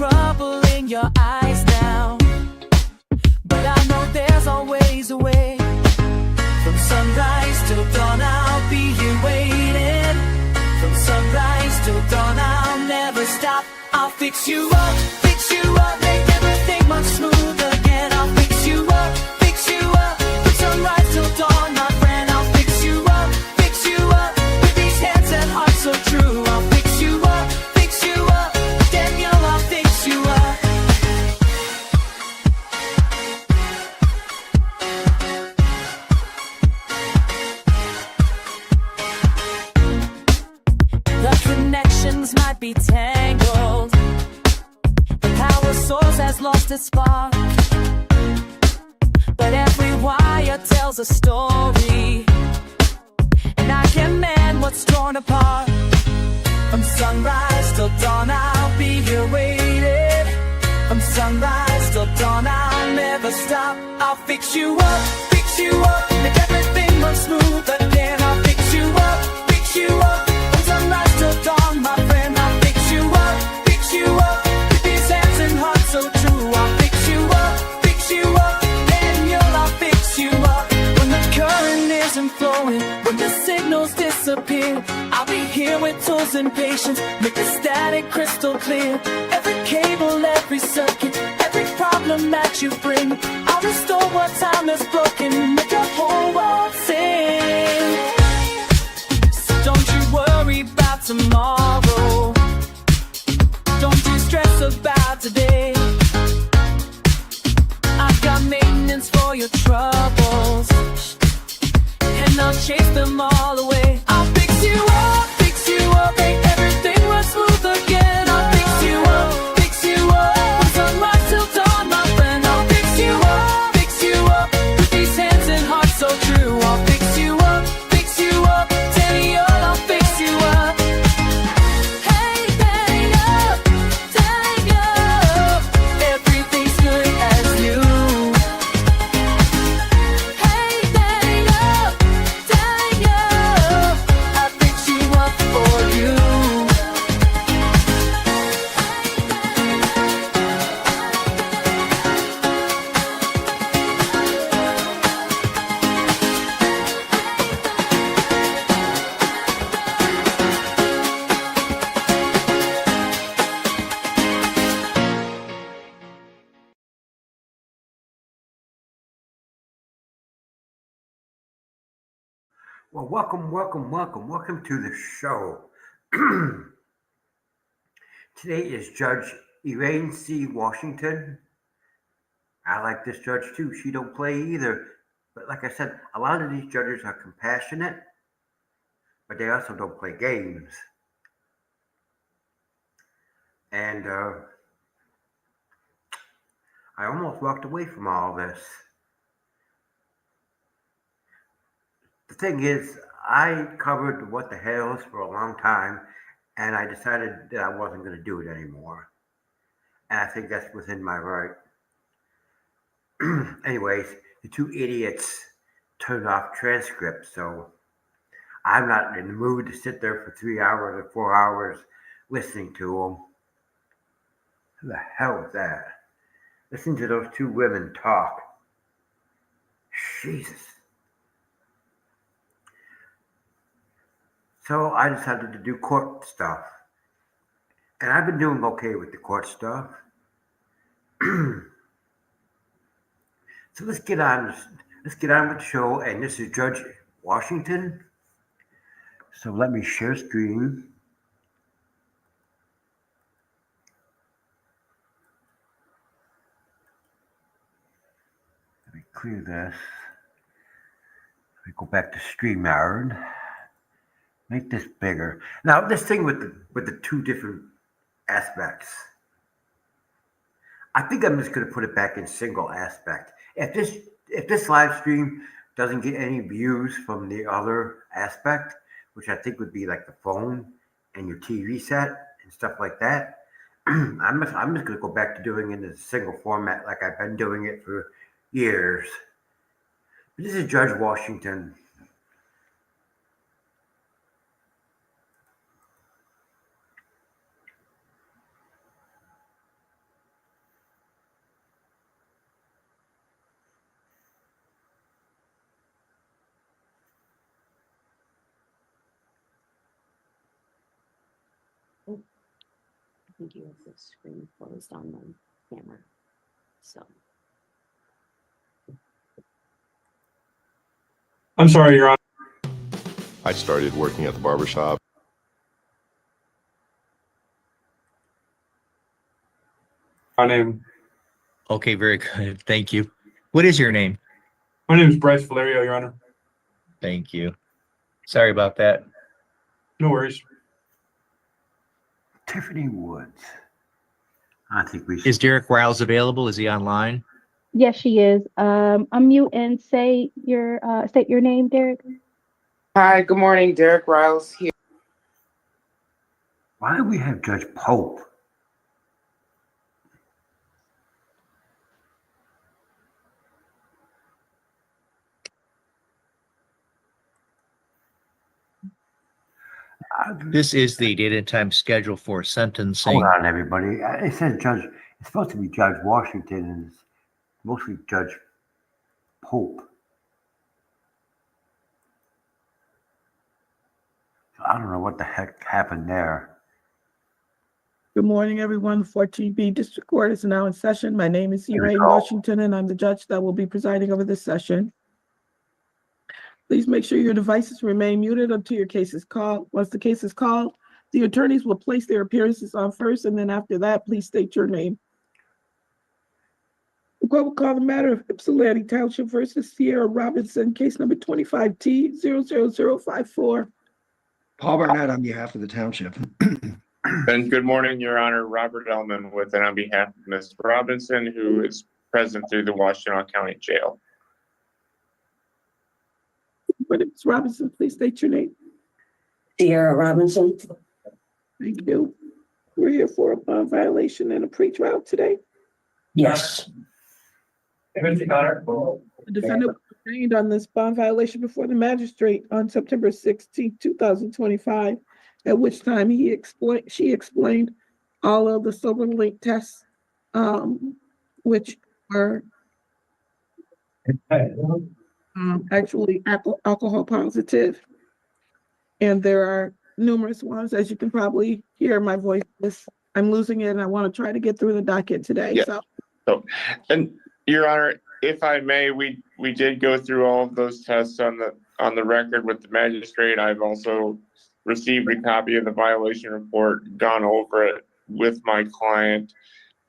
trouble in your eyes now, but I know there's always a way. From sunrise till dawn, I'll be here waiting. From sunrise till dawn, I'll never stop. I'll fix you up, make everything much smoother again. I'll fix you up, from sunrise till dawn, my friend. I'll fix you up, with these hands and heart so true. I'll fix you up, Daniel, I'll fix you up. The connections might be tangled, the power source has lost its spark, but every wire tells a story, and I can mend what's torn apart. From sunrise till dawn, I'll be here waiting. From sunrise till dawn, I'll never stop. I'll fix you up, make everything run smooth again. I'll fix you up, from sunrise till dawn, my friend. I'll fix you up, with these hands and heart so true. I'll fix you up, Daniel, I'll fix you up. When the current isn't flowing, when the signals disappear, I'll be here with tools and patience, make the static crystal clear. Every cable, every circuit, every problem that you bring, I'll restore what time has broken, make the whole world sing. So don't you worry about tomorrow, don't you stress about today. I've got maintenance for your troubles, and I'll chase them all away. I'll fix you up, make everything run smooth again. I'll fix you up, from sunrise till dawn, my friend. I'll fix you up, with these hands and hearts so true. I'll fix you up, Daniel, I'll fix you up. Hey, Daniel, everything's good as new. Hey, Daniel, I'll fix you up for you. Well, welcome to the show. Today is Judge Erane Washington. I like this judge too. She don't play either. But like I said, a lot of these judges are compassionate, but they also don't play games. And I almost walked away from all this. The thing is, I covered What the Hells for a long time, and I decided that I wasn't going to do it anymore. And I think that's within my right. Anyways, the two idiots turned off transcripts, so I'm not in the mood to sit there for 3 hours or 4 hours listening to them. Who the hell was that? Listen to those two women talk. Jesus. So I decided to do court stuff. And I've been doing okay with the court stuff. So let's get on with the show. And this is Judge Washington. So let me share screen. Let me clear this. Let me go back to StreamYard. Make this bigger. Now, this thing with the two different aspects, I think I'm just going to put it back in single aspect. If this live stream doesn't get any views from the other aspect, which I think would be like the phone and your TV set and stuff like that, I'm just going to go back to doing it in a single format like I've been doing it for years. But this is Judge Washington. think you have the screen closed on the camera. So. I'm sorry, Your Honor. I started working at the barber shop. My name Okay, very good. Thank you. What is your name? is Bryce Valerio, Your Honor. Thank you. Sorry about that. No worries. Tiffany Woods. I think we should. Is Derek Riles available? Is he online? Yes, she is. Unmute and say state your name, Derek. Hi, good morning. Derek Riles here. Why do we have Judge Pope? This is the date and time schedule for sentencing. Hold on, everybody. It says Judge. It's supposed to be Judge Washington, and it's mostly Judge Pope. So I don't know what the heck happened there. Good morning, everyone. 14B District Court is now in session. My name is Here we Erane go. Washington, and I'm the judge that will be presiding over this session. Please make sure your devices remain muted until your case is called. Once the case is called, the attorneys will place their appearances on first, and then after that, please state your name. The court will call the matter of Ypsilanti Township versus Sierra Robinson, case number 25T00054. Paul Barnett on behalf of the township. And good morning, Your Honor. Robert Ellman with and on behalf of Ms. Robinson, who is present through the Washington County Jail. Ms. Robinson, please state your name. Sierra Robinson. Thank you. We're here for a bond violation and a pretrial today. Yes. The defendant was arraigned on this bond violation before the magistrate on September 16, 2025, at which time she explained all of the sober link tests, which are actually alcohol positive. And there are numerous ones, as you can probably hear my voice. I'm losing it, and I want to try to get through the docket today. Yeah. And Your Honor, if I may, we did go through all of those tests on the record with the magistrate. I've also received a copy of the violation report, gone over it with my client.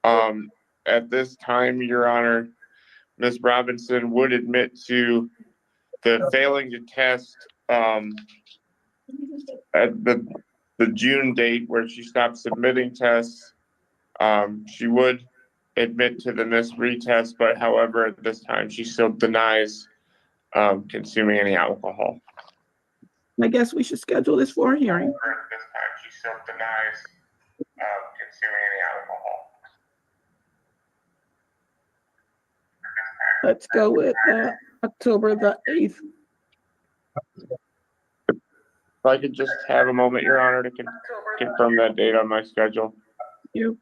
At this time, Your Honor, Ms. Robinson would admit to the failing to test at the June date where she stopped submitting tests. She would admit to the missed retest, but however, at this time, she still denies consuming any alcohol. I guess we should schedule this for a hearing. At this time, she still denies consuming any alcohol. Let's go with October the 8th. If I could just have a moment, Your Honor, to confirm that date on my schedule. You.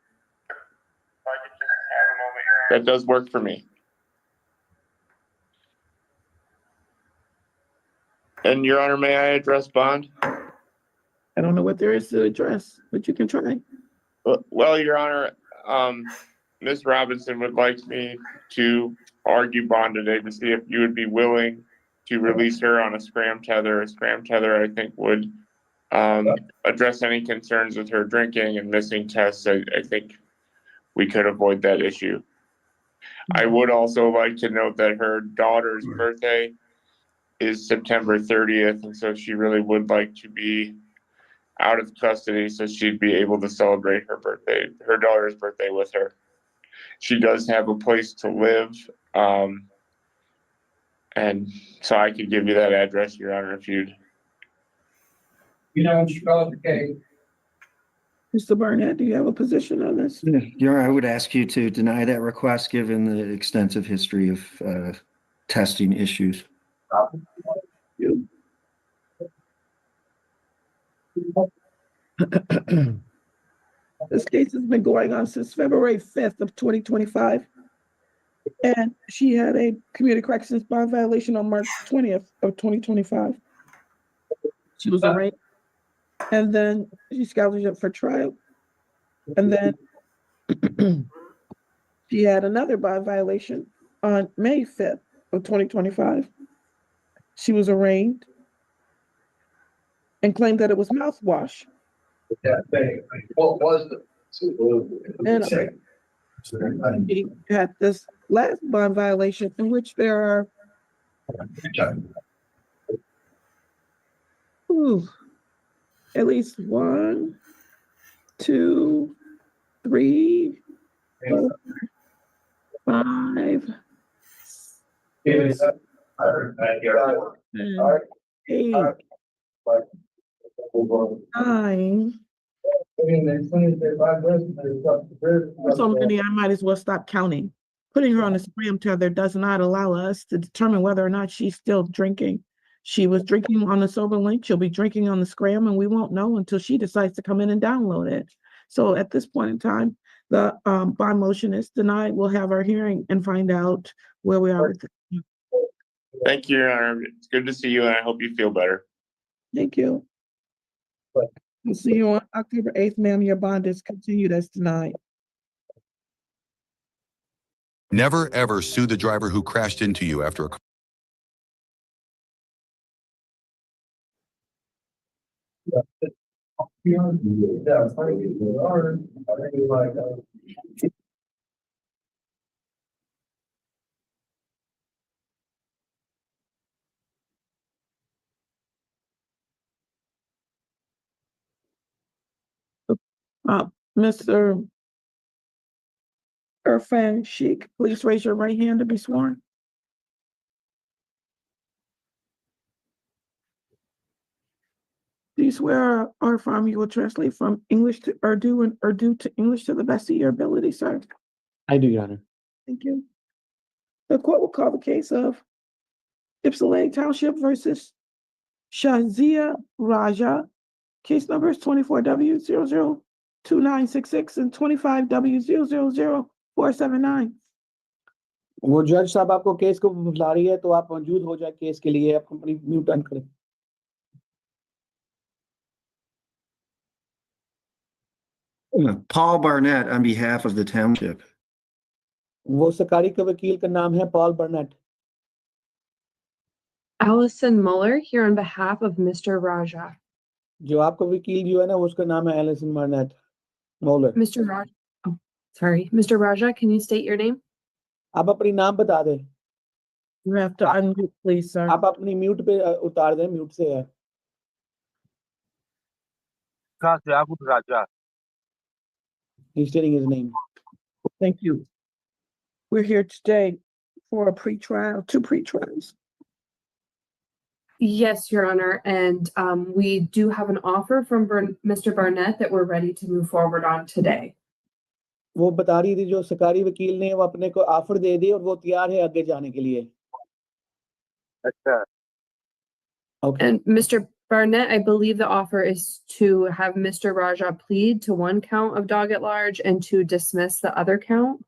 That does work for me. And Your Honor, may I address bond? I don't know what there is to address, but you can try. Well, Your Honor, Ms. Robinson would like me to argue bond today to see if you would be willing to release her on a scram tether. A scram tether, I think, would address any concerns with her drinking and missing tests. I think we could avoid that issue. I would also like to note that her daughter's birthday is September 30th, and so she really would like to be out of custody so she'd be able to celebrate her daughter's birthday with her. She does have a place to live, and so I could give you that address, Your Honor, if you'd. You know, okay. Mr. Barnett, do you have a position on this? I would ask you to deny that request given the extensive history of testing issues. You. This case has been going on since February 5th of 2025. And she had a community corrections bond violation on March 20th of 2025. She was arraigned, and then she scheduled up for trial And then she had another bond violation on May 5th of 2025. She was arraigned and claimed that it was mouthwash. What was the? And she had this last bond violation in which there are at least 1, 2, 3, 4, 5, 6, 7, 8, 9. So many, I might as well stop counting. Putting her on a scram tether does not allow us to determine whether or not she's still drinking. She was drinking on the sober link. She'll be drinking on the scram, and we won't know until she decides to come in and download it. So at this point in time, the bond motion is denied. We'll have our hearing and find out where we are with it. Thank you, Your Honor. It's good to see you, and I hope you feel better. Thank you. We'll see you on October 8th, ma'am. Your bond is continued as denied. Never ever sue the driver who crashed into you after a. Mr. Erfan Sheikh, please raise your right hand to be sworn. Do you swear or affirm you will translate from English to Urdu and Urdu to English to the best of your ability, sir? I do, Your Honor. Thank you. The court will call the case of Ypsilanti Township versus Shazia Raja. Case numbers 24W002966 and 25W000479. वो जज साहब आपको case को बुला रही है तो आप मौजूद हो जाए केस के लिए आप अपनी म्यूट ऑन करें. Paul Barnett on behalf of the township. वो सरकारी के वकील का नाम है Paul बर्नेट. Allison Muller here on behalf of Mr. Raja. जो आपका वकील जो है ना उसका नाम है Allison Burnett Moller. Mr. Raja. Oh, sorry. Mr. Raja, can you state your name? आप अपनी नाम बता दें. You have to unmute, please, sir. आप अपनी म्यूट पे उतार दें, म्यूट से है. Raja. He's stating his name. Thank you. We're here today for a pretrial, 2 pretrials. Yes, Your Honor. And we do have an offer from Mr. Barnett that we're ready to move forward on today. वो बता रही थी जो सरकारी वकील ने वो अपने को ऑफर दे दी और वो तैयार है आगे जाने के लिए. अच्छा. Okay. And Mr. Barnett, I believe the offer is to have Mr. Raja plead to 1 count of dog at large and to dismiss the other count.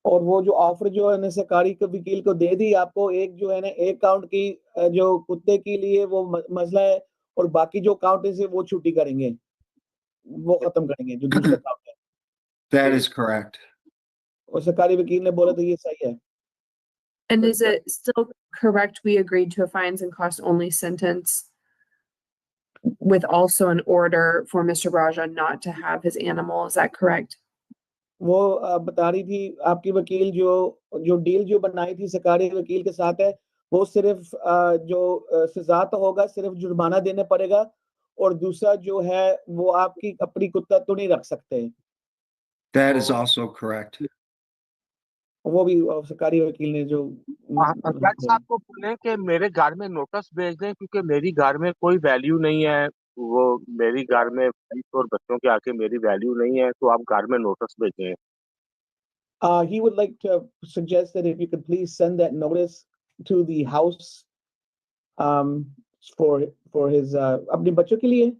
और वो जो ऑफर जो है ना सरकारी के वकील को दे दी आपको एक जो है ना एक काउंट की जो कुत्ते के लिए वो मसला है और बाकी जो काउंट है वो छुट्टी करेंगे वो खत्म करेंगे जो दूसरा काउंट है. That is correct. और सरकारी वकील ने बोला तो ये सही है. And is it still correct we agreed to a fines and cost only sentence with also an order for Mr. Raja not to have his animal? Is that correct? वो बता रही थी आपकी वकील जो डील जो बनाई थी सरकारी वकील के साथ है वो सिर्फ जो सजा तो होगा सिर्फ जुर्माना देना पड़ेगा और दूसरा जो है वो आपकी अपनी कुत्ता तो नहीं रख सकते. That is also correct. वो भी सरकारी वकील ने जो जज साहब को बोले कि मेरे घर में नोटिस भेज दें क्योंकि मेरी घर में कोई वैल्यू नहीं है. वो मेरी घर में और बच्चों के आके मेरी वैल्यू नहीं है तो आप घर में नोटिस भेजें. He would like to suggest that if you could please send that notice to the house for his अपने बच्चों के लिए.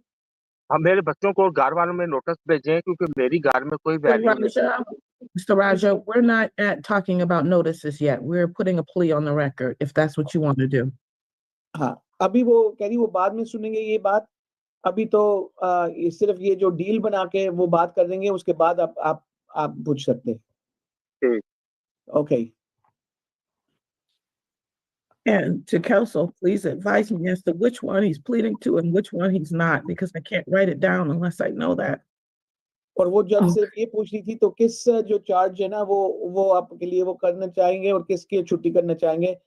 हम मेरे बच्चों को घर वालों में नोटिस भेजें क्योंकि मेरी घर में कोई वैल्यू नहीं. Mr. Raja, we're not talking about notices yet. We're putting a plea on the record, if that's what you want to do. हाँ, अभी वो कह रही वो बाद में सुनेंगे ये बात. अभी तो ये सिर्फ ये जो डील बना के वो बात कर देंगे, उसके बाद आप पूछ सकते हैं। ठीक। Okay. And to counsel, please advise me as to which one he's pleading to and which one he's not, because I can't write it down unless I know that. और वो जज Oh. सिर्फ ये पूछ रही थी तो किस जो चार्ज है ना वो आपके लिए वो करना चाहेंगे और किसकी छुट्टी करना चाहेंगे,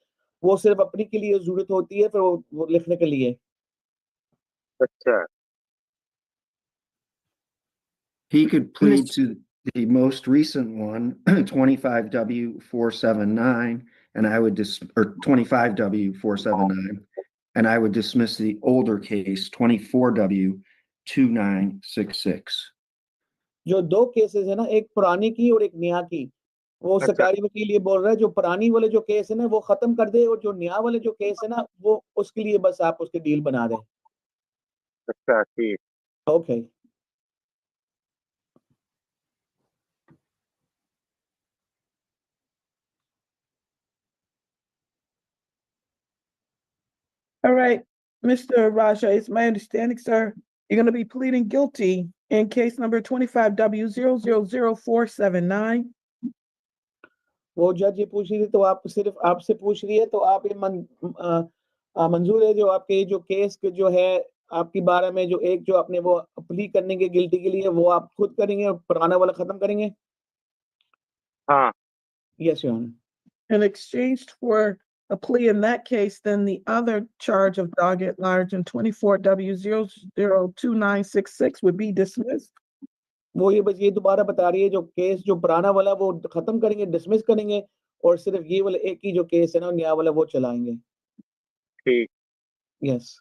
वो सिर्फ अपनी के लिए जरूरत होती है, फिर वो लिखने के लिए। अच्छा। He could plead to the most recent one, 25W479, and I would or 25W479, and I would dismiss the older case, 24W2966. जो दो केसेस है ना, एक पुरानी की और एक नया की, वो अच्छा। सरकारी वकील ये बोल रहा है जो पुरानी वाले जो केस है ना वो खत्म कर दे और जो नया वाले जो केस है ना वो उसके लिए बस आप उसकी डील बना दें। अच्छा, ठीक। Okay. All right, Mr. Raja, it's my understanding, sir, you're going to be pleading guilty in case number 25W000479. वो जज ये पूछ रही थी तो आप सिर्फ आपसे पूछ रही है तो आप ये मंजूर है जो आपके जो केस के जो है आपकी 12 में जो एक जो आपने वो प्ली करने के गिल्टी के लिए वो आप खुद करेंगे और पुराना वाला खत्म करेंगे? हाँ। Yes, Your Honor. In exchange for a plea in that case, then the other charge of Docket large in 24W002966 would be dismissed. वो ये बस ये दोबारा बता रही है जो केस जो पुराना वाला वो खत्म करेंगे, डिसमिस करेंगे और सिर्फ ये वाला एक ही जो केस है ना नया वाला वो चलाएंगे। ठीक। Yes.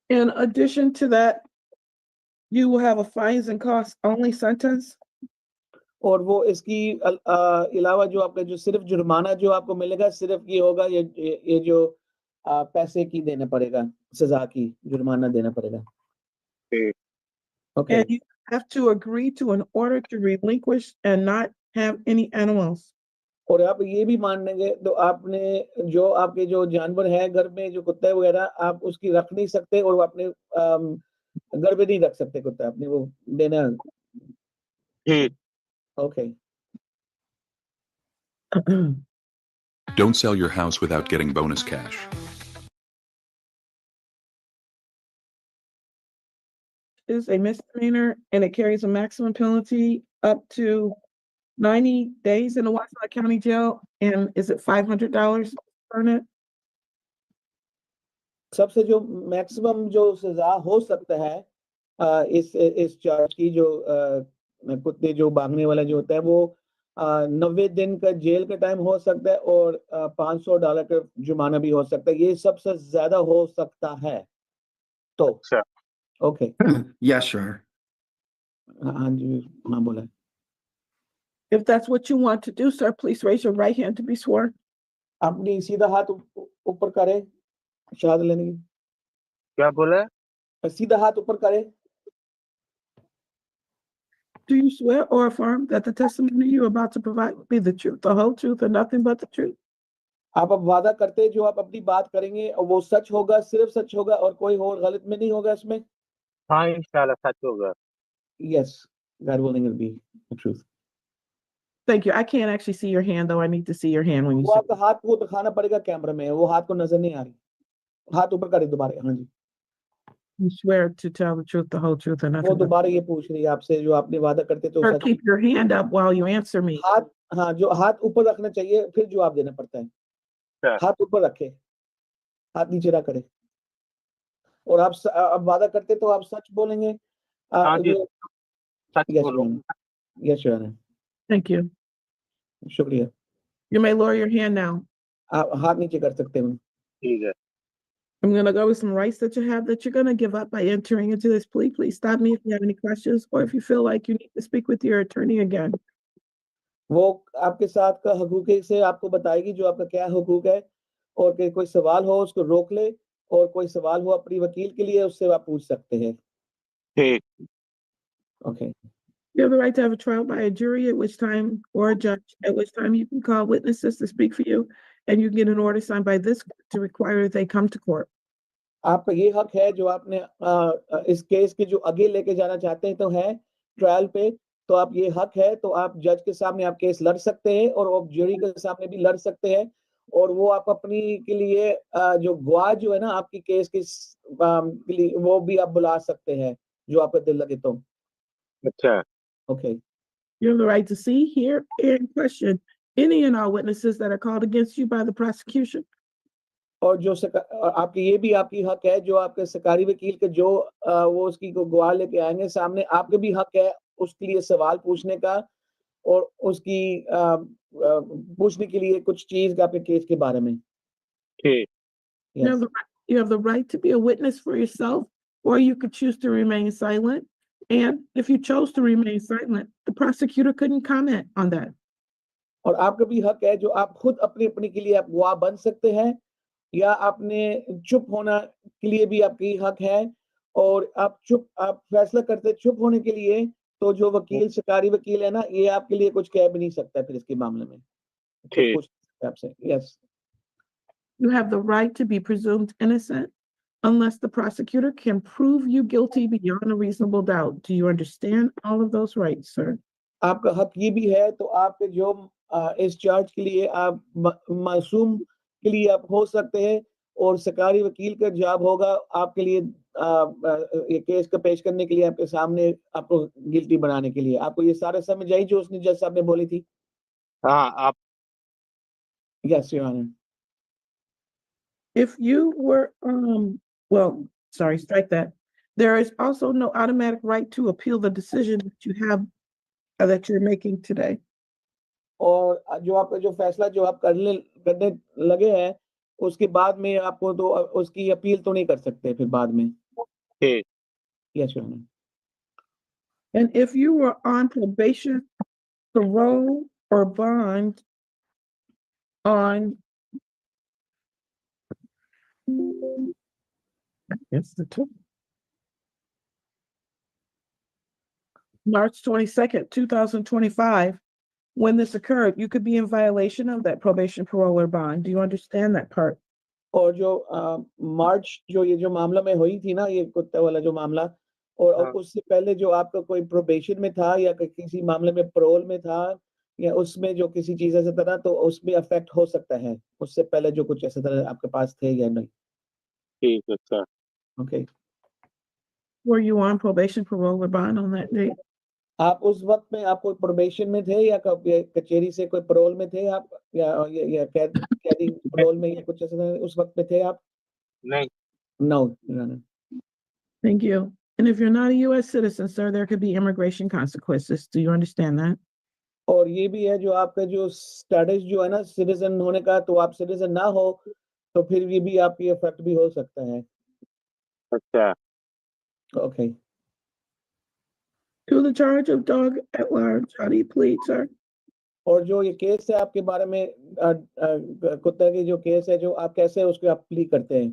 In addition to that, you will have a fines and costs only sentence. और वो इसकी अलावा जो आपका जो सिर्फ जुर्माना जो आपको मिलेगा सिर्फ ये होगा ये जो पैसे की देना पड़ेगा, सजा की जुर्माना देना पड़ेगा। ठीक। Okay. And you have to agree to an order to relinquish and not have any animals. और आप ये भी मान लेंगे तो आपने जो आपके जो जानवर है घर में जो कुत्ते वगैरह आप उसकी रख नहीं सकते और वो अपने घर में नहीं रख सकते कुत्ता अपने वो देना। ठीक। Okay. Don't sell your house without getting bonus cash. Is a misdemeanor and it carries a maximum penalty up to 90 days in the Washtenaw County Jail. And is it $500 per it? सबसे जो maximum जो सजा हो सकता है इस charge की जो कुत्ते जो भागने वाला जो होता है वो 90 दिन का जेल का टाइम हो सकता है और $500 का जुर्माना भी हो सकता है, ये सबसे ज्यादा हो सकता है तो। अच्छा। ओके। Yes, sir. हाँ जी हाँ बोला। If that's what you want to do, sir, please raise your right hand to be sworn. अपनी सीधा हाथ ऊपर करें शहादत लेने की। क्या बोला? सीधा हाथ ऊपर करें। Do you swear or affirm that the testimony you're about to provide will be the truth, the whole truth, and nothing but the truth? आप अब वादा करते हैं जो आप अपनी बात करेंगे और वो सच होगा, सिर्फ सच होगा और कोई और गलत में नहीं होगा इसमें? हाँ, इंशाल्लाह सच होगा। Yes, God willing it'll be the truth. Thank you. I can't actually see your hand, though. I need to see your hand when you वो say. आपका हाथ को दिखाना पड़ेगा कैमरा में, वो हाथ को नजर नहीं आ रही। हाथ ऊपर करें दोबारा। हाँ जी। You swear to tell the truth, the whole truth, and वो nothing but. दोबारा ये पूछ रही है आपसे जो आपने वादा करते तो Sir, such. keep your hand up while you answer me. हाथ हाँ जो हाथ ऊपर रखना चाहिए फिर जवाब देना पड़ता है। हाथ ऊपर रखे, हाथ नीचे ना करे और आप वादा करते तो आप सच बोलेंगे। हाँ जी, सच बोलो। Yes, Your Honor. Thank you. शुक्रिया। You may lower your hand now. आप हाथ नीचे कर सकते हैं। ठीक है। I'm going to go with some rights that you have that you're going to give up by entering into this plea. Please stop me if you have any questions or if you feel like you need to speak with your attorney again. वो आपके साथ का हकूक से आपको बताएगी जो आपका क्या हकूक है और कि कोई सवाल हो उसको रोक ले और कोई सवाल हो अपनी वकील के लिए उससे आप पूछ सकते हैं। ठीक। Okay. You have the right to have a trial by a jury, at which time, or a judge, at which time you can call witnesses to speak for you, and you can get an order signed by this court to require that they come to court. आपका ये हक है जो आपने इस case के जो आगे लेके जाना चाहते हैं तो है ट्रायल पे, तो आप ये हक है तो आप जज के सामने आप केस लड़ सकते हैं और आप ज्यूरी के सामने भी लड़ सकते हैं और वो आप अपनी के लिए जो गवाह जो है ना आपकी केस के लिए वो भी आप बुला सकते हैं जो आपका दिल लगे तो. अच्छा. Okay. You have the right to see, hear, and question any and all witnesses that are called against you by the prosecution. और जो आपकी ये भी आपकी हक है जो आपके सरकारी वकील के जो वो उसकी को गवाह लेके आएंगे सामने आपके भी हक है उसके लिए सवाल पूछने का और उसकी पूछने के लिए कुछ चीज आपके केस के बारे में. ठीक. You have the right to be a witness for yourself, or you could choose to remain silent. And if you chose to remain silent, the prosecutor couldn't comment on that. और आपका भी हक है जो आप खुद अपने के लिए आप गवाह बन सकते हैं या आपने चुप होना के लिए भी आपकी हक है और आप फैसला करते चुप होने के लिए तो जो वकील सरकारी वकील है ना ये आपके लिए कुछ कह भी नहीं सकता फिर इसके मामले में. ठीक. कुछ आपसे. Yes. You have the right to be presumed innocent unless the prosecutor can prove you guilty beyond a reasonable doubt. Do you understand all of those rights, sir? आपका हक ये भी है तो आपके जो इस चार्ज के लिए आप मासूम के लिए आप हो सकते हैं और सरकारी वकील का जॉब होगा आपके लिए ये केस का पेश करने के लिए आपके सामने आपको गिल्टी बनाने के लिए. आपको ये सारे समझ आई जो उसने जज साहब ने बोली थी? हाँ आप. Yes, Your Honor. If you were, well, sorry, strike that. There is also no automatic right to appeal the decision that you have, that you're making today. और जो आपका जो फैसला जो आप करने लगे हैं उसके बाद में आपको तो उसकी अपील तो नहीं कर सकते फिर बाद में. ठीक. Yes, Your Honor. And if you were on probation, parole, or bond on, it's the two. March 22nd, 2025, when this occurred, you could be in violation of that probation, parole, or bond. Do you understand that part? और जो मार्च जो ये जो मामला में हुई थी ना ये कुत्ते वाला जो मामला और हाँ. उससे पहले जो आपका कोई प्रोबेशन में था या किसी मामले में पैरोल में था या उसमें जो किसी चीज ऐसा तरह तो उसमें अफेक्ट हो सकता है उससे पहले जो कुछ ऐसा तरह आपके पास थे या नहीं. ठीक है sir. Okay. Were you on probation, parole, or bond on that date? आप उस वक्त में आप कोई प्रोबेशन में थे या कचेरी से कोई पैरोल में थे आप या कैदी पैरोल में या कुछ ऐसा तरह उस वक्त में थे आप? नहीं. No, Your Honor. Thank you. And if you're not a U.S. citizen, sir, there could be immigration consequences. Do you understand that? और ये भी है जो आपका जो स्टेटस जो है ना सिटीजन होने का तो आप सिटीजन ना हो तो फिर ये भी आपकी इफेक्ट भी हो सकता है. अच्छा. Okay. To the charge of dog at large, how do you plead, sir? और जो ये केस है आपके बारे में कुत्ते की जो केस है जो आप कैसे उसको आप प्ली करते हैं?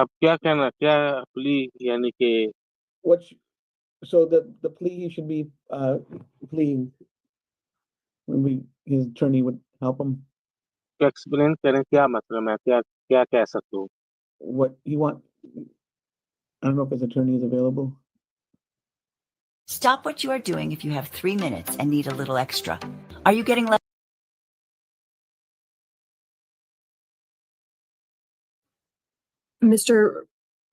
अब क्या कहना क्या प्ली यानी कि What so the plea he should be pleading when his attorney would help him. Explain करें क्या मतलब मैं क्या क्या कह सकता हूँ. What you want? I don't know if his attorney is available. Stop what you are doing if you have 3 minutes and need a little extra. Are you getting less? Mr.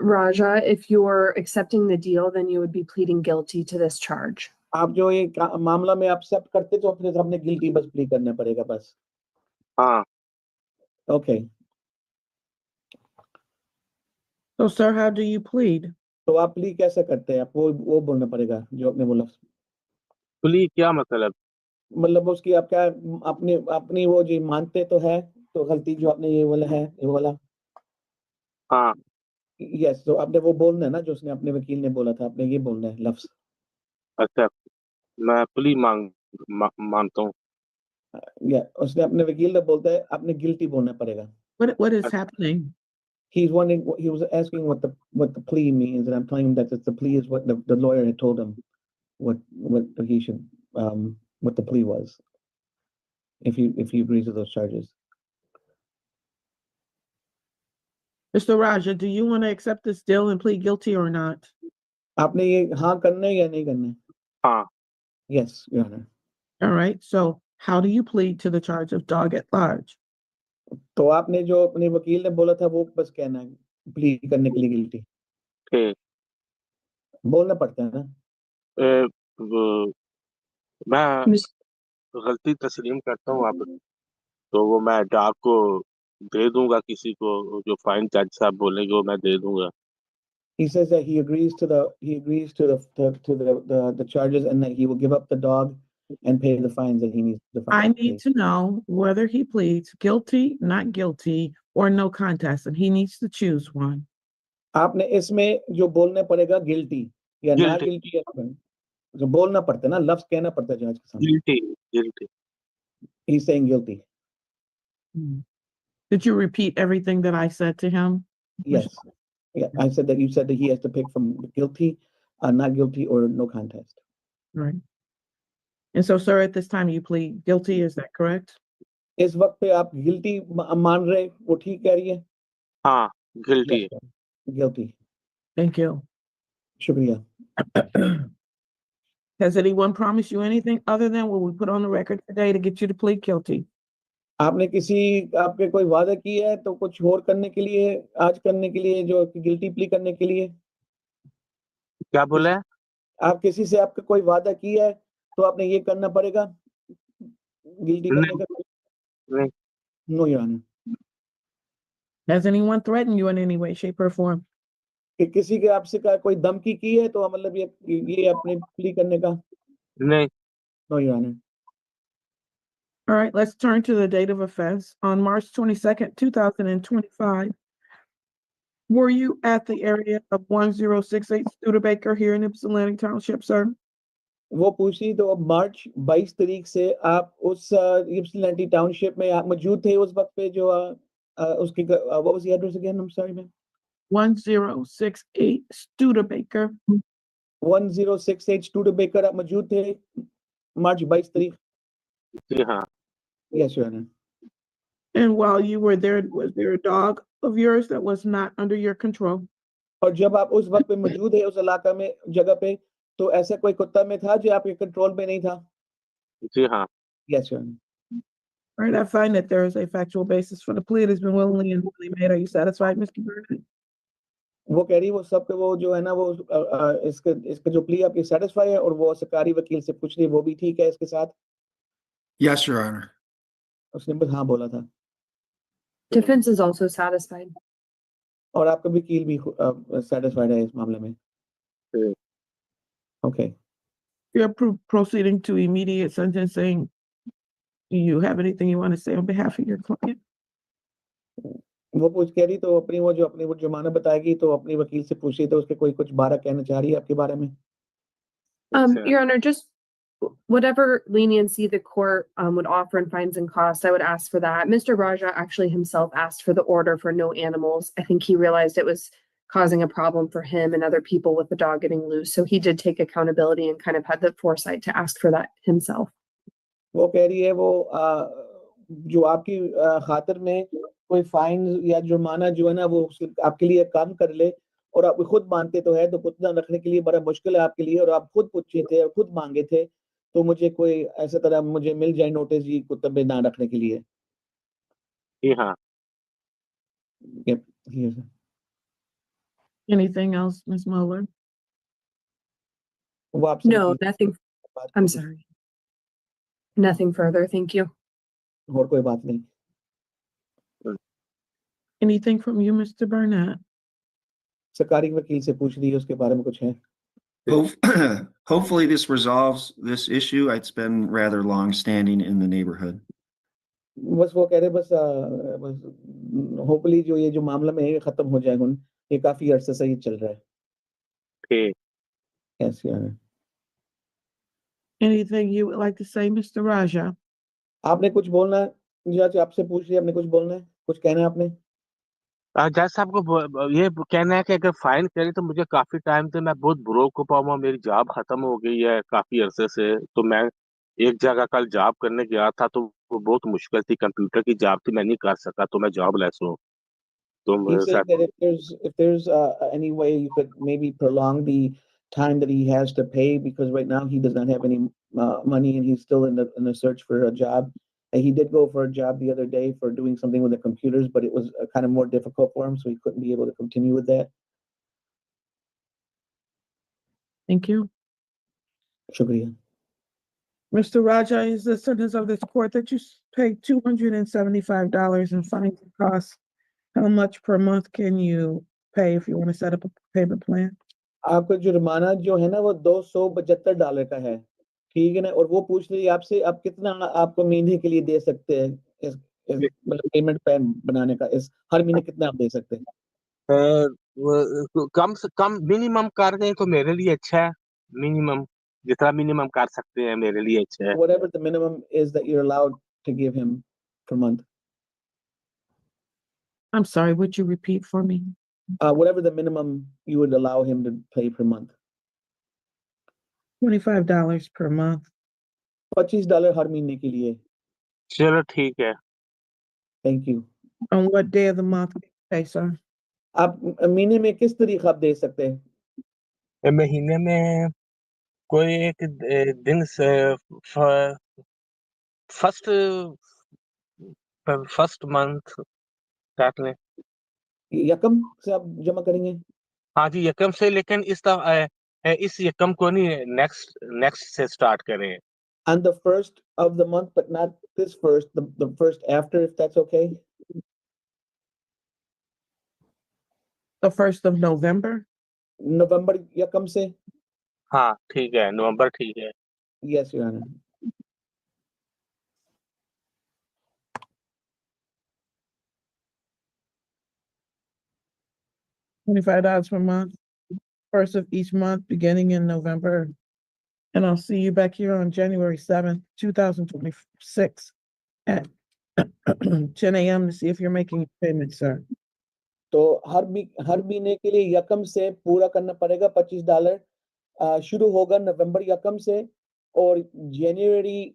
Raja, if you're accepting the deal, then you would be pleading guilty to this charge. आप जो ये मामला में आप accept करते तो फिर हमने गिल्टी बस प्ली करना पड़ेगा बस. हाँ. Okay. So, sir, how do you plead? तो आप प्ली कैसे करते हैं? आपको वो बोलना पड़ेगा जो आपने बोला. प्ली क्या मतलब? मतलब उसकी आप क्या अपनी वो जी मानते तो है तो गलती जो आपने ये बोला है ये बोला. हाँ. यस तो आपने वो बोलना है ना जो उसने अपने वकील ने बोला था आपने ये बोलना है लफ्ज. अच्छा. मैं प्ली मानता हूँ. या उसने अपने वकील ने बोलता है आपने गिल्टी बोलना पड़ेगा. What is happening? He's wondering he was asking what the plea means and I'm telling him that the plea is what the lawyer had told him what he should what the plea was if he agrees with those charges. Mr. Raja, do you want to accept this deal and plead guilty or not? आपने ये हाँ करना है या नहीं करना है? हाँ। Yes, Your Honor. All right, so how do you plead to the charge of dog at large? तो आपने जो अपने वकील ने बोला था वो बस कहना है, प्लीड करने के लिए गिल्टी ठीक। बोलना पड़ता है ना। मैं गलती तस्लीम करता हूँ आप, तो वो मैं डॉग को दे दूंगा, किसी को जो फाइन जज साहब बोलेंगे वो मैं दे दूंगा। He says that he agrees to the charges and that he will give up the dog and pay the fines that he needs to I pay. need to know whether he pleads guilty, not guilty, or no contest, and he needs to choose one. आपने इसमें जो बोलने पड़ेगा guilty या ना Guilty. Guilty, जो बोलना पड़ता है ना, लफ्ज कहना पड़ता है जज के सामने। Guilty. He's saying guilty. Did you repeat everything that I said to him? Yes. Yeah, I said that you said that he has to pick from guilty, not guilty, or no contest. Right. And so, sir, at this time you plead guilty, is that correct? इस वक्त पे आप guilty मान रहे, वो ठीक कह रही है? हाँ, guilty. Yes, guilty. Thank you. शुक्रिया। Has anyone promised you anything other than what we put on the record today to get you to plead guilty? आपने आपके कोई वादा किया है तो कुछ और करने के लिए, आज करने के लिए, जो गिल्टी प्ली करने के लिए? क्या बोले? आप किसी से आपका कोई वादा किया है तो आपने ये करना पड़ेगा गिल्टी करने का? नहीं। No, Your Honor. Has anyone threatened you in any way, shape, or form? कि किसी के आपसे का कोई धमकी की है तो मतलब ये अपने प्ली करने का? नहीं। No, Your Honor. All right, let's turn to the date of offense. On March 22nd, 2025, were you at the area of 1068 Studebaker here in Ypsilanti Township, sir? वो पूछी तो मार्च 22 तारीख से आप उस यप्सिलैंटी टाउनशिप में आप मौजूद थे उस वक्त पे जो उसकी what was the address again? I'm sorry, ma'am. 1068 Studebaker. 1068 Studebaker आप मौजूद थे मार्च 22 तारीख? जी हाँ। Yes, Your Honor. And while you were there, was there a dog of yours that was not under your control? और जब आप उस वक्त पे मौजूद है उस इलाका में जगह पे तो ऐसा कोई कुत्ता में था जो आपके कंट्रोल में नहीं था? जी हाँ। Yes, Your Honor. All right, I find that there is a factual basis for the plea. It has been willingly and duly made. Are you satisfied, Mr. Burnett? वो कह रही वो सब पे वो जो है ना वो इसका जो प्ली आपकी सेटिस्फाई है और वो सरकारी वकील से पूछ रही वो भी ठीक है इसके साथ? Yes, Your Honor. उसने बस हाँ बोला था। Defense is also satisfied. और आपका वकील भी सेटिस्फाइड है इस मामले में? Okay. You're proceeding to immediate sentencing. Do you have anything you want to say on behalf of your client? वो पूछ कह रही तो अपनी वो जुर्माना बताएगी तो अपनी वकील से पूछी तो उसके कोई कुछ बारह कहना चाह रही है आपके बारे में? Your Honor, just whatever leniency the court would offer in fines and costs, I would ask for that. Mr. Raja actually himself asked for the order for no animals. I think he realized it was causing a problem for him and other people with the dog getting loose. So he did take accountability and kind of had the foresight to ask for that himself. वो कह रही है वो जो आपकी खातिर में कोई फाइन या जुर्माना जो है ना वो आपके लिए काम कर ले और आप खुद मानते तो है तो कुत्ता रखने के लिए बड़ा मुश्किल है आपके लिए और आप खुद पूछे थे और खुद मांगे थे तो मुझे कोई ऐसा तरह मुझे मिल जाए नोटिस जी कुत्ते पे ना रखने के लिए? जी हाँ। Yep, he is. Anything else, Ms. Mueller? वो आपसे No, वकील nothing. बात I'm करती- sorry. Nothing further. Thank you. और कोई बात नहीं। Anything from you, Mr. Burnett? सरकारी वकील से पूछ रही है उसके बारे में कुछ है? Hopefully this resolves this issue. It's been rather long standing in the neighborhood. बस वो कह रहे बस होपफुली जो ये जो मामला में है खत्म हो जाए ये काफी अरसे से ही चल रहा है। ठीक। Yes, Your Honor. Anything you would like to say, Mr. Raja? आपने कुछ बोलना है? जज आपसे पूछ रही है आपने कुछ बोलना है? कुछ कहना है आपने? जज साहब को ये कहना है कि अगर फाइन करे तो मुझे काफी टाइम से मैं बहुत ब्रोक हो पाऊंगा, मेरी जॉब खत्म हो गई है काफी अरसे से, तो मैं एक जगह कल जॉब करने गया था तो वो बहुत मुश्किल थी, कंप्यूटर की जॉब थी, मैं नहीं कर सका तो मैं जॉब लेस हूँ। तुम He said sir that if there's any way you could maybe prolong the time that he has to pay, because right now he does not have any money and he's still in the search for a job. And he did go for a job the other day for doing something with the computers, but it was kind of more difficult for him, so he couldn't be able to continue with that. Thank you. Shukriya. Mr. Raja, is the sentence of this court that you pay $275 in fines and costs. How much per month can you pay if you want to set up a payment plan? आपका जुर्माना जो है ना वो $275 का है, ठीक है ना? और वो पूछ रही है आपसे आप कितना आपको महीने के लिए दे सकते हैं इस मतलब पेमेंट प्लान बनाने का, इस हर महीने कितना आप दे सकते हैं? कम से कम मिनिमम कर दें तो मेरे लिए अच्छा है। मिनिमम जितना मिनिमम कर सकते हैं मेरे लिए अच्छा है। Whatever the minimum is that you're allowed to give him per month. I'm sorry, would you repeat for me? Whatever the minimum you would allow him to pay per month. $25 per month. $25 हर महीने के लिए। चलो ठीक है। Thank you. On what day of the month can you pay, sir? आप महीने में किस तारीख आप दे सकते हैं? महीने में कोई एक दिन से फर्स्ट मंथ काट लें। यकम से आप जमा करेंगे? हाँ जी, यकम से, लेकिन इस यकम को नहीं, नेक्स्ट से स्टार्ट करें। On the first of the month, but not this first, the first after, if that's okay? The 1st of November? November यकम से? हाँ, ठीक है, नवंबर ठीक है। Yes, Your Honor. $25 per month, 1st of each month, beginning in November. And I'll see you back here on January 7th, 2026 at 10 a.m. to see if you're making a payment, sir. तो हर महीने के लिए यकम से पूरा करना पड़ेगा $25। शुरू होगा नवंबर यकम से और जनवरी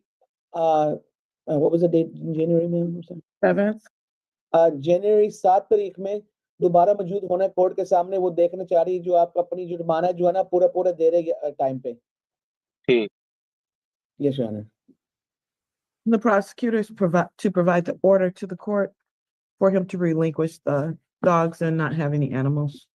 what was the date in January, ma'am? 7th. जनवरी 7 तारीख में दोबारा मौजूद होना है कोर्ट के सामने। वो देखना चाह रही है जो आप अपनी जुर्माना जो है ना पूरा दे रहे टाइम पे। ठीक। Yes, Your Honor. The prosecutors provide the order to the court for him to relinquish the dogs and not have any animals.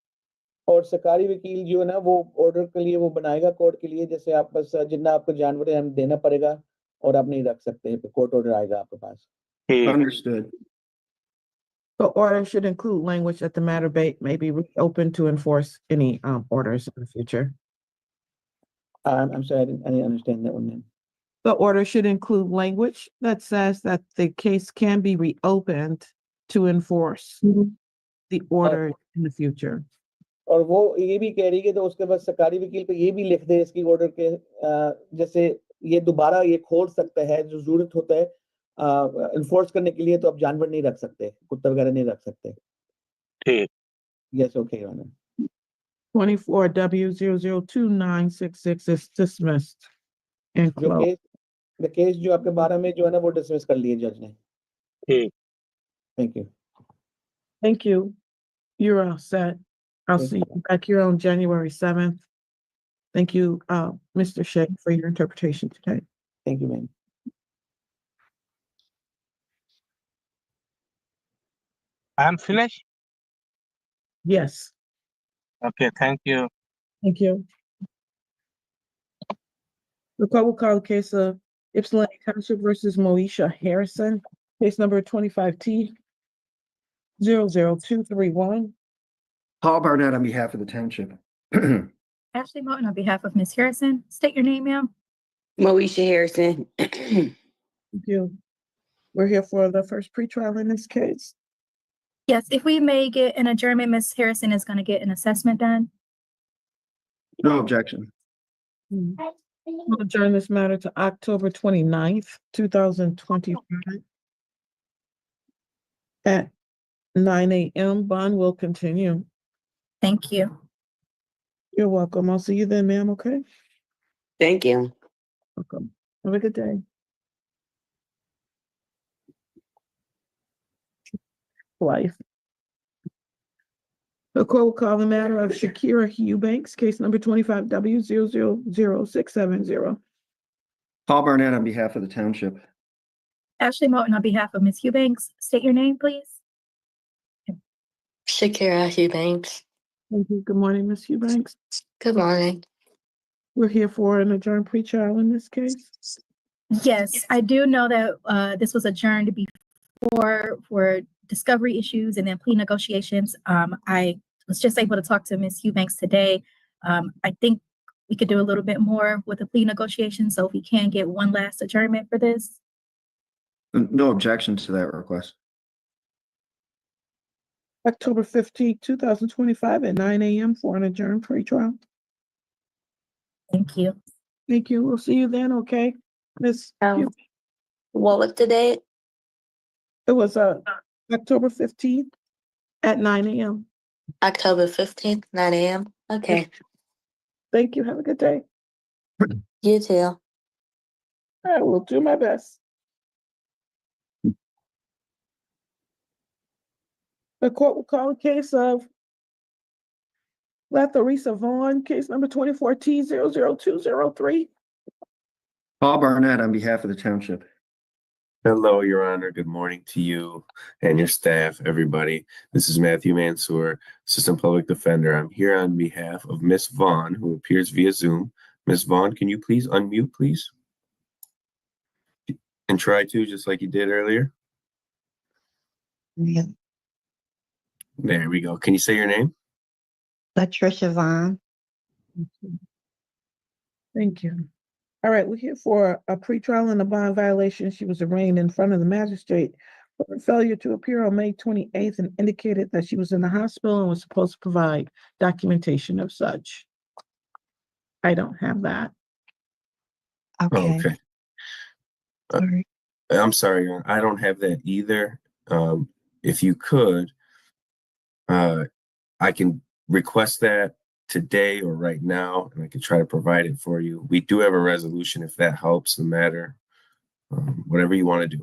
और सरकारी वकील जो है ना वो ऑर्डर के लिए वो बनाएगा कोर्ट के लिए, जैसे आप बस जितना आपको जानवर है हम देना पड़ेगा और आप नहीं रख सकते, कोर्ट ऑर्डर आएगा आपके पास। Understood. The order should include language that the matter may be reopened to enforce any orders in the future. I'm sorry, I didn't understand that one, ma'am. The order should include language that says that the case can be reopened to enforce the order in the future. और वो ये भी कह रही है तो उसके बाद सरकारी वकील पे ये भी लिख दे इसकी ऑर्डर के जैसे ये दोबारा ये खोल सकता है, जो जरूरत होता है इन्फोर्स करने के लिए, तो आप जानवर नहीं रख सकते, कुत्ता वगैरह नहीं रख सकते। ठीक। Yes, okay, Your Honor. 24W002966 is dismissed and closed. The case जो आपके 12 में जो है ना वो डिसमिस कर लिए जज ने। ठीक। Thank you. Thank you. You're all set. I'll see you back here on January 7th. Thank you, Mr. Sheikh, for your interpretation today. Thank you, ma'am. I'm finished? Yes. Okay, thank you. Thank you. The court will call the case of Ypsilanti Township versus Moesha Harrison, case number 25T00231. Paul Barnett on behalf of the township. Ashley Moten on behalf of Ms. Harrison. State your name, ma'am. Moesha Harrison. Thank you. We're here for the first pretrial in this case. Yes, if we may get an adjournment, Ms. Harrison is going to get an assessment done. No objection. We'll adjourn this matter to October 29th, 2025 at 9 a.m. Bond will continue. Thank you. You're welcome. I'll see you then, ma'am, okay? Thank you. Welcome. Have a good day. Life. The court will call the matter of Shakira Eubanks, case number 25W000670. Paul Barnett on behalf of the township. Ashley Moulton on behalf of Ms. Eubanks. State your name, please. Shakira Eubanks. Thank you. Good morning, Ms. Eubanks. Good morning. We're here for an adjourned pretrial in this case. Yes, I do know that this was adjourned before for discovery issues and then plea negotiations. I was just able to talk to Ms. Eubanks today. I think we could do a little bit more with the plea negotiations. So if we can get one last adjournment for this. No objection to that request. October 15th, 2025 at 9 a.m. for an adjourned pretrial. Thank you. Thank you. We'll see you then, okay? Miss. What was the date? It was October 15th at 9 a.m. October 15th, 9 a.m. Okay. Thank you. Have a good day. You too. I will do my best. The court will call a case of Latharisa Vaughn, case number 24T00203. Paul Barnett on behalf of the township. Hello, Your Honor. Good morning to you and your staff, everybody. This is Matthew Mansour, Assistant Public Defender. I'm here on behalf of Miss Vaughn, who appears via Zoom. Miss Vaughn, can you please unmute, please? And try to, just like you did earlier. Yeah. There we go. Can you say your name? Latricia Vaughn. Thank you. All right, we're here for a pretrial and a bond violation. She was arraigned in front of the magistrate for her failure to appear on May 28th and indicated that she was in the hospital and was supposed to provide documentation of such. I don't have that. Okay. Okay. Sorry. I'm sorry, Your Honor. I don't have that either. If you could, I can request that today or right now, and I can try to provide it for you. We do have a resolution if that helps the matter. Whatever you want to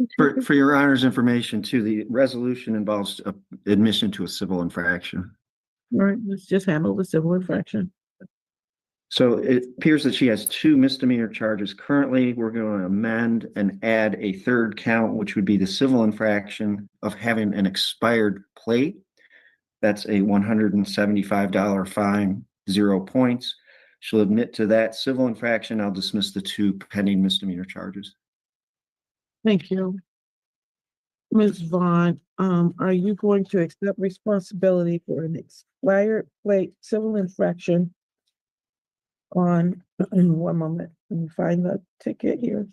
do. For your honor's information too, the resolution involves admission to a civil infraction. All right, let's just handle the civil infraction. So it appears that she has 2 misdemeanor charges. Currently, we're going to amend and add a third count, which would be the civil infraction of having an expired plate. That's a $175 fine, 0 points. She'll admit to that civil infraction. I'll dismiss the 2 pending misdemeanor charges. Thank you. Ms. Vaughn, are you going to accept responsibility for an expired plate civil infraction on, one moment, let me find the ticket here.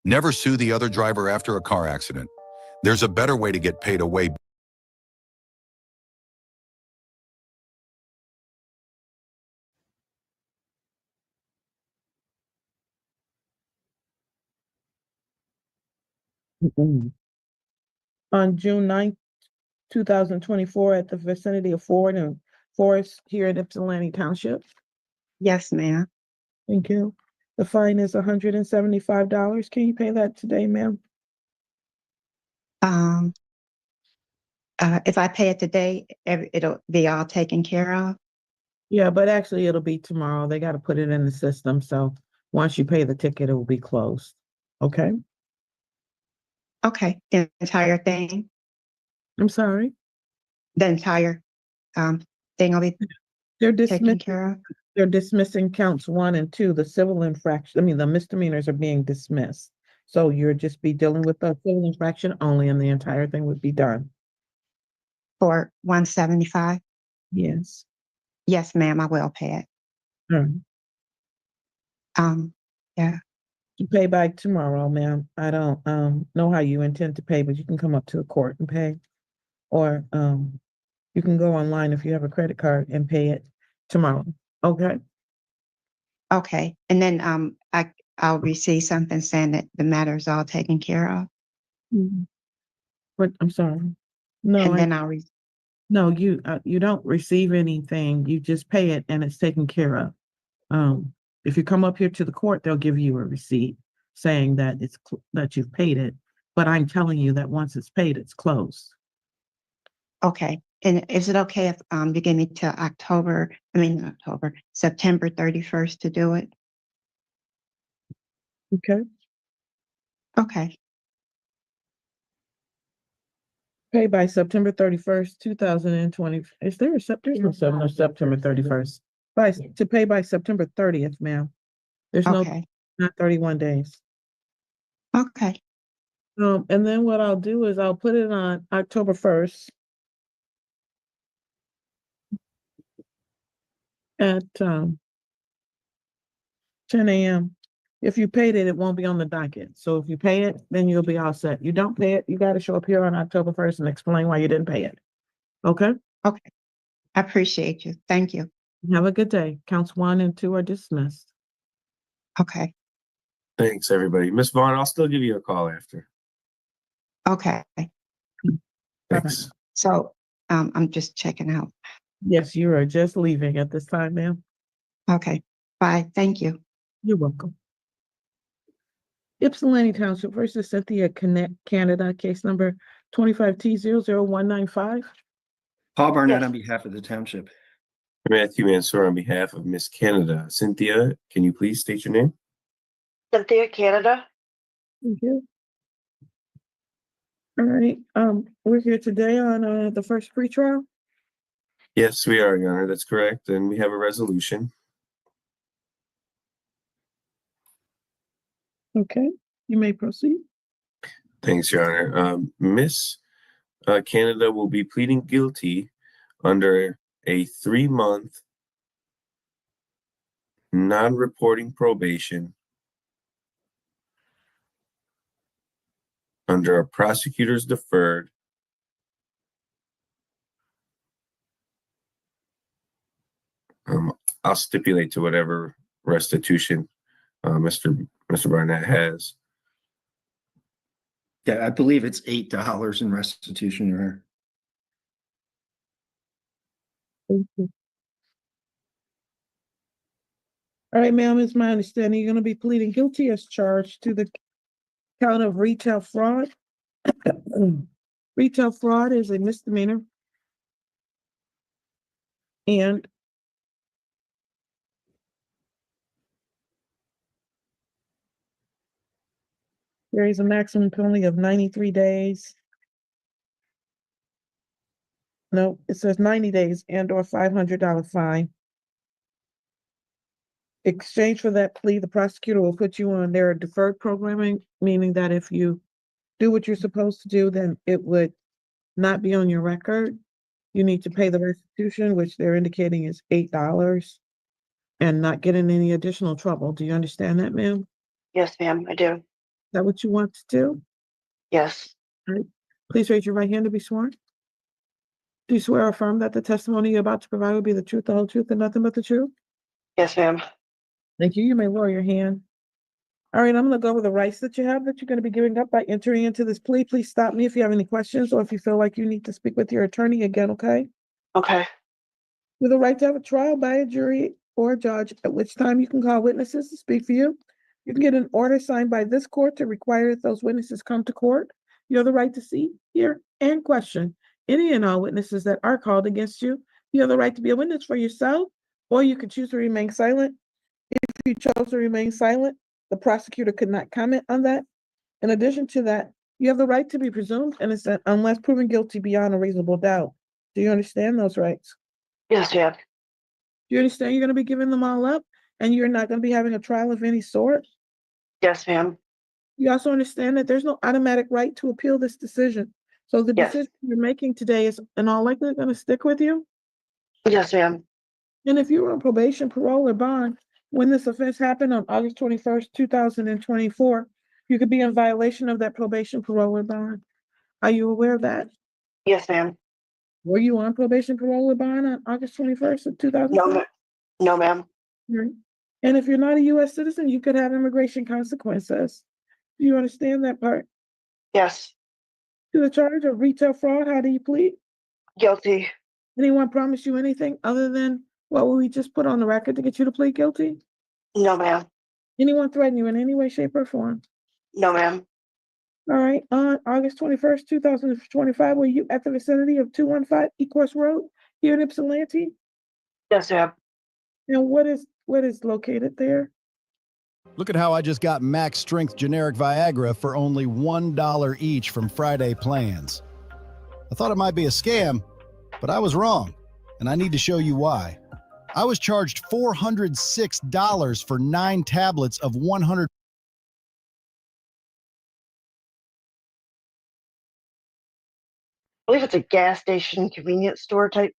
Never sue the other driver after a car accident. There's a better way to get paid away. On June 9th, 2024, at the vicinity of Ford and Forest here in Ypsilanti Township. Yes, ma'am. Thank you. The fine is $175. Can you pay that today, ma'am? If I pay it today, it'll be all taken care of. Yeah, but actually it'll be tomorrow. They got to put it in the system. So once you pay the ticket, it will be closed. Okay. Okay, the entire thing, I'm sorry. the entire thing will be They're taken dismissing, care of. they're dismissing counts 1 and 2. The civil infraction, I mean, the misdemeanors are being dismissed. So you'll just be dealing with the civil infraction only and the entire thing would be done. For 175. Yes. Yes, ma'am, I will pay it. All right. Yeah. You pay by tomorrow, ma'am. I don't know how you intend to pay, but you can come up to the court and pay. Or you can go online if you have a credit card and pay it tomorrow. Okay. Okay, and then I'll receive something saying that the matter is all taken care of. But I'm sorry. No, And then I'll no, you don't receive anything. You just pay it and it's taken care of. If you come up here to the court, they'll give you a receipt saying that that you've paid it. But I'm telling you that once it's paid, it's closed. Okay, and is it okay if you give me till September 31st to do it? Okay. Okay, Pay by September 31st, 2020. Is there a September? No, September 31st. To pay by September 30th, ma'am. There's okay, not 31 days. okay, And then what I'll do is I'll put it on October 1st at 10 a.m. If you paid it, it won't be on the docket. So if you pay it, then you'll be all set. You don't pay it, you got to show up here on October 1st and explain why you didn't pay it. Okay? okay. I appreciate you. Thank you. Have a good day. Counts 1 and 2 are dismissed. Okay, Thanks, everybody. Miss Vaughn, I'll still give you a call after. okay. Thanks. So, I'm just checking out. Yes, you are just leaving at this time, ma'am. Okay, bye. Thank you. You're welcome. Ypsilanti Township versus Cynthia Connect Canada, case number 25T00195. Paul Barnett on behalf of the township. Matthew Mansour on behalf of Miss Canada. Cynthia, can you please state your name? Cynthia Canada. Thank you. All right, we're here today on the first pretrial. Yes, we are, Your Honor. That's correct. And we have a resolution. Okay, you may proceed. Thanks, Your Honor. Miss Canada will be pleading guilty under a 3-month non-reporting probation under a prosecutor's deferred I'll stipulate to whatever restitution Mr. Barnett has. Yeah, I believe it's $8 in restitution, Your Honor. Thank you. All right, ma'am, it's my understanding you're going to be pleading guilty as charged to the count of retail fraud. Retail fraud is a misdemeanor. And there is a maximum penalty of 93 days. No, it says 90 days and or $500 fine. Exchange for that plea, the prosecutor will put you on their deferred programming, meaning that if you do what you're supposed to do, then it would not be on your record. You need to pay the restitution, which they're indicating is $8, and not get in any additional trouble. Do you understand that, ma'am? Yes, ma'am, I do. Is that what you want to do? Yes. All right. Please raise your right hand to be sworn. Do you swear or affirm that the testimony you're about to provide will be the truth, the whole truth, and nothing but the truth? Yes, ma'am. Thank you. You may lower your hand. All right, I'm going to go over the rights that you have that you're going to be giving up by entering into this plea. Please stop me if you have any questions or if you feel like you need to speak with your attorney again, okay? Okay. With the right to have a trial by a jury or a judge, at which time you can call witnesses to speak for you. You can get an order signed by this court to require that those witnesses come to court. You have the right to see, hear, and question any and all witnesses that are called against you. You have the right to be a witness for yourself, or you can choose to remain silent. If you chose to remain silent, the prosecutor could not comment on that. In addition to that, you have the right to be presumed innocent unless proven guilty beyond a reasonable doubt. Do you understand those rights? Yes, ma'am. Do you understand you're going to be giving them all up and you're not going to be having a trial of any sort? Yes, ma'am. You also understand that there's no automatic right to appeal this decision. So the Yes. decision you're making today is in all likelihood going to stick with you. Yes, ma'am. And if you were on probation, parole, or bond, when this offense happened on August 21st, 2024, you could be in violation of that probation, parole, or bond. Are you aware of that? Yes, ma'am. Were you on probation, parole, or bond on August 21st of 2024? No, ma'am. Right. And if you're not a U.S. citizen, you could have immigration consequences. Do you understand that part? Yes. To the charge of retail fraud, how do you plead? Guilty. Anyone promise you anything other than what we just put on the record to get you to plead guilty? No, ma'am. Anyone threaten you in any way, shape, or form? No, ma'am. All right, on August 21st, 2025, were you at the vicinity of 215 Ecorse Road here in Ypsilanti? Yes, ma'am. And what is located there? Look at how I just got max strength generic Viagra for only $1 each from Friday Plans. I thought it might be a scam, but I was wrong, and I need to show you why. I was charged $406 for 9 tablets of 100. I believe it's a gas station convenience store type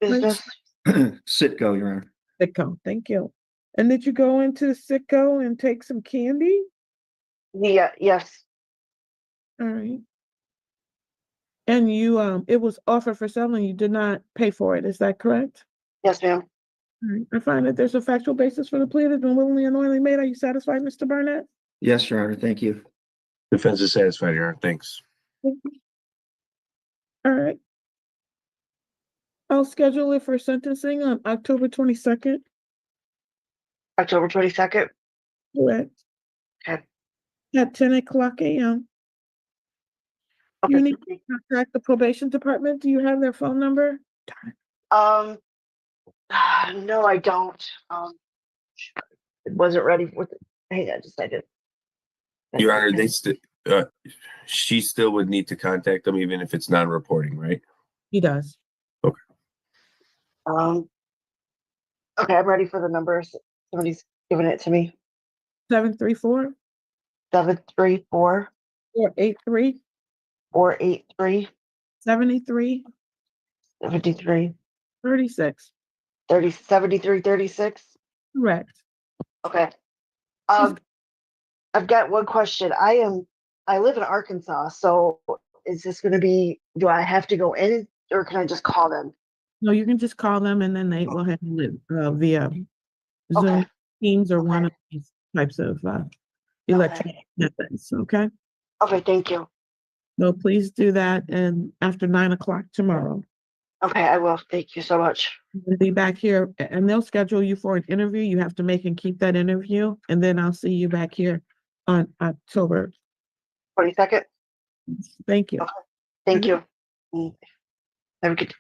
business. Sitco, Your Honor. Sitco, thank you. And did you go into Sitco and take some candy? Yeah, yes. All right. And you, it was offered for sale and you did not pay for it, is that correct? Yes, ma'am. All right. I find that there's a factual basis for the plea that's been willingly and knowingly made. Are you satisfied, Mr. Barnett? Yes, Your Honor. Thank you. Defense is satisfied, Your Honor. Thanks. All right. I'll schedule it for sentencing on October 22nd. October 22nd. Correct. Okay. At 10 o'clock a.m. You need to contact the probation department. Do you have their phone number? No, I don't. It wasn't ready with it. Hang on just a second. Your Honor, she still would need to contact them even if it's non-reporting, right? He does. Okay. Okay, I'm ready for the numbers. Somebody's giving it to me. 734 734 483 483 73 73 36. 73 36. Correct. Okay. I've got one question. I live in Arkansas, so is this going to be? Do I have to go in, or can I just call them? No, you can just call them and then they will handle it via Zoom, Okay. Teams, or one of these types of electronic methods. Okay. Okay. Thank you. So please do that, and after 9 o'clock tomorrow. Okay, I will. Thank you so much. We'll be back here, and they'll schedule you for an interview. You have to make and keep that interview, and then I'll see you back here on October 22nd. Thank you. Okay. Thank you. Have a good day.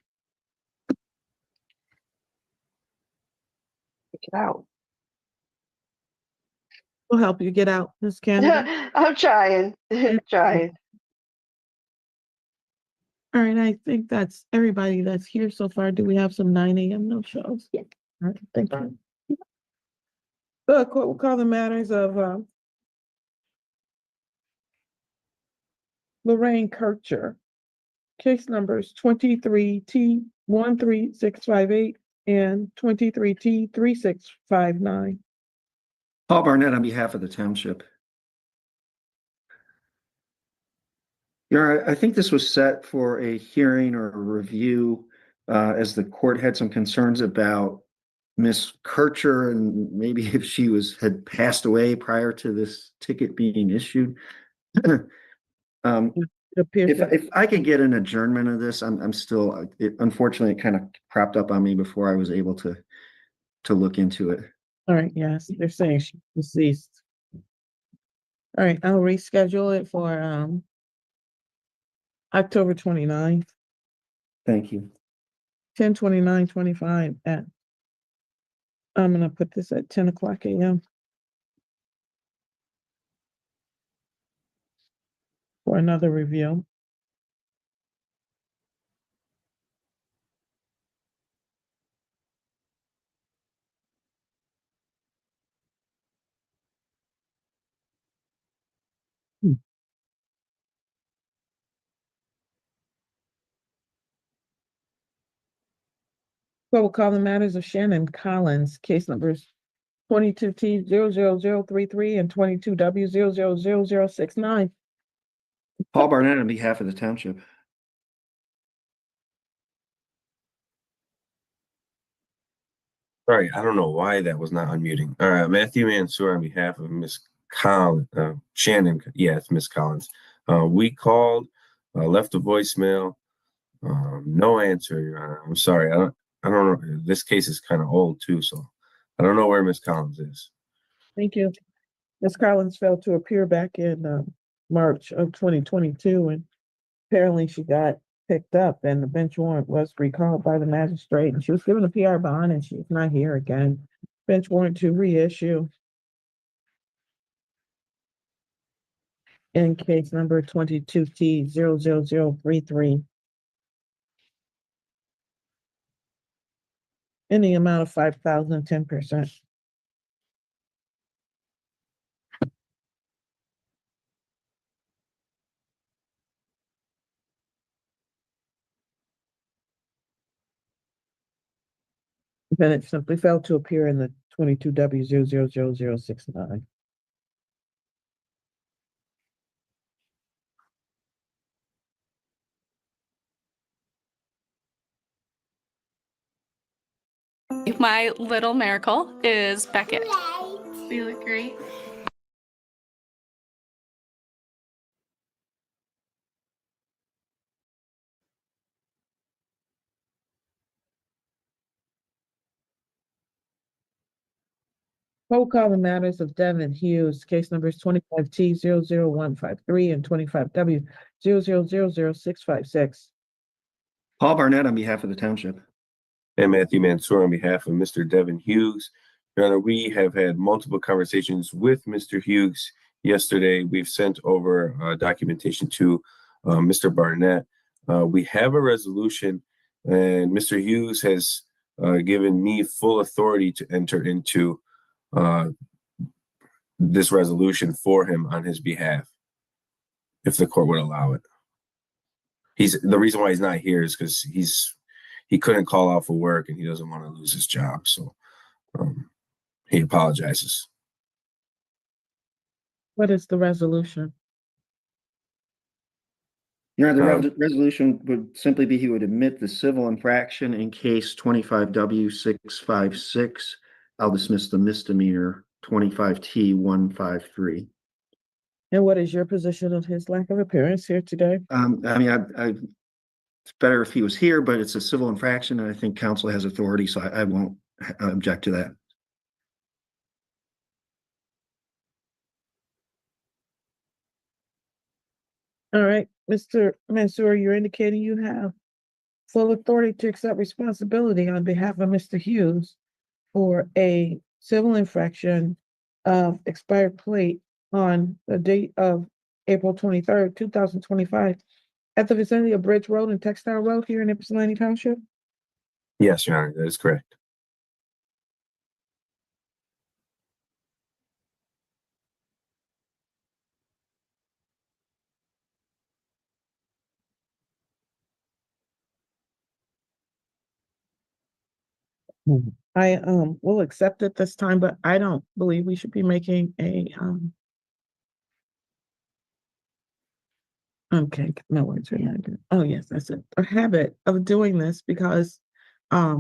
Get out. We'll help you get out, Ms. Canada. I'm trying. Trying. All right, I think that's everybody that's here so far. Do we have some 9 a.m. no shows? Yes. All right, thank you. The court will call the matters of Lorraine Kircher. Case numbers 23T13658 and 23T3659. Paul Barnett on behalf of the township. Your Honor, I think this was set for a hearing or a review as the court had some concerns about Miss Kircher and maybe if she had passed away prior to this ticket being issued. If I could get an adjournment of this, I'm still, unfortunately, it kind of cropped up on me before I was able to look into it. All right, yes, they're saying she's deceased. All right, I'll reschedule it for October 29th, Thank you. 10/29/25 at, I'm gonna put this at 10 o'clock a.m. for another review. So we'll call the matters of Shannon Collins, case numbers 22T00033 and 22W00069. Paul Barnett on behalf of the township. Sorry, I don't know why that was not unmuting. All right, Matthew Mansour on behalf of Miss Collins, Shannon. Yeah, it's Miss Collins. We called, left a voicemail. No answer, Your Honor. I'm sorry. I don't know. This case is kind of old too, so I don't know where Miss Collins is. Thank you. Ms. Collins failed to appear back in March of 2022, and apparently she got picked up, and the bench warrant was recalled by the magistrate, and she was given a PR bond, and she's not here again. Bench warrant to reissue in case number 22T00033 in the amount of 5,000, 10%. Defendant simply failed to appear in the 22W000069. My little miracle is Beckett. You look great. Roll call the matters of Devin Hughes, case numbers 25T00153 and 25W00000656. Paul Barnett on behalf of the township. And Matthew Mansour on behalf of Mr. Devin Hughes. Your Honor, we have had multiple conversations with Mr. Hughes yesterday. We've sent over documentation to Mr. Barnett. We have a resolution, and Mr. Hughes has given me full authority to enter into this resolution for him on his behalf, if the court would allow it. The reason why he's not here is because he couldn't call out for work and he doesn't want to lose his job. So he apologizes. What is the resolution? Your Honor, the resolution would simply be he would admit the civil infraction in case 25W656. I'll dismiss the misdemeanor 25T153. And what is your position of his lack of appearance here today? I mean, it's better if he was here, but it's a civil infraction, and I think counsel has authority, so I won't object to that. All right, Mr. Mansour, you're indicating you have full authority to accept responsibility on behalf of Mr. Hughes for a civil infraction of expired plate on the date of April 23rd, 2025 at the vicinity of Bridge Road and Textile Road here in Ypsilanti Township? Yes, Your Honor, that is correct. I will accept it this time, but I don't believe we should be making a okay, no words are not good. Oh yes, that's it. A habit of doing this because I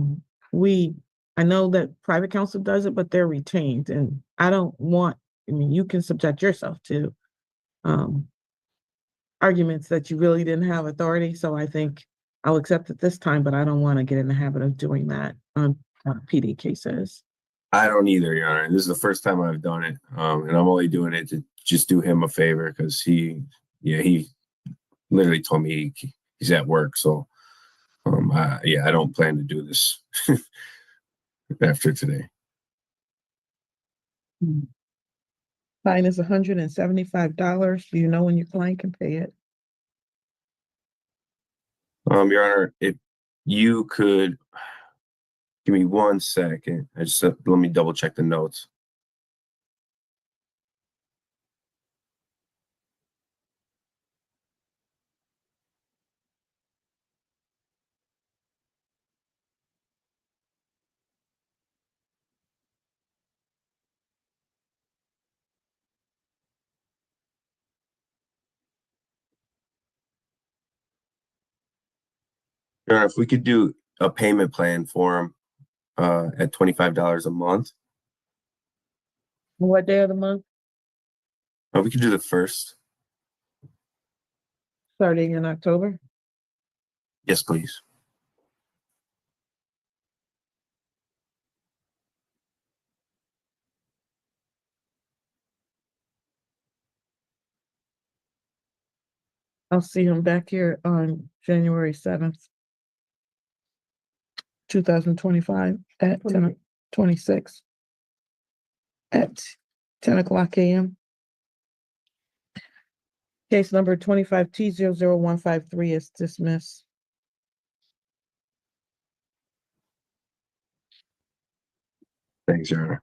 know that private counsel does it, but they're retained, and I don't want, I mean, you can subject yourself to arguments that you really didn't have authority. So I think I'll accept it this time, but I don't want to get in the habit of doing that on PD cases. I don't either, Your Honor. This is the first time I've done it, and I'm only doing it to just do him a favor because he literally told me he's at work. So, I don't plan to do this after today. Fine is $175. Do you know when your client can pay it? Your Honor, if you could give me 1 second, let me double check the notes. Your Honor, if we could do a payment plan for him at $25 a month. What day of the month? We could do the first. Starting in October? Yes, please. I'll see him back here on January 7th, 2025 at 10:26 at 10 o'clock a.m. Case number 25T00153 is dismissed. Thanks, Your Honor.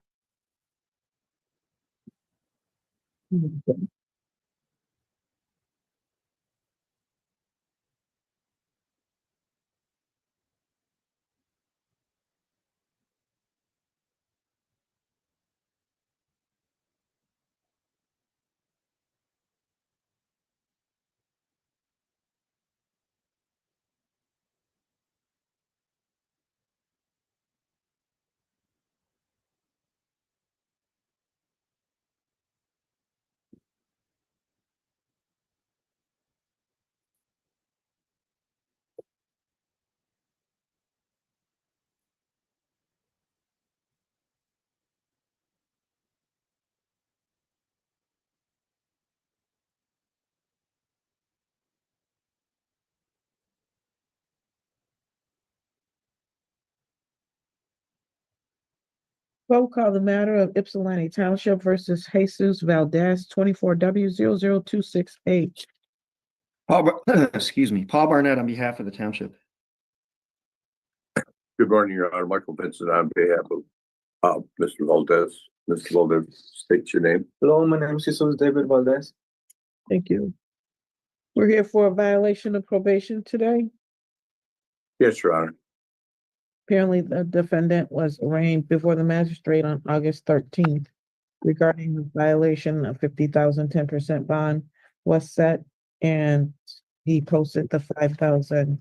Roll call the matter of Ypsilanti Township versus Jesus Valdez, 24W0026H. Excuse me, Paul Barnett on behalf of the township. Good morning, Your Honor. Michael Vincent on behalf of Mr. Valdez. Mr. Valdez, state your name. Hello, my name is Jesus David Valdez. Thank you. We're here for a violation of probation today. Yes, Your Honor. Apparently, the defendant was arraigned before the magistrate on August 13th regarding the violation of 50,000, 10% bond was set, and he posted the $5,000.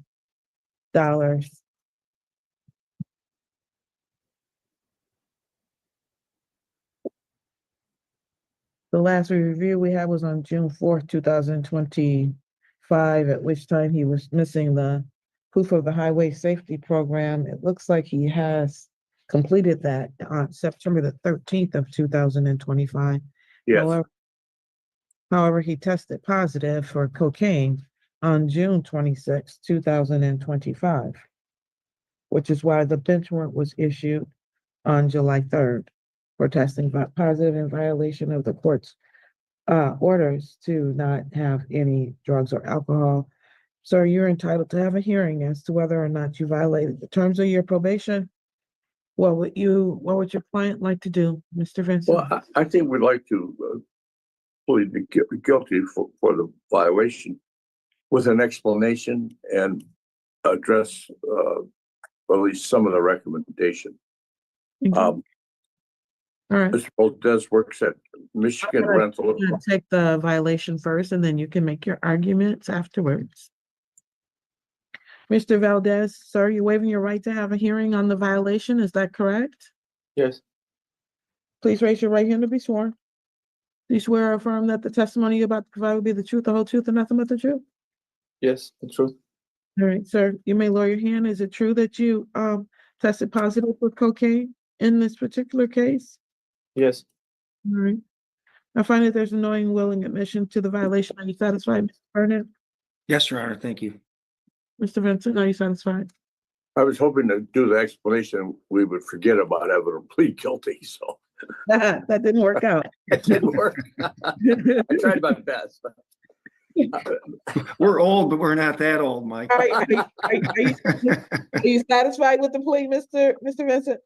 The last review we had was on June 4th, 2025, at which time he was missing the proof of the highway safety program. It looks like he has completed that on September the 13th of 2025. Yes. However, he tested positive for cocaine on June 26, 2025, which is why the bench warrant was issued on July 3rd for testing positive in violation of the court's orders to not have any drugs or alcohol. Sir, you're entitled to have a hearing as to whether or not you violated the terms of your probation. What would your client like to do, Mr. Vincent? Well, I think we'd like to plead guilty for the violation with an explanation and address at least some of the recommendation. All right. Mr. Valdez works at Michigan Rental. Take the violation first, and then you can make your arguments afterwards. Mr. Valdez, sir, you're waiving your right to have a hearing on the violation. Is that correct? Yes. Please raise your right hand to be sworn. Do you swear or affirm that the testimony you're about to provide will be the truth, the whole truth, and nothing but the truth? Yes, the truth. All right, sir, you may lower your hand. Is it true that you tested positive for cocaine in this particular case? Yes. All right. I find that there's a knowing and willing admission to the violation. Are you satisfied, Mr. Burnett? Yes, Your Honor, thank you. Mr. Vincent, are you satisfied? I was hoping to do the explanation. We would forget about having to plead guilty, so. That didn't work out. It didn't work. I tried my best. We're old, but we're not that old, Mike. Are you satisfied with the plea, Mr. Vincent?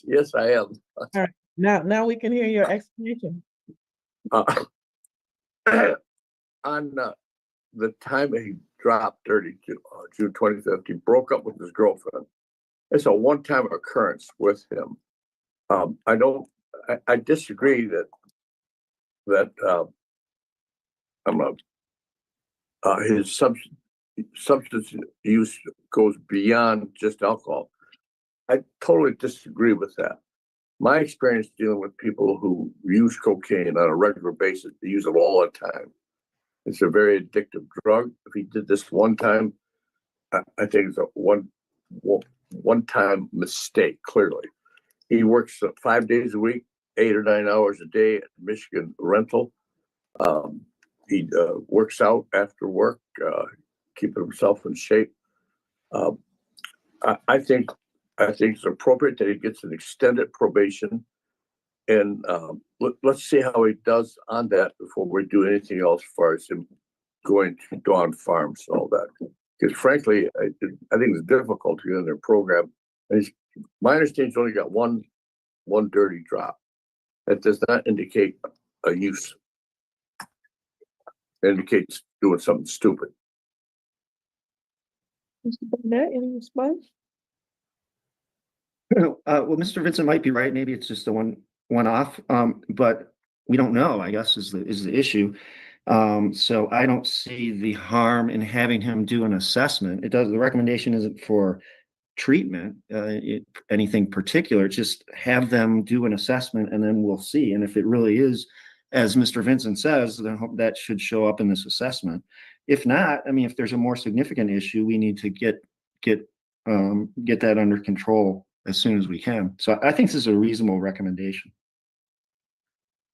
Yes, I am. All right. Now we can hear your explanation. On the time he dropped 32, June 25th, he broke up with his girlfriend. It's a one-time occurrence with him. I disagree that his substance use goes beyond just alcohol. I totally disagree with that. My experience dealing with people who use cocaine on a regular basis, they use it all the time. It's a very addictive drug. If he did this one time, I think it's a one-time mistake, clearly. He works 5 days a week, 8 or 9 hours a day at Michigan Rental. he works out after work, keeping himself in shape. I think it's appropriate that he gets an extended probation, and let's see how he does on that before we do anything else as far as him going to Dawn Farms and all that. Because frankly, I think it's difficult to get in their program. And my understanding, he's only got one dirty drop. That does not indicate a use. It indicates doing something stupid. Mr. Burnett, any response? Well, Mr. Vincent might be right. Maybe it's just a one-off, but we don't know, I guess, is the issue. So I don't see the harm in having him do an assessment. The recommendation isn't for treatment, anything particular. Just have them do an assessment and then we'll see. And if it really is, as Mr. Vincent says, then that should show up in this assessment. If not, I mean, if there's a more significant issue, we need to get that under control as soon as we can. So I think this is a reasonable recommendation.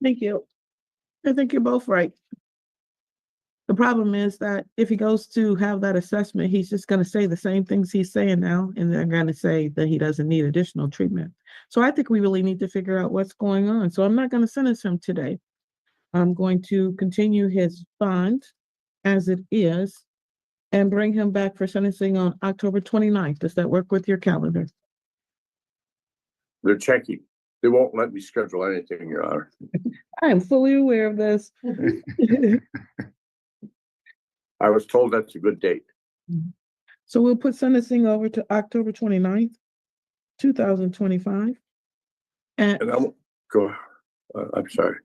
Thank you. I think you're both right. The problem is that if he goes to have that assessment, he's just going to say the same things he's saying now, and they're going to say that he doesn't need additional treatment. So I think we really need to figure out what's going on. So I'm not going to sentence him today. I'm going to continue his bond as it is and bring him back for sentencing on October 29th. Does that work with your calendar? They're checking. They won't let me schedule anything, Your Honor. I am fully aware of this. I was told that's a good date. So we'll put sentencing over to October 29th, 2025. And I'm sorry.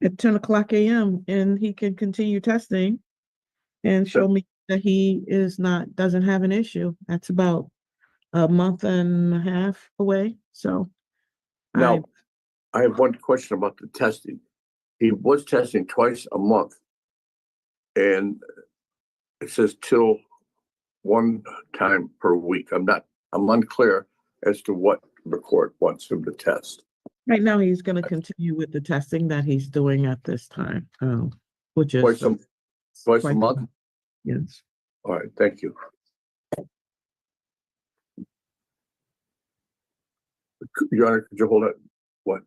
At 10 o'clock a.m. and he can continue testing and show me that he doesn't have an issue. That's about a month and a half away. So now I have one question about the testing. He was testing twice a month, and it says till one time per week. I'm unclear as to what the court wants him to test. Right now, he's going to continue with the testing that he's doing at this time, which is twice a month. Yes. All right. Thank you. Your Honor, could you hold it? What?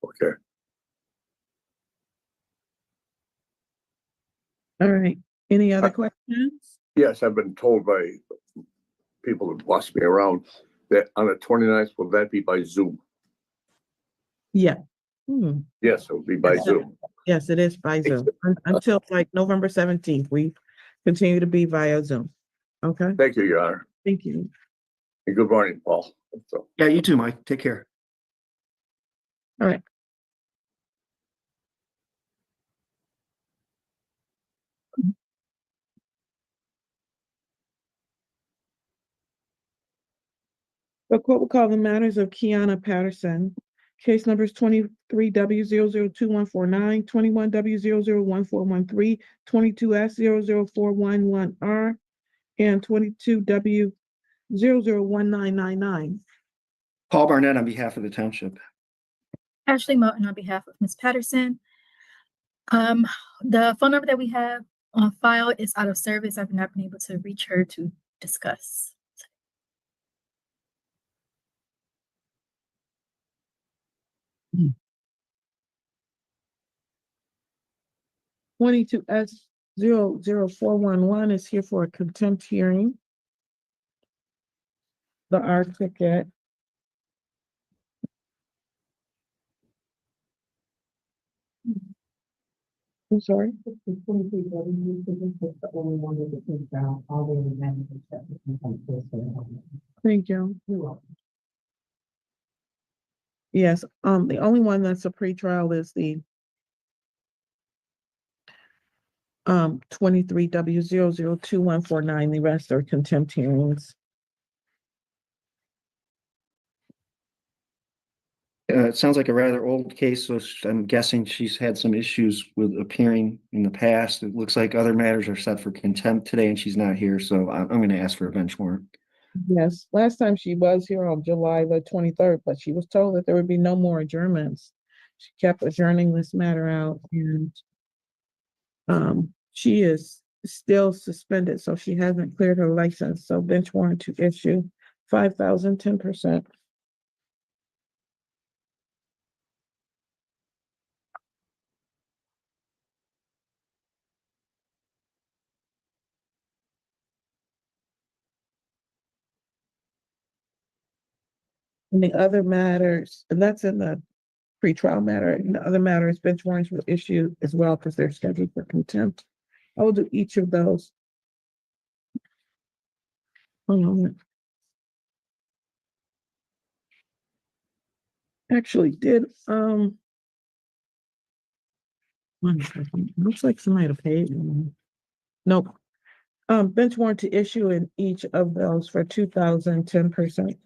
Okay. All right. Any other questions? Yes, I've been told by people who boss me around that on the 29th, will that be by Zoom? Yeah. Yes, it will be by Zoom. Yes, it is by Zoom. Until like November 17th, we continue to be via Zoom. Okay. Thank you, Your Honor. Thank you. And good morning, Paul. So. Yeah, you too, Mike. Take care. All right. The court will call the matters of Kiana Patterson. Case numbers 23W002149, 21W001413, 22S004111R, and 22W001999. Paul Barnett on behalf of the township. Ashley Moten on behalf of Ms. Patterson. The phone number that we have on file is out of service. I've not been able to reach her to discuss. 22S00411 is here for a contempt hearing. The R ticket. I'm sorry. Thank you. You're welcome. Yes, the only one that's a pretrial is the 23W002149. The rest are contempt hearings. It sounds like a rather old case, so I'm guessing she's had some issues with appearing in the past. It looks like other matters are set for contempt today and she's not here, so I'm going to ask for a bench warrant. Yes, last time she was here on July the 23rd, but she was told that there would be no more adjournments. She kept adjourning this matter out, and she is still suspended, so she hasn't cleared her license. So bench warrant to issue 5,000, 10%. And the other matters, and that's in the pretrial matter, and the other matters, bench warrants will issue as well because they're scheduled for contempt. I will do each of those. Hold on. Actually did, one second. Looks like somebody have paid me. Nope. Bench warrant to issue in each of those for 2,000, 10%.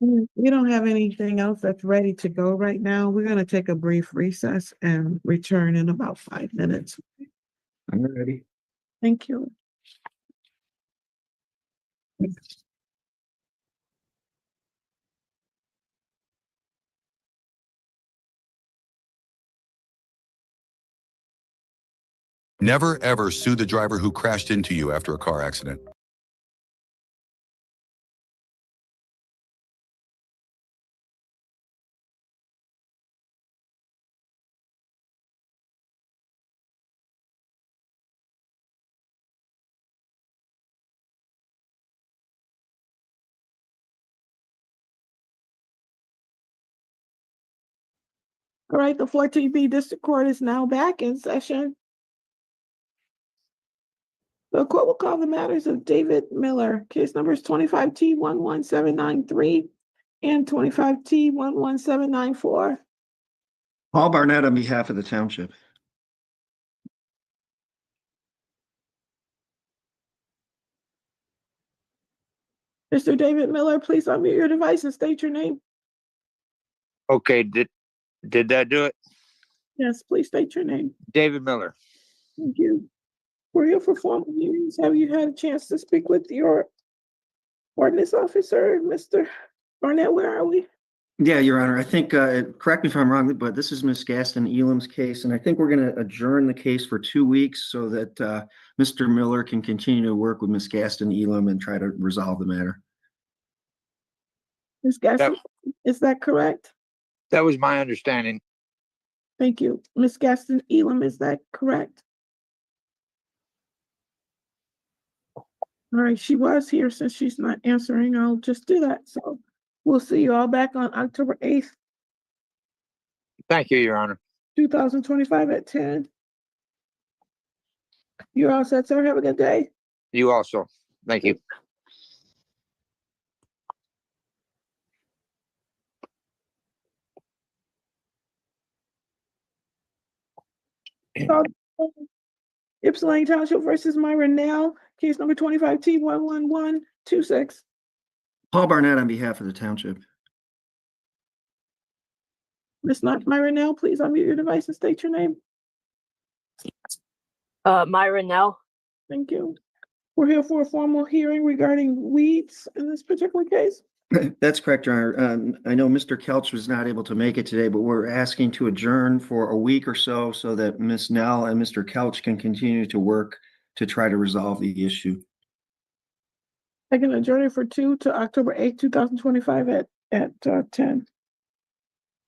We don't have anything else that's ready to go right now. We're gonna take a brief recess and return in about 5 minutes. I'm ready. Thank you. Never ever sue the driver who crashed into you after a car accident. All right, the 14th District Court is now back in session. The court will call the matters of David Miller, case numbers 25T11793 and 25T11794. Paul Barnett on behalf of the township. Mr. David Miller, please unmute your device and state your name. Okay, did that do it? Yes, please state your name. David Miller. Thank you. We're here for formal hearings. Have you had a chance to speak with your ordinance officer, Mr. Barnett? Where are we? Yeah, Your Honor, I think, correct me if I'm wrong, but this is Miss Gaston Elam's case, and I think we're going to adjourn the case for 2 weeks so that Mr. Miller can continue to work with Miss Gaston Elam and try to resolve the matter. Ms. Gaston, is that correct? That was my understanding. Thank you. Ms. Gaston Elam, is that correct? All right, she was here. Since she's not answering, I'll just do that. So we'll see you all back on October 8th, Thank you, Your Honor. 2025 at 10. You're all set, sir. Have a good day. You also. Thank you. Ypsilanti Township versus Myra Nell, case number 25T11126. Paul Barnett on behalf of the township. Ms. Myra Nell, please unmute your device and state your name. Myra Nell. Thank you. We're here for a formal hearing regarding weeds in this particular case. That's correct, Your Honor. I know Mr. Kelch was not able to make it today, but we're asking to adjourn for a week or so that Ms. Nell and Mr. Kelch can continue to work to try to resolve the issue. I can adjourn it for 2 to October 8th, 2025 at 10.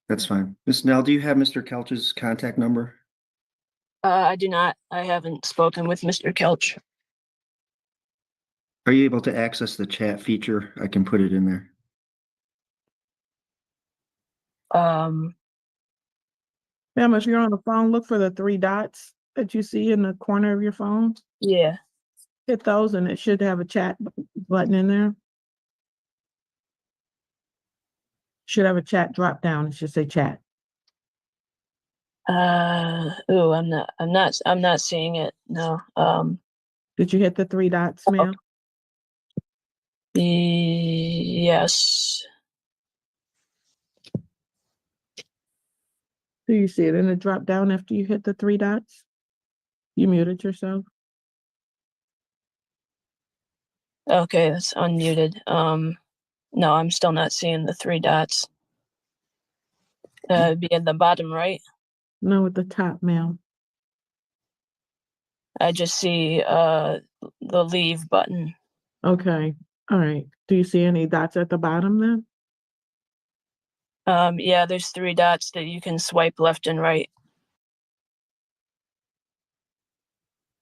That's fine. Ms. Nell, do you have Mr. Kelch's contact number? I do not. I haven't spoken with Mr. Kelch. Are you able to access the chat feature? I can put it in there. Ma'am, if you're on the phone, look for the 3 dots that you see in the corner of your phone. Yeah. Hit those and it should have a chat button in there. Should have a chat drop down. It should say chat. I'm not seeing it. No. Did you hit the 3 dots, ma'am? Yes. Do you see it in the drop down after you hit the 3 dots? You muted yourself. Okay, that's unmuted. No, I'm still not seeing the 3 dots. Be at the bottom right. No, at the top, ma'am. I just see the leave button. Okay. All right. Do you see any dots at the bottom then? Yeah, there's 3 dots that you can swipe left and right.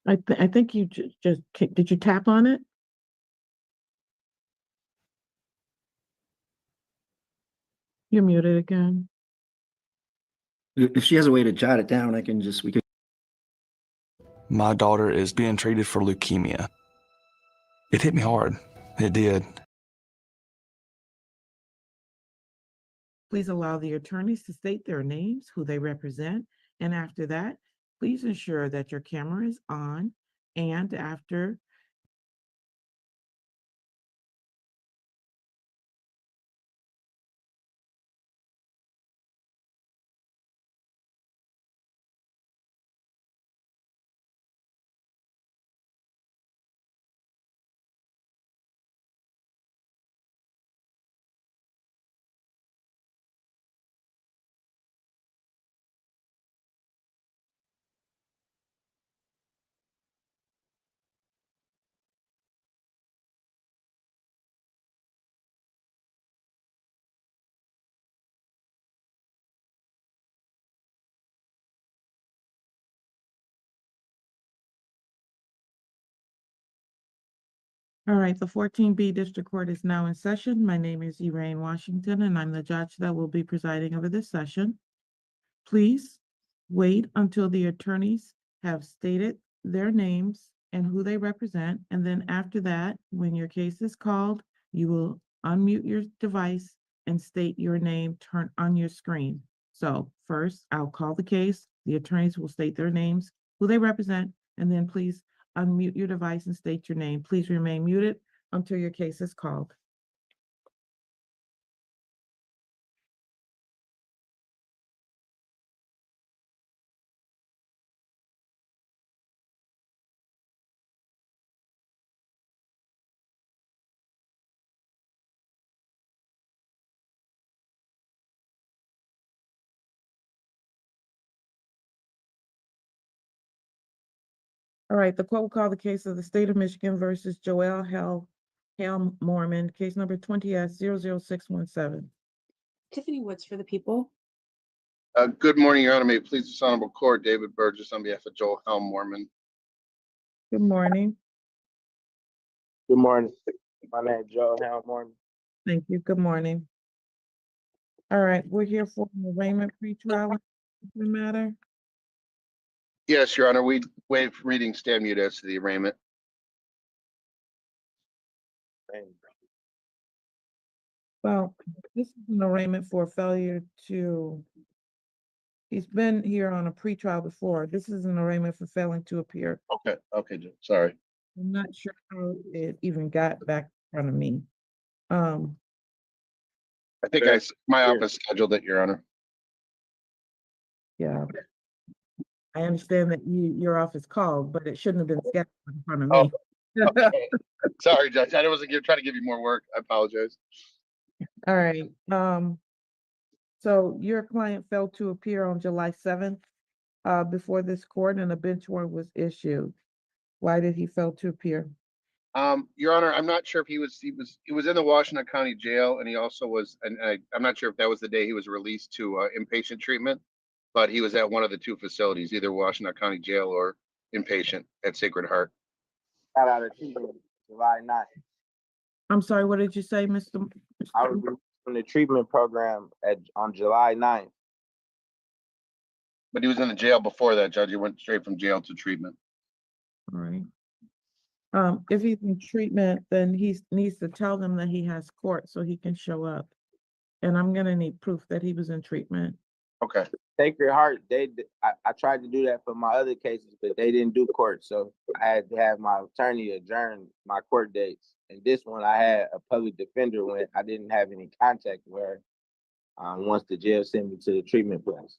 I think you just did you tap on it? You're muted again. If she has a way to jot it down, we can. My daughter is being treated for leukemia. It hit me hard. It did. Please allow the attorneys to state their names, who they represent, and after that, please ensure that your camera is on, and after All right, the 14B District Court is now in session. My name is Erane Washington, and I'm the judge that will be presiding over this session. Please wait until the attorneys have stated their names and who they represent. And then after that, when your case is called, you will unmute your device and state your name turn on your screen. So first, I'll call the case. The attorneys will state their names, who they represent, and then please unmute your device and state your name. Please remain muted until your case is called. All right, the court will call the case of the state of Michigan versus Joel Helm Mormon, case number 20-00617. Tiffany Woods for the people. Good morning, Your Honor. May it please this honorable court, David Burgess on behalf of Joel Helm Mormon. Good morning. Good morning. My name is Joe Helmorn. Thank you. Good morning. All right, we're here for an arraignment pretrial matter. Yes, Your Honor, we waive reading stand mute as to the arraignment. Well, this is an arraignment for failure to, he's been here on a pretrial before. This is an arraignment for failing to appear. Okay, sorry. I'm not sure how it even got back in front of me. I think my office scheduled it, Your Honor. Yeah. I understand that your office called, but it shouldn't have been scheduled in front of me. Okay. Sorry, Judge. I wasn't trying to give you more work. I apologize. All right. So your client failed to appear on July 7th before this court, and a bench warrant was issued. Why did he fail to appear? Your Honor, I'm not sure if he was in the Washington County Jail, and he also was, and I'm not sure if that was the day he was released to inpatient treatment, but he was at one of the two facilities, either Washington County Jail or inpatient at Sacred Heart. Got out of treatment July 9th. I'm sorry, what did you say, Mr.? I was released from the treatment program on July 9th. But he was in the jail before that, Judge. He went straight from jail to treatment. All right. If he's in treatment, then he needs to tell them that he has court so he can show up. And I'm gonna need proof that he was in treatment. Okay. Sacred Heart, I tried to do that for my other cases, but they didn't do court. So I had to have my attorney adjourn my court dates. And this one, I had a public defender when I didn't have any contact with her once the jail sent me to the treatment place.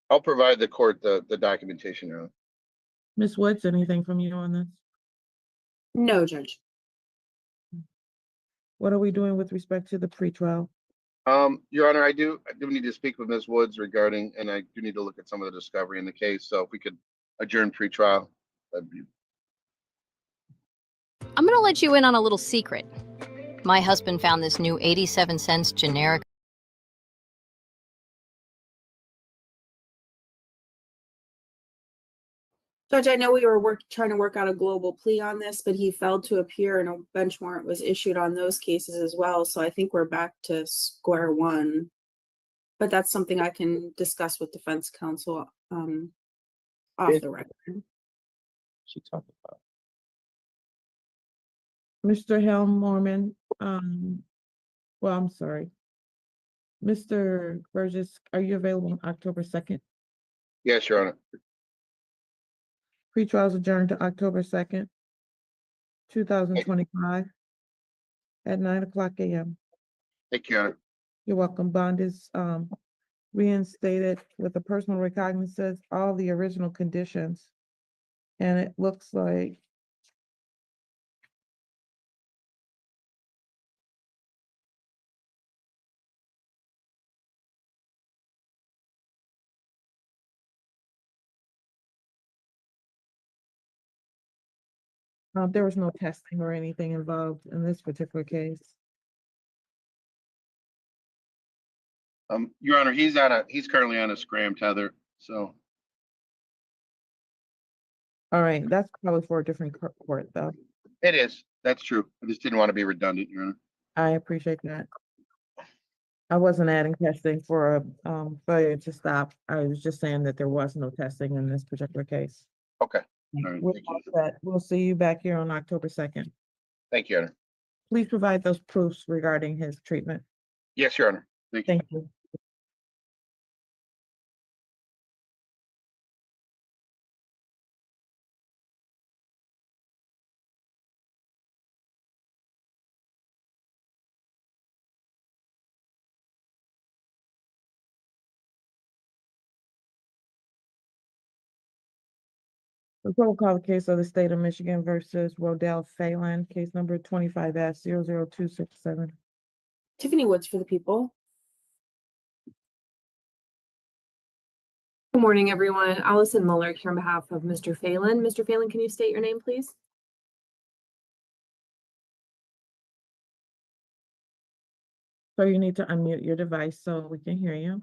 I'll provide the court the documentation, Your Honor. Ms. Woods, anything from you on this? No, Judge. What are we doing with respect to the pretrial? Your Honor, I do need to speak with Ms. Woods regarding, and I do need to look at some of the discovery in the case. So if we could adjourn pretrial, that'd be. I'm gonna let you in on a little secret. My husband found this new 87-cent generic. Judge, I know we were trying to work out a global plea on this, but he failed to appear and a bench warrant was issued on those cases as well. So I think we're back to square one. But that's something I can discuss with defense counsel off the record. She talked about. Mr. Helm Mormon, well, I'm sorry. Mr. Burgess, are you available on October 2nd? Yes, Your Honor. Pretrials adjourned to October 2nd, 2025 at 9:00 a.m. Thank you, Your Honor. You're welcome. Bond is reinstated with a personal recognizance, all the original conditions. And it looks like there was no testing or anything involved in this particular case. Your Honor, he's currently on a scram tether, so. All right, that's probably for a different court though. It is, that's true. I just didn't want to be redundant, Your Honor. I appreciate that. I wasn't adding testing for a failure to stop. I was just saying that there was no testing in this particular case. Okay, All right, We're thank all you. set. We'll see you back here on October 2nd. Thank you, Your Honor. Please provide those proofs regarding his treatment. Yes, Your Honor. Thank you. Thank you. The court will call the case of the state of Michigan versus Rodell Phelan, case number 25-00267. Tiffany Woods for the people. Good morning, everyone. Allison Muller here on behalf of Mr. Phelan. Mr. Phelan, can you state your name, please? So you need to unmute your device so we can hear you.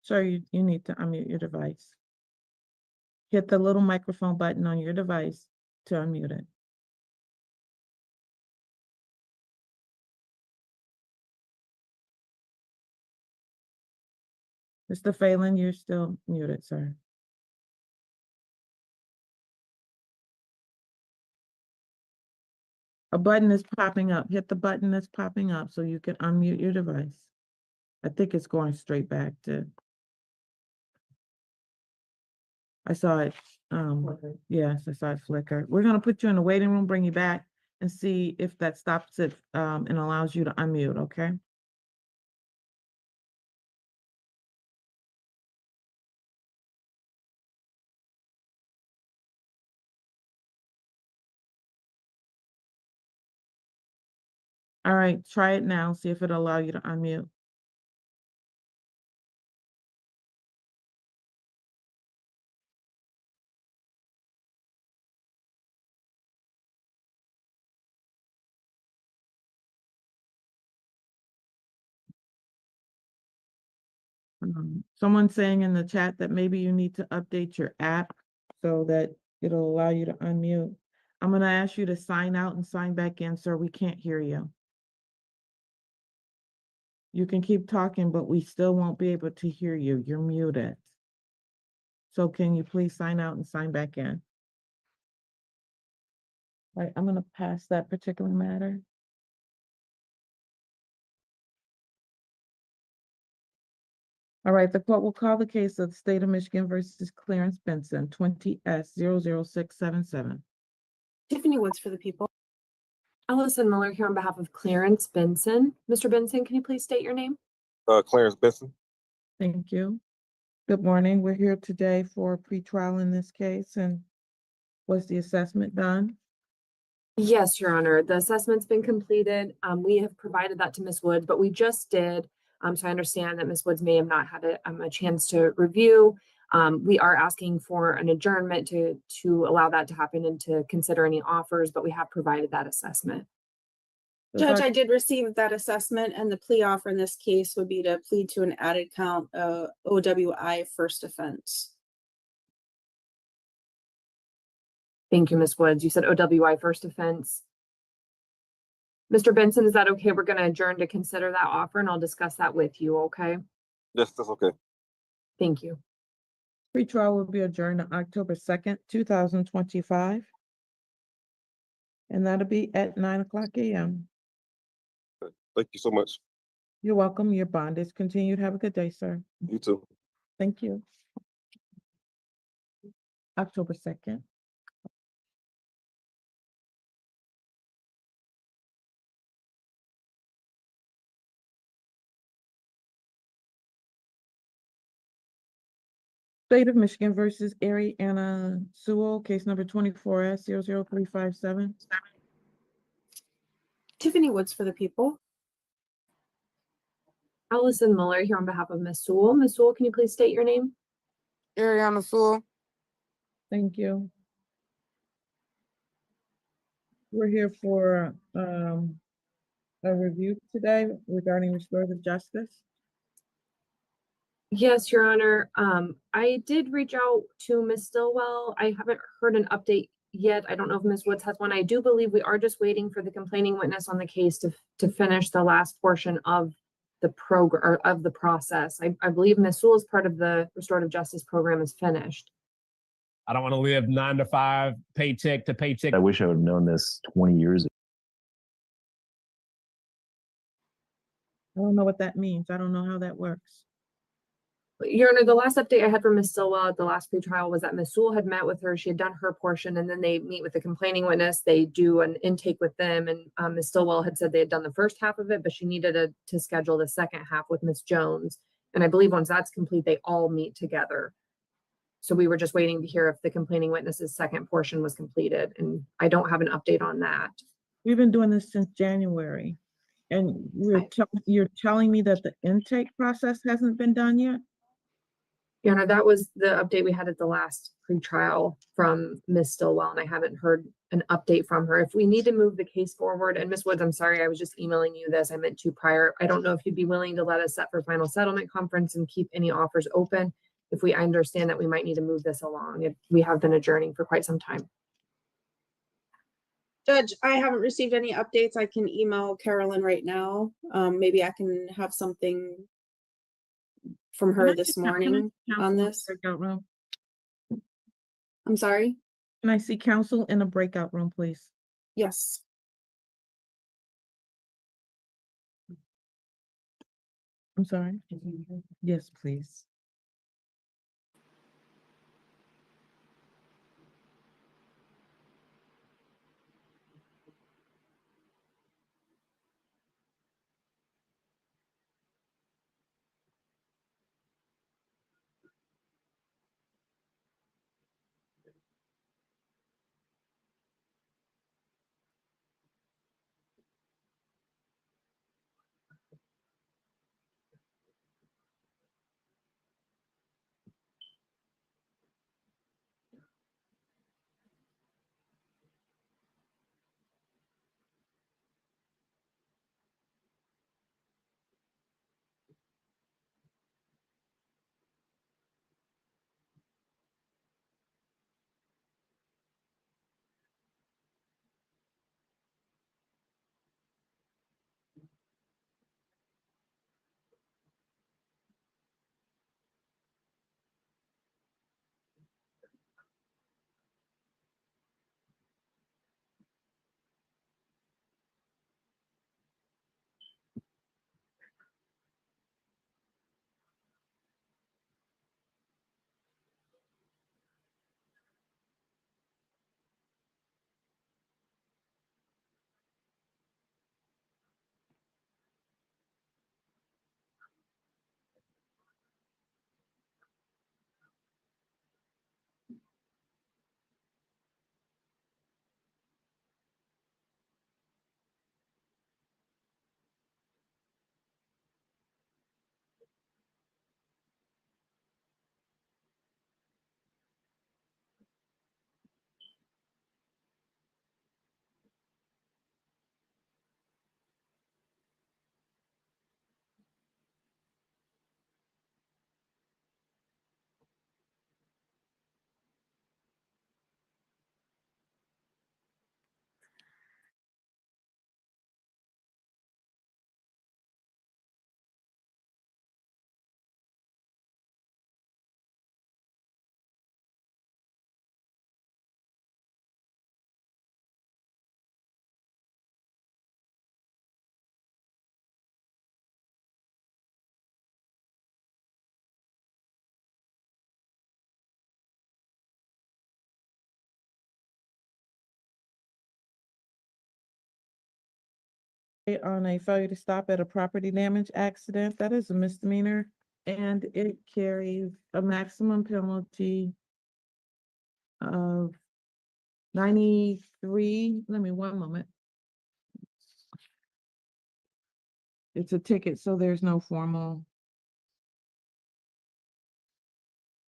Sir, you need to unmute your device. Hit the little microphone button on your device to unmute it. Mr. Phelan, you're still muted, sir. A button is popping up. Hit the button that's popping up so you can unmute your device. I think it's going straight back to. I saw it. Yes, I saw it flicker. We're gonna put you in the waiting room, bring you back, and see if that stops it and allows you to unmute. Okay. All right, try it now. See if it'll allow you to unmute. Someone's saying in the chat that maybe you need to update your app so that it'll allow you to unmute. I'm gonna ask you to sign out and sign back in, sir. We can't hear you. You can keep talking, but we still won't be able to hear you. You're muted. So can you please sign out and sign back in? All right, I'm gonna pass that particular matter. All right, the court will call the case of the state of Michigan versus Clarence Benson, 20S00677. Tiffany Woods for the people. Allison Miller here on behalf of Clarence Benson. Mr. Benson, can you please state your name? Clarence Benson. Thank you. Good morning. We're here today for a pretrial in this case, and was the assessment done? Yes, Your Honor. The assessment's been completed. We have provided that to Ms. Woods, but we just did. So I understand that Ms. Woods may have not had a chance to review. We are asking for an adjournment to allow that to happen and to consider any offers, but we have provided that assessment. Judge, I did receive that assessment, and the plea offer in this case would be to plead to an added count OWI first offense. Thank you, Ms. Woods. You said OWI first offense. Mr. Benson, is that okay? We're going to adjourn to consider that offer, and I'll discuss that with you, okay? Yes, that's okay. Thank you. Pretrial will be adjourned on October 2nd, 2025. And that'll be at 9:00 a.m. Thank you so much. You're welcome. Your bond is continued. Have a good day, sir. You too. Thank you. October 2nd. State of Michigan versus Erane Washington, case number 24S00357. Tiffany Woods for the people. Allison Muller here on behalf of Ms. Sewell. Ms. Sewell, can you please state your name? Ariana Sewell. Thank you. We're here for a review today regarding restorative justice. Yes, Your Honor. I did reach out to Ms. Stillwell. I haven't heard an update yet. I don't know if Ms. Woods has one. I do believe we are just waiting for the complaining witness on the case to finish the last portion of the program or of the process. I believe Ms. Sewell's part of the restorative justice program is finished. I don't want to live 9 to 5, paycheck to paycheck. I wish I would have known this 20 years ago. I don't know what that means. I don't know how that works. Your Honor, the last update I had from Ms. Stillwell at the last pretrial was that Ms. Sewell had met with her. She had done her portion, and then they meet with the complaining witness. They do an intake with them, and Ms. Stillwell had said they had done the first half of it, but she needed to schedule the second half with Ms. Jones. And I believe once that's complete, they all meet together. So we were just waiting to hear if the complaining witness's second portion was completed, and I don't have an update on that. We've been doing this since January, and you're telling me that the intake process hasn't been done yet? Your Honor, that was the update we had at the last pretrial from Ms. Stillwell, and I haven't heard an update from her. If we need to move the case forward, and Ms. Woods, I'm sorry, I was just emailing you this. I meant to prior. I don't know if you'd be willing to let us set for final settlement conference and keep any offers open. If we understand that we might need to move this along, if we have been adjourning for quite some time. Judge, I haven't received any updates. I can email Carolyn right now. Maybe I can have something from her this morning on this. I'm sorry? Can I see counsel in a breakout room, please? Yes. I'm sorry? Yes, please. On a failure to stop at a property damage accident, that is a misdemeanor, and it carries a maximum penalty of 93. Let me one moment. It's a ticket, so there's no formal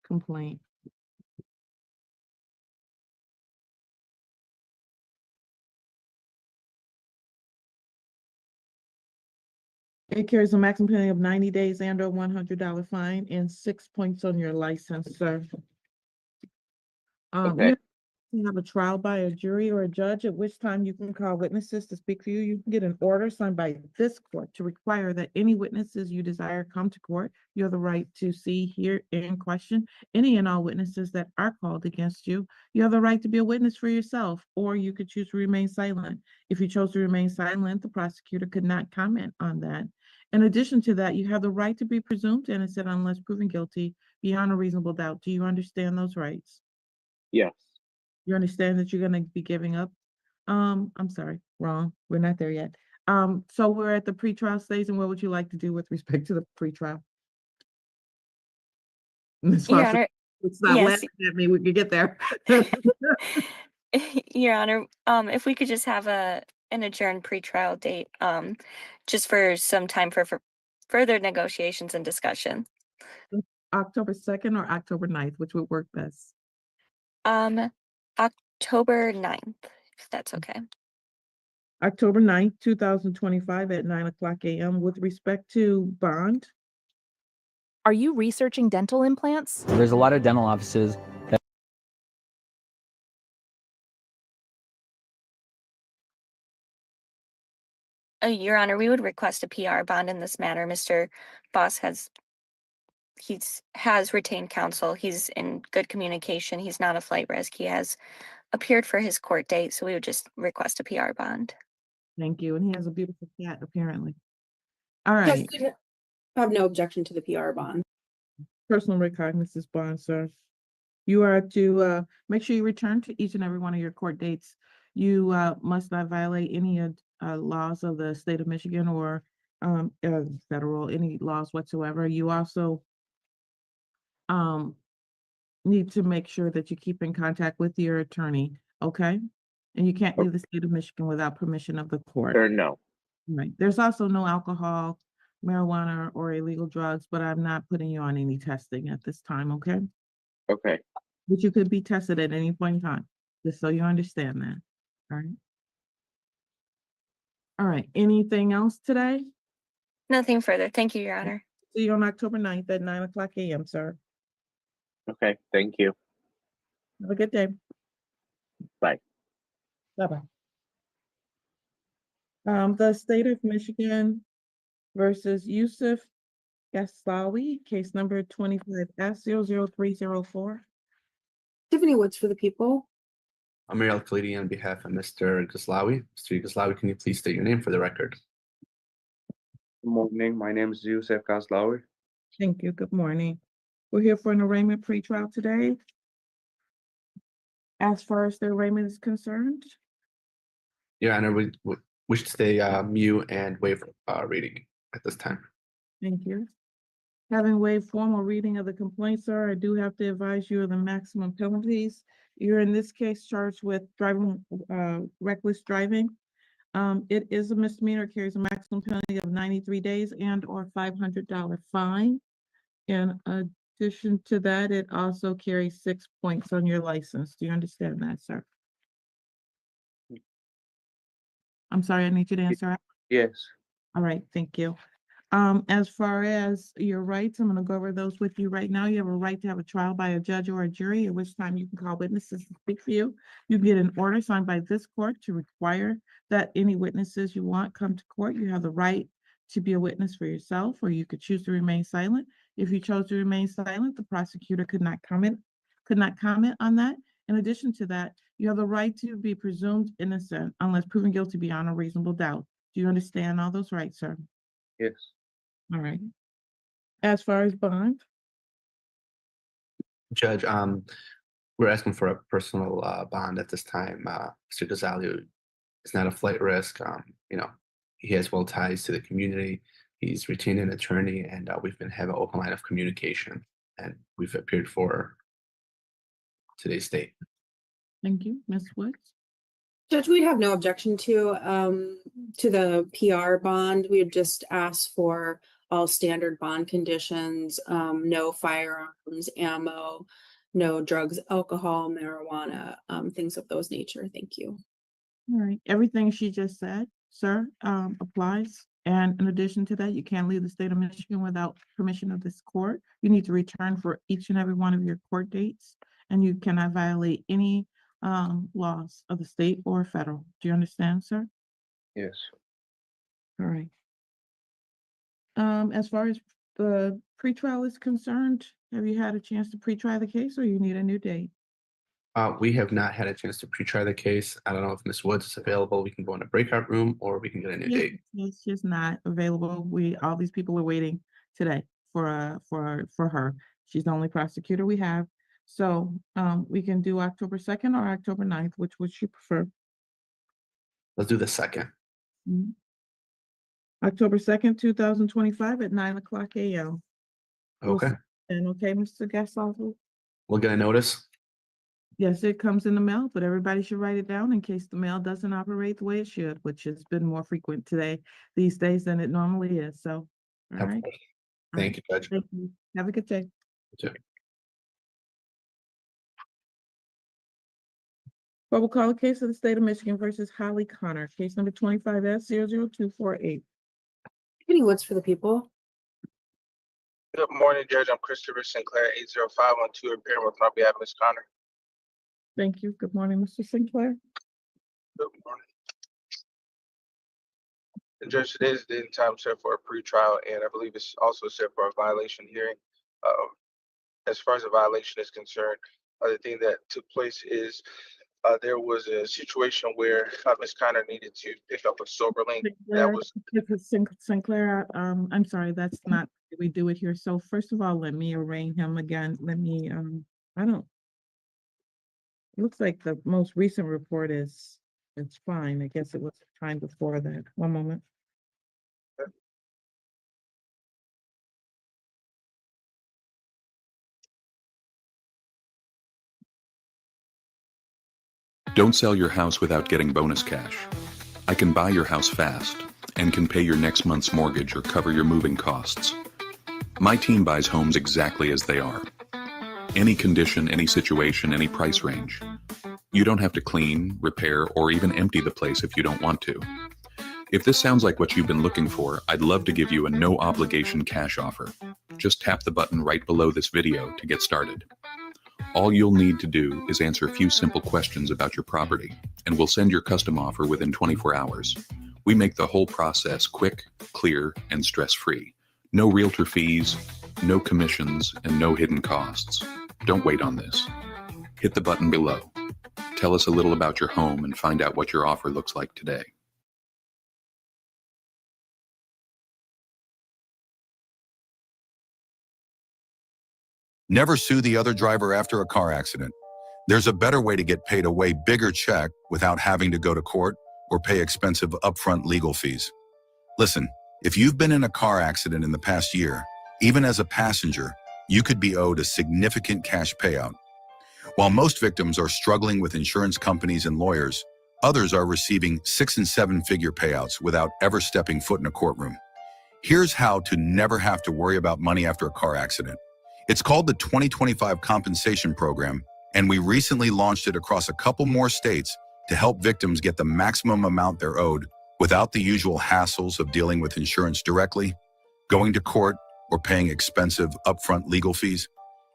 complaint. It carries a maximum penalty of 90 days and or $100 fine and 6 points on your license, sir. Okay. You have a trial by a jury or a judge, at which time you can call witnesses to speak for you. You can get an order signed by this court to require that any witnesses you desire come to court. You have the right to see, hear, and question any and all witnesses that are called against you. You have the right to be a witness for yourself, or you could choose to remain silent. If you chose to remain silent, the prosecutor could not comment on that. In addition to that, you have the right to be presumed innocent unless proven guilty beyond a reasonable doubt. Do you understand those rights? Yes. You understand that you're gonna be giving up? I'm sorry, wrong. We're not there yet. So we're at the pretrial stage, and what would you like to do with respect to the pretrial? Ms. Your Foster, Honor, stop yes, laughing at me. We could get there. Your Honor, if we could just have an adjourned pretrial date, just for some time for further negotiations and discussion. October 2nd or October 9th, which would work best? October 9th, if that's okay. October 9th, 2025 at 9:00 a.m. With respect to bond, Are you researching dental implants? There's a lot of dental offices that Your Honor, we would request a PR bond in this matter. Mr. Boss has retained counsel. He's in good communication. He's not a flight risk. He has appeared for his court date, so we would just request a PR bond. thank you. And he has a beautiful cat, apparently. All right, I have no objection to the PR bond. personal recognizance bond, sir. You are to make sure you return to each and every one of your court dates. You must not violate any laws of the state of Michigan or federal, any laws whatsoever. You also need to make sure that you keep in contact with your attorney, okay? And you can't leave the state of Michigan without permission of the court. Or no. Right. There's also no alcohol, marijuana, or illegal drugs, but I'm not putting you on any testing at this time, okay? Okay. But you could be tested at any point in time, just so you understand that. All right. All right. Anything else today? Nothing further. Thank you, Your Honor. See you on October 9th at 9:00 a.m., sir. Okay. Thank you. Have a good day. Bye. Bye-bye. The state of Michigan versus Yusuf Gaslawi, case number 25S00304. Tiffany Woods for the people. Amir Al-Khalidi on behalf of Mr. Ghaslawi. Mr. Ghaslawi, can you please state your name for the record? Good morning. My name is Yusuf Kaslawi. Thank you. Good morning. We're here for an arraignment pretrial today. As far as the arraignment is concerned, Your Honor, we wish to stay mute and waive reading at this time. thank you. Having waived formal reading of the complaint, sir, I do have to advise you of the maximum penalties. You're in this case charged with driving, reckless driving. It is a misdemeanor, carries a maximum penalty of 93 days and or $500 fine. In addition to that, it also carries 6 points on your license. Do you understand that, sir? I'm sorry, I need you to answer. Yes. All right, thank you. As far as your rights, I'm gonna go over those with you right now. You have a right to have a trial by a judge or a jury, at which time you can call witnesses to speak for you. You get an order signed by this court to require that any witnesses you want come to court. You have the right to be a witness for yourself, or you could choose to remain silent. If you chose to remain silent, the prosecutor could not comment on that. In addition to that, you have the right to be presumed innocent unless proven guilty beyond a reasonable doubt. Do you understand all those rights, sir? Yes. All right. As far as bond, Judge, we're asking for a personal bond at this time. Mr. Ghazali is not a flight risk. He has well ties to the community. He's retained an attorney, and we've been having an open line of communication, and we've appeared for today's date. thank you, Ms. Woods. Judge, we'd have no objection to the PR bond. We would just ask for all standard bond conditions, no firearms, ammo, no drugs, alcohol, marijuana, things of those nature. Thank you. All right, everything she just said, sir, applies. And in addition to that, you can't leave the state of Michigan without permission of this court. You need to return for each and every one of your court dates, and you cannot violate any laws of the state or federal. Do you understand, sir? Yes. All right. As far as the pretrial is concerned, have you had a chance to pretry the case or you need a new date? We have not had a chance to pre-try the case. I don't know if Ms. Woods is available. We can go in a breakout room or we can get a new date. Yes, she's not available. All these people are waiting today for her. She's the only prosecutor we have. So, we can do October 2nd or October 9th, which would you prefer? Let's do the second. Mhm. October 2nd, 2025 at 9 o'clock a.m. Okay. And okay, Mr. Gasol? We'll get a notice. Yes, it comes in the mail, but everybody should write it down in case the mail doesn't operate the way it should, which has been more frequent these days than it normally is. So, all right. Okay. All Thank you, Judge. Thank you. Have a good day. You too. But we'll call a case of the state of Michigan versus Holly Connor, case number 25S00248. Any Woods for the people? Good morning, Judge. I'm Christopher Sinclair, 80512 appearing with my behalf, Ms. Connor. Thank you. Good morning, Mr. Sinclair. Good morning. And Judge, today is the time set for a pretrial, and I believe it's also set for a violation hearing. As far as a violation is concerned, the thing that took place is there was a situation where Ms. Connor needed to pick up a sober link. That was Sinclair, I'm sorry, that's not, we do it here. So first of all, let me arraign him again. Let me, it looks like the most recent report it's fine. I guess it was the time before that. One moment. Don't sell your house without getting bonus cash. I can buy your house fast and can pay your next month's mortgage or cover your moving costs. My team buys homes exactly as they are. Any condition, any situation, any price range. You don't have to clean, repair, or even empty the place if you don't want to. If this sounds like what you've been looking for, I'd love to give you a no-obligation cash offer. Just tap the button right below this video to get started. All you'll need to do is answer a few simple questions about your property, and we'll send your custom offer within 24 hours. We make the whole process quick, clear, and stress-free. No realtor fees, no commissions, and no hidden costs. Don't wait on this. Hit the button below. Tell us a little about your home and find out what your offer looks like today. Never sue the other driver after a car accident. There's a better way to get paid a way bigger check without having to go to court or pay expensive upfront legal fees. Listen, if you've been in a car accident in the past year, even as a passenger, you could be owed a significant cash payout. While most victims are struggling with insurance companies and lawyers, others are receiving 6- and 7-figure payouts without ever stepping foot in a courtroom. Here's how to never have to worry about money after a car accident. It's called the 2025 Compensation Program, and we recently launched it across a couple more states to help victims get the maximum amount they're owed without the usual hassles of dealing with insurance directly, going to court, or paying expensive upfront legal fees.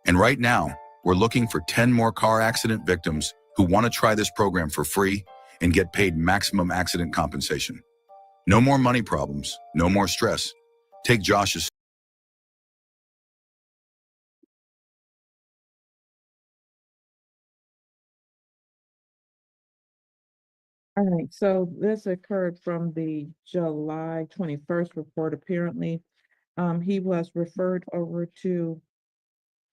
And right now, we're looking for 10 more car accident victims who want to try this program for free and get paid maximum accident compensation. No more money problems, no more stress. Take Josh's All right, so this occurred from the July 21st report. Apparently, he was referred over to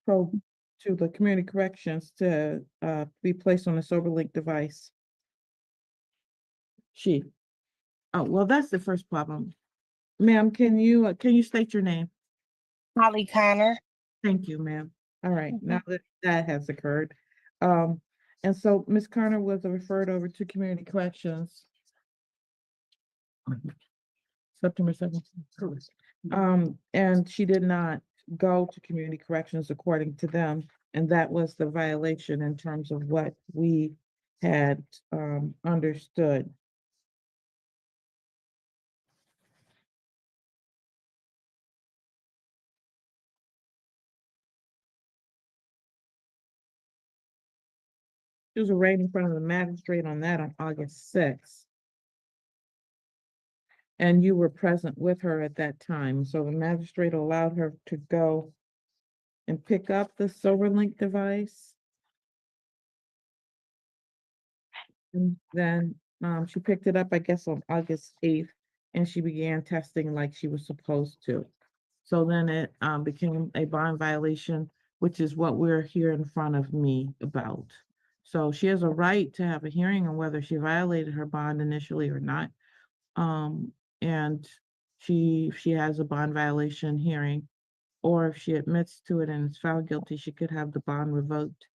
the community corrections to be placed on a SoberLink device. Oh, well, that's the first problem. Ma'am, can you state your name? Holly Connor. Thank you, ma'am. All right, now that that has occurred. And so Ms. Connor was referred over to community corrections. September 17th. And she did not go to community corrections according to them. And that was the violation in terms of what we had understood. She was arraigned in front of the magistrate on that on August 6th. And you were present with her at that time, so the magistrate allowed her to go and pick up the SoberLink device. And then she picked it up, I guess, on August 8th, and she began testing like she was supposed to. So then it became a bond violation, which is what we're here in front of me about. So she has a right to have a hearing on whether she violated her bond initially or not. And she has a bond violation hearing, or if she admits to it and is found guilty, she could have the bond revoked.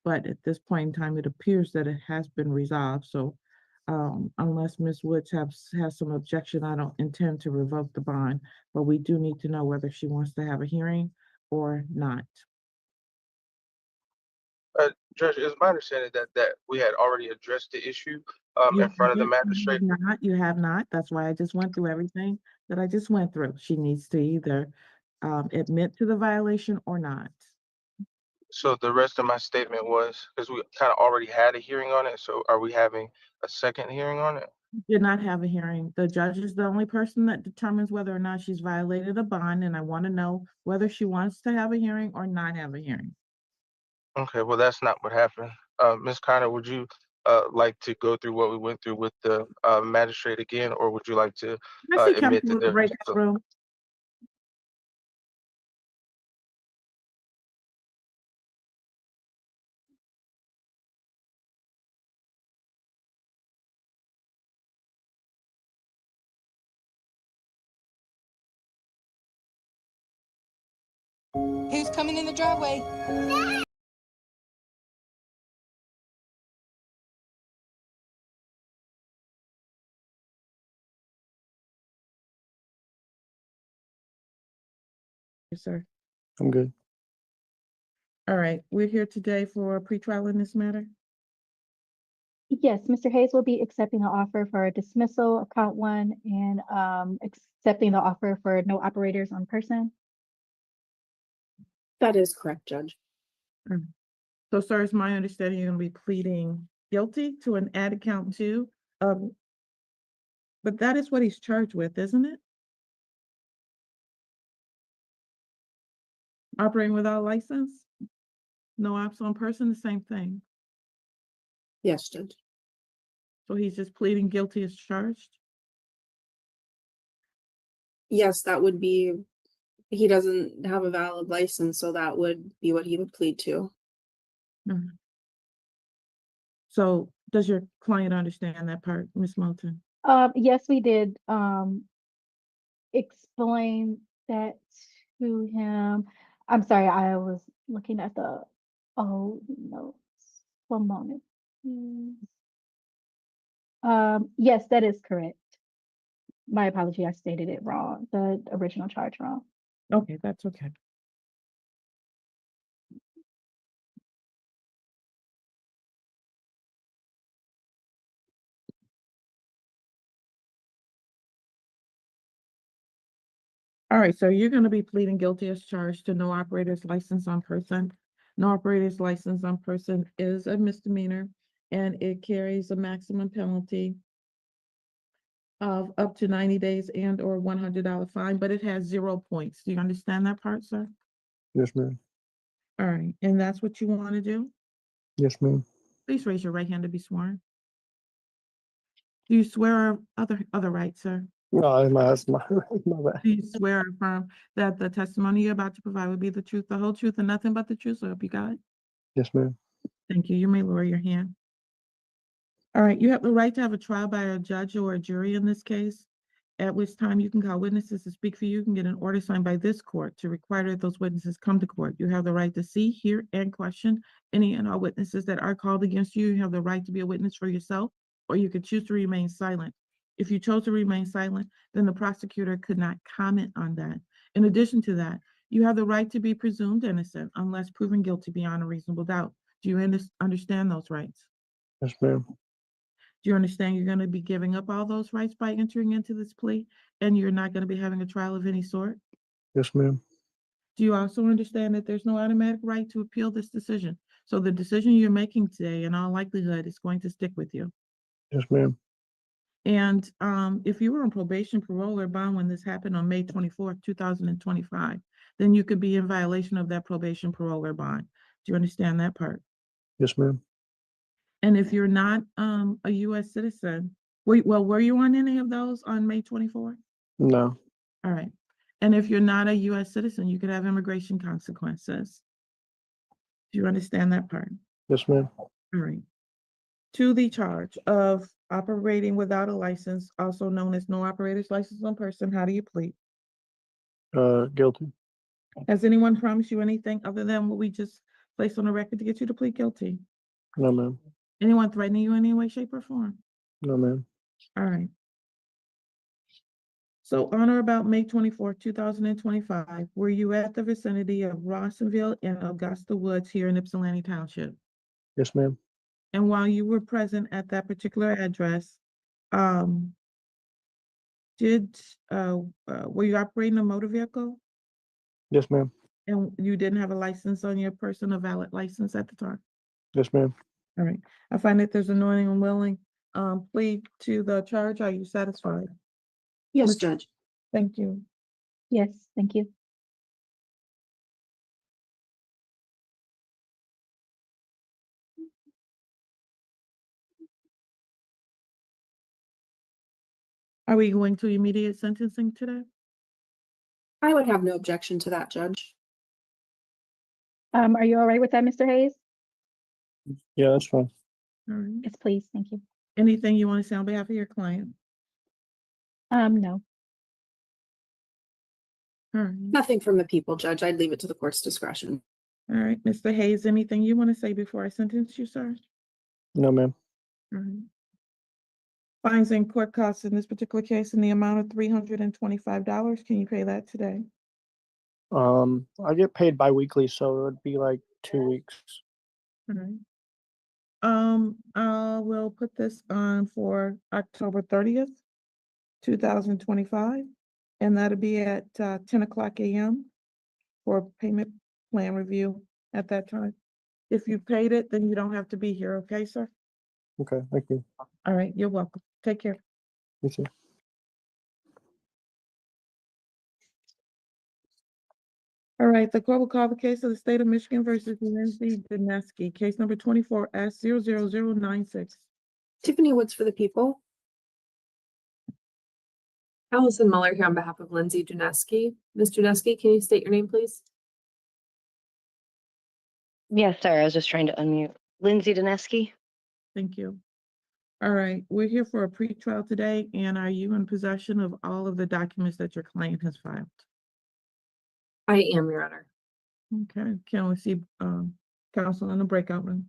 But at this point in time, it appears that it has been resolved. So unless Ms. Woods has some objection, I don't intend to revoke the bond, but we do need to know whether she wants to have a hearing or not. Judge, it's my understanding that we had already addressed the issue You in front of the haven't- magistrate. You have not. That's why I just went through everything that I just went through. She needs to either admit to the violation or not. So the rest of my statement was, because we kind of already had a hearing on it, so are we having a second hearing on it? Did not have a hearing. The judge is the only person that determines whether or not she's violated a bond, and I want to know whether she wants to have a hearing or not have a hearing. Okay, well, that's not what happened. Ms. Connor, would you like to go through what we went through with the magistrate again, or would you like to I see admit counsel that in the there was breakout room. Who's coming in the driveway? Yes, sir. I'm good. All right, we're here today for a pretrial in this matter. Yes, Mr. Hayes will be accepting the offer for dismissal of count one and accepting the offer for no operators on person. That is correct, Judge. So, sir, it's my understanding you're going to be pleading guilty to an added count two. But that is what he's charged with, isn't it? Operating without license? No ops on person, the same thing. Yes, Judge. So he's just pleading guilty as charged? Yes, that would be, he doesn't have a valid license, so that would be what he would plead to. Mhm. So does your client understand that part, Ms. Moulton? Yes, we did explain that to him. I'm sorry, I was looking at the old notes. One moment. Yes, that is correct. My apology, I stated it wrong, the original charge wrong. Okay, that's okay. All right, so you're going to be pleading guilty as charged to no operator's license on person. No operator's license on person is a misdemeanor, and it carries a maximum penalty of up to 90 days and or $100 fine, but it has 0 points. Do you understand that part, sir? Yes, ma'am. All right, and that's what you want to do? Yes, ma'am. Please raise your right hand to be sworn. Do you swear or other rights, sir? No, that's my bad. Do you swear or affirm that the testimony you're about to provide will be the truth, the whole truth, and nothing but the truth? So help you God. Yes, ma'am. Thank you. You may lower your hand. All right, you have the right to have a trial by a judge or a jury in this case, at which time you can call witnesses to speak for you. You can get an order signed by this court to require that those witnesses come to court. You have the right to see, hear, and question any and all witnesses that are called against you. You have the right to be a witness for yourself, or you could choose to remain silent. If you chose to remain silent, then the prosecutor could not comment on that. In addition to that, you have the right to be presumed innocent unless proven guilty beyond a reasonable doubt. Do you understand those rights? Yes, ma'am. Do you understand you're going to be giving up all those rights by entering into this plea, and you're not going to be having a trial of any sort? Yes, ma'am. Do you also understand that there's no automatic right to appeal this decision? So the decision you're making today, in all likelihood, is going to stick with you. Yes, ma'am. And if you were on probation, parole, or bond when this happened on May 24th, 2025, then you could be in violation of that probation, parole, or bond. Do you understand that part? Yes, ma'am. And if you're not a U.S. citizen, were you on any of those on May 24th? No. All right. And if you're not a U.S. citizen, you could have immigration consequences. Do you understand that part? Yes, ma'am. All right. To the charge of operating without a license, also known as no operator's license on person, how do you plead? Guilty. Has anyone promised you anything other than what we just placed on the record to get you to plead guilty? No, ma'am. Anyone threatening you in any way, shape, or form? No, ma'am. All right. So on or about May 24th, 2025, were you at the vicinity of Rawsonville and Augusta Woods here in Ypsilanti Township? Yes, ma'am. And while you were present at that particular address, were you operating a motor vehicle? Yes, ma'am. And you didn't have a license on your person, a valid license at the time? Yes, ma'am. All right. I find that there's a knowing and willing plea to the charge. Are you satisfied? Yes, Judge. Thank you. Yes, thank you. Are we going to immediate sentencing today? I would have no objection to that, Judge. Are you all right with that, Mr. Hayes? Yeah, that's fine. All right. Yes, please. Thank you. Anything you want to say on behalf of your client? No. All right. Nothing from the people, Judge. I'd leave it to the court's discretion. All right, Mr. Hayes, anything you want to say before I sentence you, sir? No, ma'am. All right. Fines and court costs in this particular case in the amount of $325. Can you pay that today? I get paid bi-weekly, so it would be like 2 weeks. All right. We'll put this on for October 30th, 2025, and that'll be at 10 o'clock a.m. for payment plan review at that time. If you paid it, then you don't have to be here, okay, sir? Okay, thank you. All right, you're welcome. Take care. You too. All right, the court will call the case of the state of Michigan versus Lindsay Dineski, case number 24S00096. Tiffany Woods for the people. Allison Muller here on behalf of Lindsay Juneski. Ms. Juneski, can you state your name, please? Yes, sorry, I was just trying to unmute. Lindsay Dineski. Thank you. All right, we're here for a pretrial today, and are you in possession of all of the documents that your client has filed? I am, Your Honor. Okay, can we see counsel in the breakout room?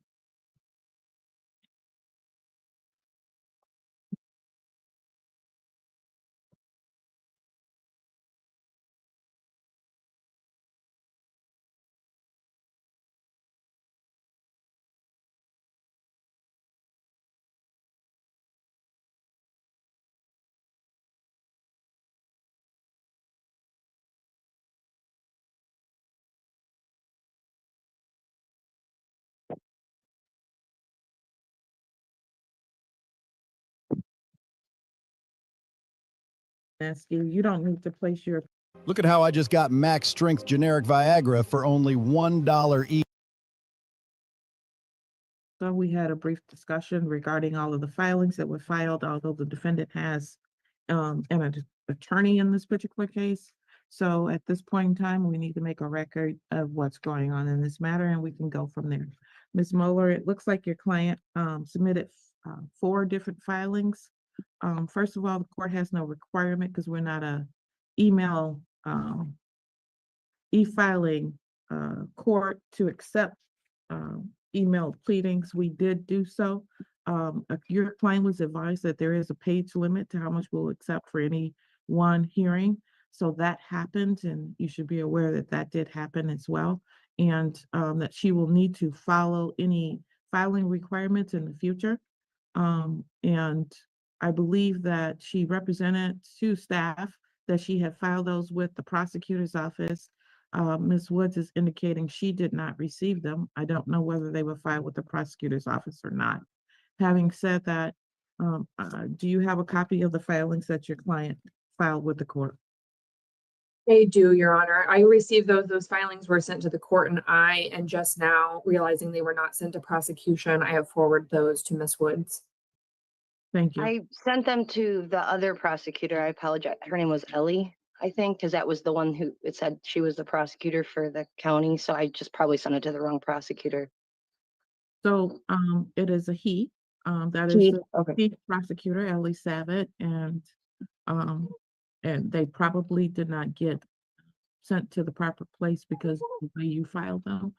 You don't need to place your. Look at how I just got max strength generic Viagra for only $1 each. So we had a brief discussion regarding all of the filings that were filed, although the defendant has an attorney in this particular case. So at this point in time, we need to make a record of what's going on in this matter, and we can go from there. Ms. Muller, it looks like your client submitted 4 different filings. First of all, the court has no requirement because we're not a email e-filing court to accept emailed pleadings. We did do so. Your client was advised that there is a page limit to how much we'll accept for any one hearing. So that happened, and you should be aware that that did happen as well, and that she will need to follow any filing requirements in the future. And I believe that she represented to staff that she had filed those with the prosecutor's office Ms. Woods is indicating she did not receive them. I don't know whether they were filed with the prosecutor's office or not. Having said that, do you have a copy of the filings that your client filed with the court? They do, Your Honor. I received those. Those filings were sent to the court, and just now realizing they were not sent to prosecution, I have forwarded those to Ms. Woods. Thank you. I sent them to the other prosecutor. I apologize. Her name was Ellie, I think, because that was the one who it said she was the prosecutor for the county. So I just probably sent it to the wrong prosecutor. So it is a he. That is He, the okay. chief prosecutor, Ellie Savitt, and they probably did not get sent to the proper place because of the way you filed them.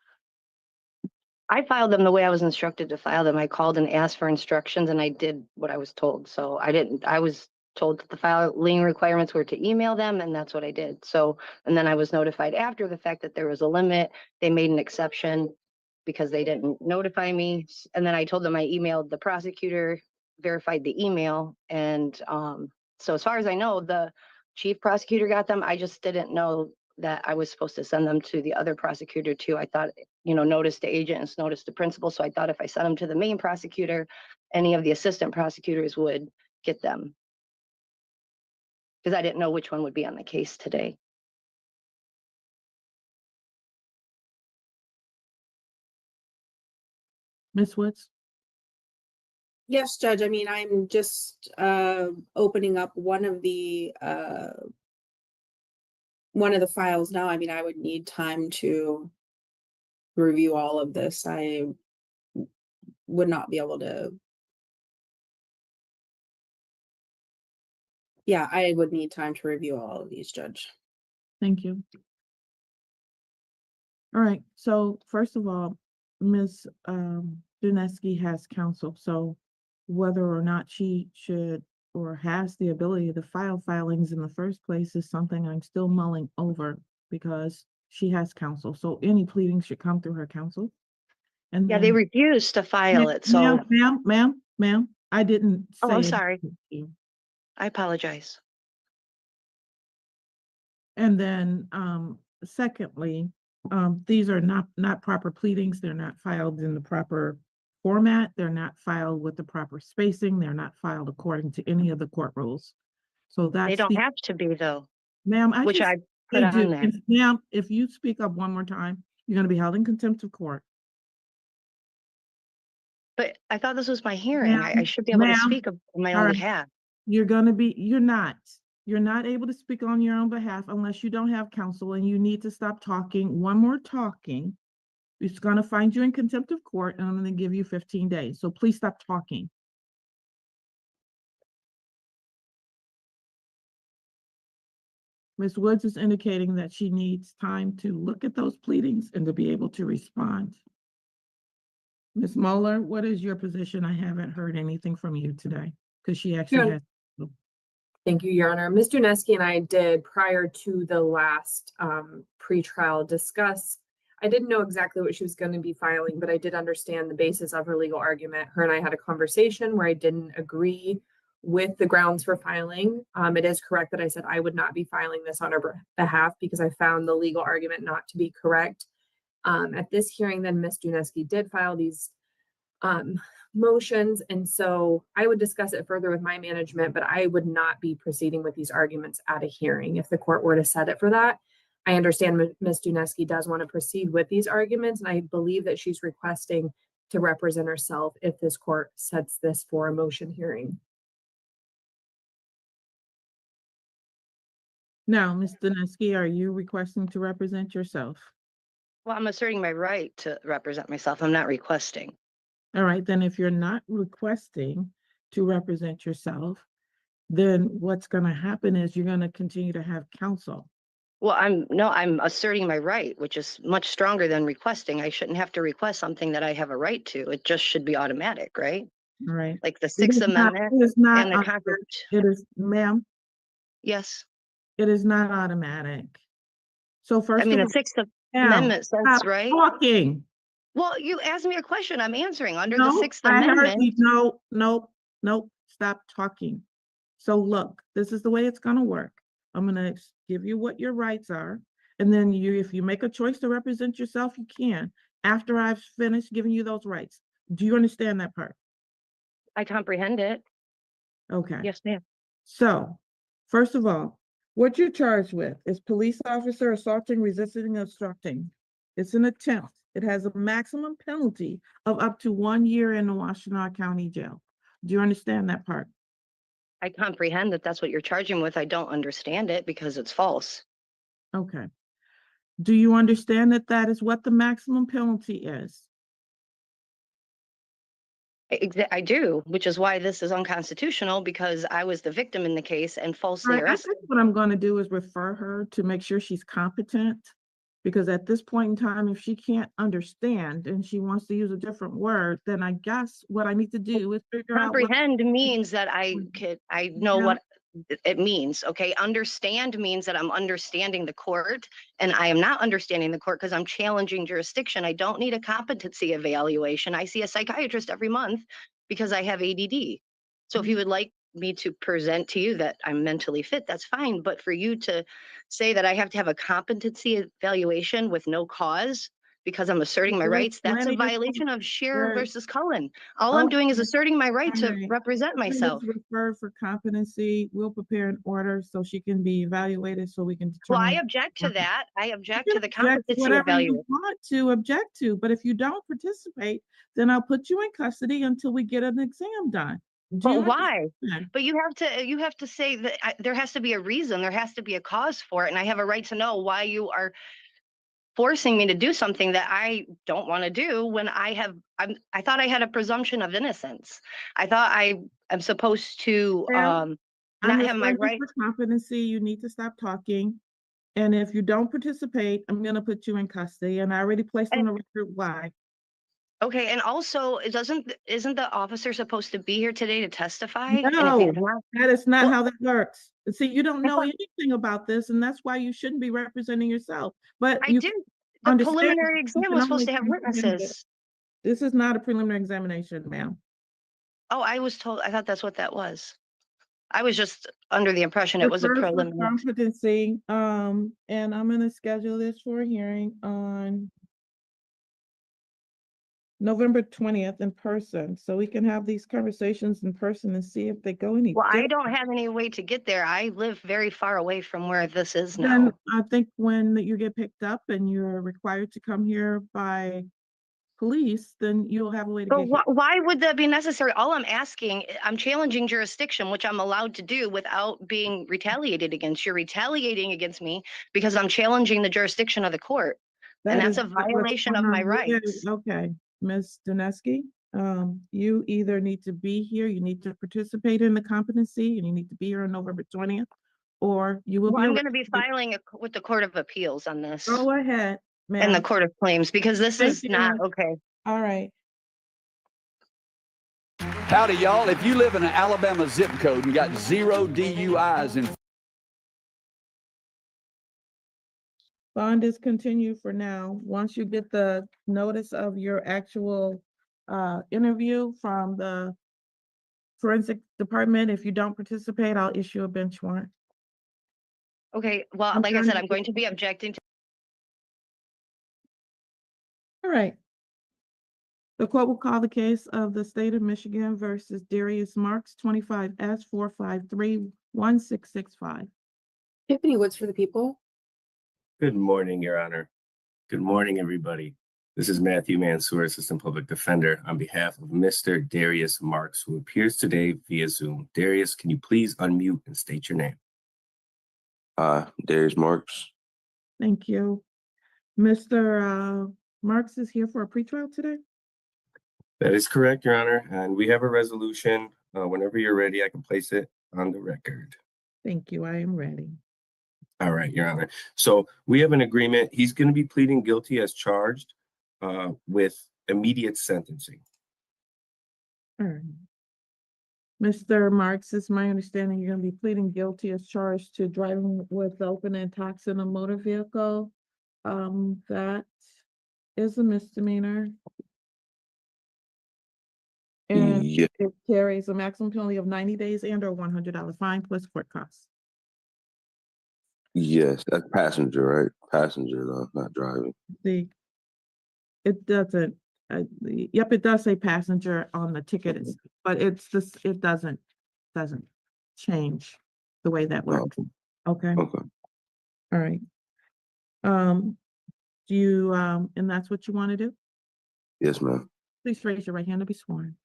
I filed them the way I was instructed to file them. I called and asked for instructions and I did what I was told. So I was told that the filing requirements were to email them and that's what I did. So, and then I was notified after the fact that there was a limit. They made an exception because they didn't notify me. And then I told them I emailed the prosecutor, verified the email. And so as far as I know, the chief prosecutor got them. I just didn't know that I was supposed to send them to the other prosecutor too. I thought, notice to agents, notice to principal. So I thought if I sent them to the main prosecutor, any of the assistant prosecutors would get them. Because I didn't know which one would be on the case today. Ms. Woods? Yes, Judge. I mean, I'm just opening up one of the files now. I mean, I would need time to review all of this. I would not be able to. Yeah, I would need time to review all of these, Judge. Thank you. All right, so first of all, Ms. Duneski has counsel, so whether or not she should or has the ability to file filings in the first place is something I'm still mulling over because she has counsel. So any pleadings should come through her counsel. And Yeah, they then, refused to file it. So, ma'am, I didn't say. oh, I'm anything sorry. to you. I apologize. And then, secondly, these are not proper pleadings. They're not filed in the proper format. They're not filed with the proper spacing. They're not filed according to any of the court rules. So They that's don't have to be though, ma'am, which I put they on do. there. Ma'am, if you speak up one more time, you're gonna be held in contempt of court. But I thought this was my hearing. I Ma'am, should be able to ma'am, speak on my all own right. behalf. You're not able to speak on your own behalf unless you don't have counsel, and you need to stop talking. One more talking, it's gonna find you in contempt of court, and I'm gonna give you 15 days. So please stop talking. Ms. Woods is indicating that she needs time to look at those pleadings and to be able to respond. Ms. Moeller, what is your position? I haven't heard anything from you today because she actually has. Thank you, Your Honor. Ms. Duneski and I did, prior to the last pretrial, discuss. I didn't know exactly what she was going to be filing, but I did understand the basis of her legal argument. Her and I had a conversation where I didn't agree with the grounds for filing. It is correct that I said I would not be filing this on her behalf because I found the legal argument not to be correct. At this hearing, then Ms. Duneski did file these motions, and so I would discuss it further with my management, but I would not be proceeding with these arguments at a hearing if the court were to set it for that. I understand Ms. Duneski does want to proceed with these arguments, and I believe that she's requesting to represent herself if this court sets this for a motion hearing. Now, Ms. Duneski, are you requesting to represent yourself? Well, I'm asserting my right to represent myself. I'm not requesting. All right, then if you're not requesting to represent yourself, then what's going to happen is you're going to continue to have counsel. Well, I'm asserting my right, which is much stronger than requesting. I shouldn't have to request something that I have a right to. It just should be automatic, right? All right. Like the Sixth Amendment It is not and the automatic. It is, ma'am. Yes. It is not automatic. So first the of all, Sixth Amendment says, stop right? talking. Well, you asked me a question. I'm answering under No, the Sixth I heard Amendment. you. No, stop talking. So look, this is the way it's going to work. I'm going to give you what your rights are. And then if you make a choice to represent yourself, you can, after I've finished giving you those rights. Do you understand that part? I comprehend it. Okay. Yes, ma'am. So, first of all, what you're charged with is police officer assaulting, resisting, obstructing. It's an attempt. It has a maximum penalty of up to 1 year in the Washtenaw County Jail. Do you understand that part? I comprehend that that's what you're charging with. I don't understand it because it's false. Okay. Do you understand that that is what the maximum penalty is? I do, which is why this is unconstitutional, because I was the victim in the case and All falsely right, I arrested. think what I'm going to do is refer her to make sure she's competent. Because at this point in time, if she can't understand and she wants to use a different word, then I guess what I need to do is figure out what. Comprehend means that I know Yeah. what it means. Okay. Understand means that I'm understanding the court, and I am not understanding the court because I'm challenging jurisdiction. I don't need a competency evaluation. I see a psychiatrist every month because I have ADD. So if you would like me to present to you that I'm mentally fit, that's fine. But for you to say that I have to have a competency evaluation with no cause because I'm asserting my rights, that's a violation of Scheer Right. versus Cullen. All I'm doing is Okay. asserting my right to Alright. represent Everything is myself. referred for competency. We'll prepare an order so she can be evaluated so we can Well, I determine. object to that. I object You to the can object competency whatever you evaluation. want to object to, but if you don't participate, then I'll put you in custody until we get an exam done. Do you But why? understand? But you have to say that there has to be a reason. There has to be a cause for it, and I have a right to know why you are forcing me to do something that I don't want to do when I thought I had a presumption of innocence. I thought I'm supposed to Ma'am, I'm not have my referring you right. for competency. You need to stop talking. And if you don't participate, I'm gonna put you in custody, and I already placed on the record why. Okay, and also, isn't the officer supposed to be here today to testify? And if No, he's not, that is not well, how that works. See, you don't I know thought anything about this, and that's why you shouldn't be representing yourself. But I you did. can The understand, preliminary you exam can was supposed only to have comprehend it. witnesses. This is not a preliminary examination, ma'am. Oh, I thought that's what that was. I was just under the impression it was a Refer for preliminary. competency, and I'm gonna schedule this for a hearing on November 20th in person, so we can have these conversations in person and see if they go any Well, I different. don't have any way to get there. I live very far away from where this is Then now. I think when you get picked up and you're required to come here by police, then you'll have a way to But get here. why would that be necessary? All I'm asking, I'm challenging jurisdiction, which I'm allowed to do without being retaliated against. You're retaliating against me because I'm challenging the jurisdiction of the court. And That that's is a not what's violation going of my on. rights. Okay, Ms. Doneski, you either need to be here, you need to participate in the competency, and you need to be here on November 20th, or you will Well, be I'm going to be arrested. filing with the Court of Appeals on this Go ahead, and the ma'am. Court of Claims because this Thank is not you. okay. All right. Howdy, y'all. If you live in an Alabama zip code and got 0 DUIs in Bond is continued for now. Once you get the notice of your actual interview from the forensic department, if you don't participate, I'll issue a bench warrant. Okay, well, I'm like I done. said, I'm going to be objecting to. All right. The court will call the case of the state of Michigan versus Darius Marks, 25S 453-1665. Tiffany Woods for the people. Good morning, Your Honor. Good morning, everybody. This is Matthew Mansour, Assistant Public Defender, on behalf of Mr. Darius Marks, who appears today via Zoom. Darius, can you please unmute and state your name? Darius Marks. Thank you. Mr. Marks is here for a pretrial today? That is correct, Your Honor, and we have a resolution. Whenever you're ready, I can place it on the record. Thank you. I am ready. All right, Your Honor. So we have an agreement. He's going to be pleading guilty as charged with immediate sentencing. All right. Mr. Marks, it's my understanding you're going to be pleading guilty as charged to driving with open and tox in a motor vehicle. That is a misdemeanor. And Yeah. it carries a maximum penalty of 90 days and or $100 fine plus court costs. Yes, that's passenger, right? Passenger though, not driving. The, it doesn't, yep, it does say passenger on the ticket, but it's this, it doesn't change the way that works. Okay, Okay. all right. Do you, and that's what you want to do? Yes, ma'am. Please raise your right hand to be sworn.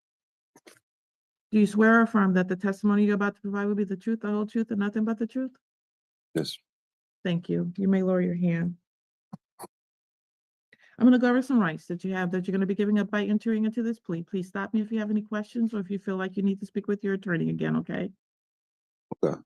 Do you swear or affirm that the testimony you're about to provide will be the truth, the whole truth, and nothing but the truth? Yes. Thank you. You may lower your hand. I'm going to go over some rights that you have that you're going to be giving up by entering into this plea. Please stop me if you have any questions or if you feel like you need to speak with your attorney again, okay? Okay.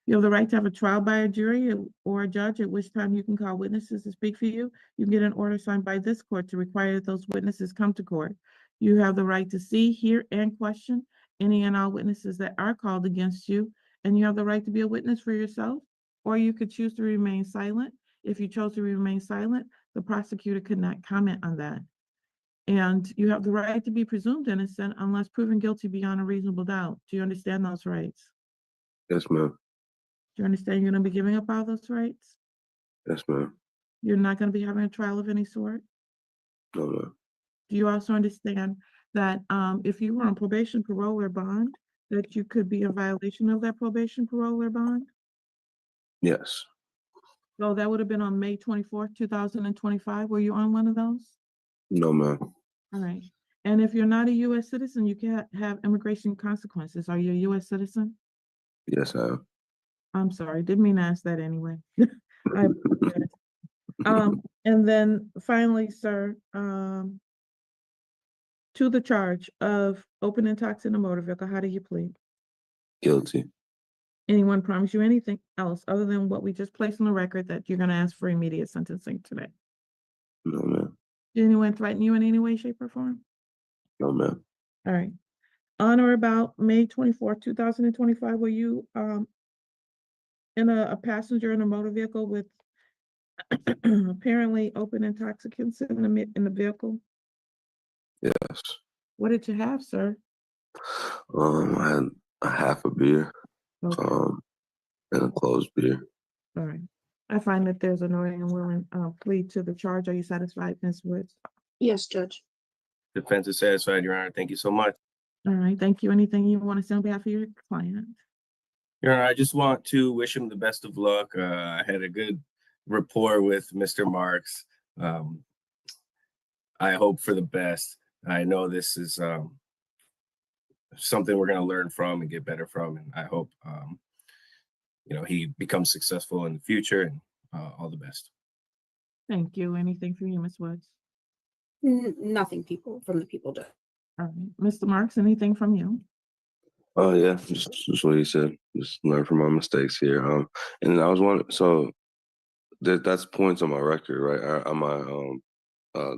You have the right to have a trial by a jury or a judge, at which time you can call witnesses to speak for you. You can get an order signed by this court to require that those witnesses come to court. You have the right to see, hear, and question any and all witnesses that are called against you, and you have the right to be a witness for yourself, or you could choose to remain silent. If you chose to remain silent, the prosecutor could not comment on that. And you have the right to be presumed innocent unless proven guilty beyond a reasonable doubt. Do you understand those rights? Yes, ma'am. Do you understand you're going to be giving up all those rights? Yes, ma'am. You're not going to be having a trial of any sort? No, ma'am. Do you also understand that if you were on probation, parole, or bond, that you could be in violation of that probation, parole, or bond? Yes. So that would have been on May 24th, 2025. Were you on one of those? No, ma'am. All right. And if you're not a U.S. citizen, you can't have immigration consequences. Are you a U.S. citizen? Yes, I am. I'm sorry, didn't mean to ask that anyway. I apologize. And then finally, sir, to the charge of open and toxic a motor vehicle, how do you plead? Guilty. Anyone promise you anything else other than what we just placed on the record that you're gonna ask for immediate sentencing today? No, ma'am. Did anyone threaten you in any way, shape, or form? No, ma'am. All right. On or about May 24th, 2025, were you in a passenger in a motor vehicle with apparently open intoxicants in the vehicle? Yes. What did you have, sir? I had a half a beer, Okay. and a closed beer. All right. I find that there's a knowing and willing plea to the charge. Are you satisfied, Ms. Woods? Yes, Judge. Defense is satisfied, Your Honor. Thank you so much. All right. Thank you. Anything you want to say on behalf of your client? Your Honor, I just want to wish him the best of luck. I had a good rapport with Mr. Marks. I hope for the best. I know this is something we're going to learn from and get better from, and I hope he becomes successful in the future. And all the best. Thank you. Anything from you, Ms. Woods? Nothing from the people do. All right. Mr. Marks, anything from you? Oh yeah, just what he said. Just learn from my mistakes here. And I was wondering, so that's points on my record, right? On my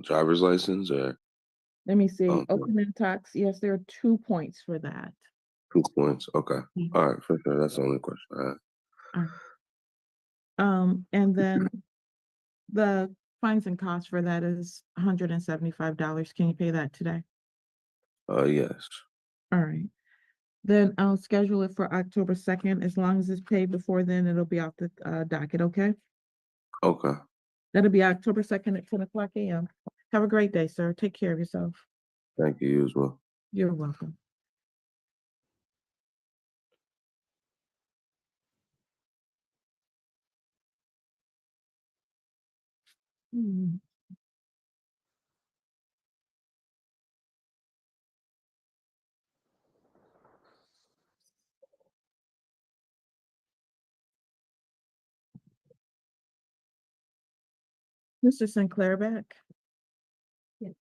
driver's license, or Let me see. okay. Open and tox. Yes, there are 2 points for that. 2 points. Okay. All right, for sure. That's the only question I had. All right. And then the fines and costs for that is $175. Can you pay that today? Yes. All right. Then I'll schedule it for October 2nd. As long as it's paid before then, it'll be off the docket, okay? Okay. That'll be October 2nd at 10:00 a.m. Have a great day, sir. Take care of yourself. Thank you, you as well. You're welcome. Hmm. Mr. Sinclair back. Yes.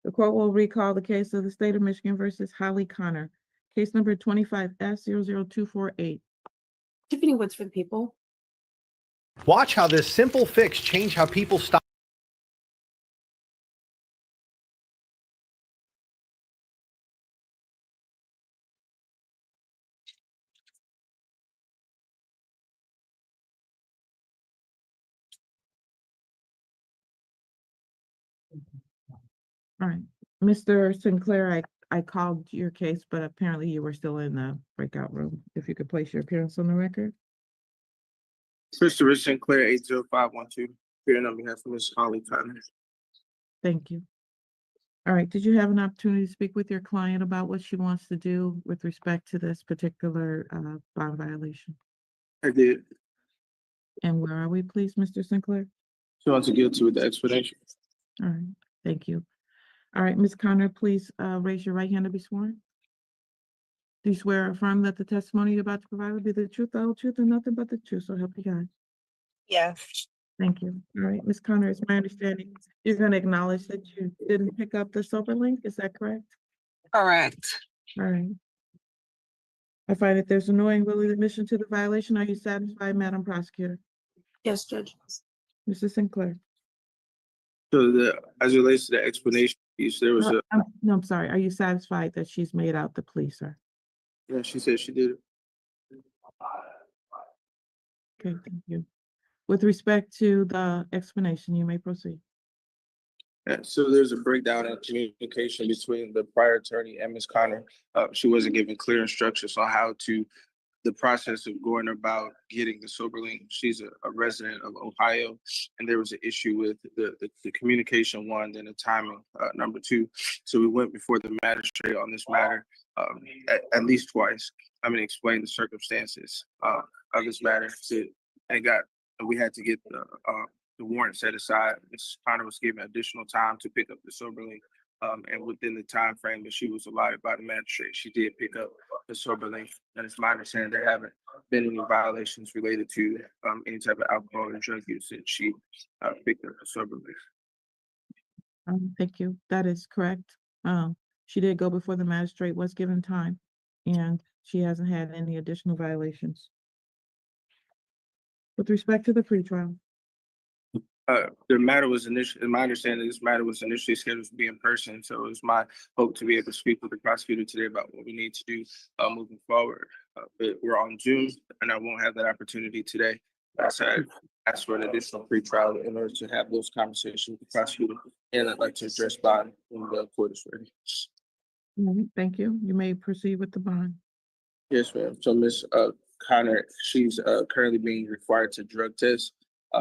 The court will recall the case of the state of Michigan versus Holly Connor, case number 25S00248. Tiffany Woods for the people. Watch how this simple fix changed how people stop. All right, Mr. Sinclair, I called your case, but apparently you were still in the breakout room. If you could place your appearance on the record. Christopher Sinclair, 80512, appearing on behalf of Ms. Holly Connor. Thank you. All right, did you have an opportunity to speak with your client about what she wants to do with respect to this particular bond violation? I did. And where are we, please, Mr. Sinclair? She wants to give to the explanation. All right, thank you. All right, Ms. Connor, please raise your right hand to be sworn. Do you swear or affirm that the testimony you're about to provide will be the truth, the whole truth, and nothing but the truth, so help you God? Yes. Thank you. All right, Ms. Connor, it's my understanding you're going to acknowledge that you didn't pick up the sober link, is that correct? Correct. All right. I find that there's a knowing willing admission to the violation. Are you satisfied, Madam Prosecutor? Yes, Judge. Mrs. Sinclair? So as it relates to the explanation piece, there was No, I'm sorry. Are you satisfied that she's made out the plea, sir? yeah, she said she did it. Okay, thank you. With respect to the explanation, you may proceed. Yeah, so there's a breakdown in communication between the prior attorney and Ms. Connor. She wasn't given clear instructions on how to, the process of going about getting the sober link. She's a resident of Ohio, and there was an issue with the communication, one, then the timing, number two. So we went before the magistrate on this matter at least twice. I mean, explain the circumstances of this matter. And we had to get the warrant set aside. Ms. Connor was given additional time to pick up the sober link. And within the time frame that she was allotted by the magistrate, she did pick up the sober link. And it's my understanding there haven't been any violations related to any type of alcohol or drug use since she picked up the sober link. Thank you. That is correct. She did go before the magistrate, was given time, and she hasn't had any additional violations. With respect to the pretrial. The matter was initially, in my understanding, this matter was initially scheduled to be in person. So it was my hope to be able to speak with the prosecutor today about what we need to do moving forward. But we're on Zoom, and I won't have that opportunity today. So I asked for an additional pretrial in order to have those conversations with the prosecutor, and I'd like to address bond when the court is ready. Thank you. You may proceed with the bond. Yes, ma'am. So Ms. Connor, she's currently being required to drug test.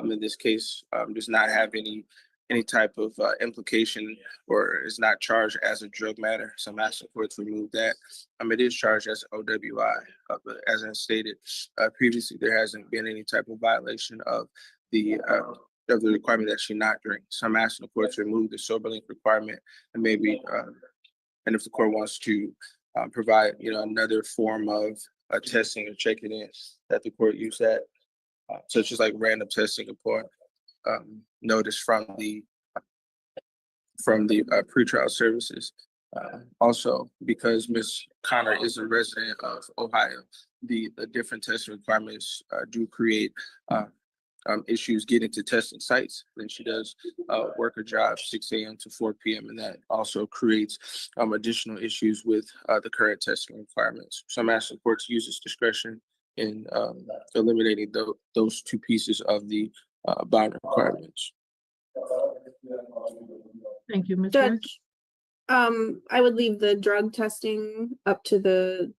In this case, does not have any type of implication or is not charged as a drug matter. So I'm asking for it to remove that. It is charged as OWI, but as I stated previously, there hasn't been any type of violation of the requirement that she not drink. So I'm asking the court to remove the sober link requirement, and maybe and if the court wants to provide another form of testing or checking in, that the court use that. Such as like random testing upon notice from the pretrial services. Also, because Ms. Connor is a resident of Ohio, the different testing requirements do create issues getting to testing sites. Then she does work her job 6 a.m. to 4 p.m. and that also creates additional issues with the current testing requirements. So I'm asking the court to use its discretion in eliminating those two pieces of the bond requirements. Thank you, Ms. Judge, I would leave the drug testing up to the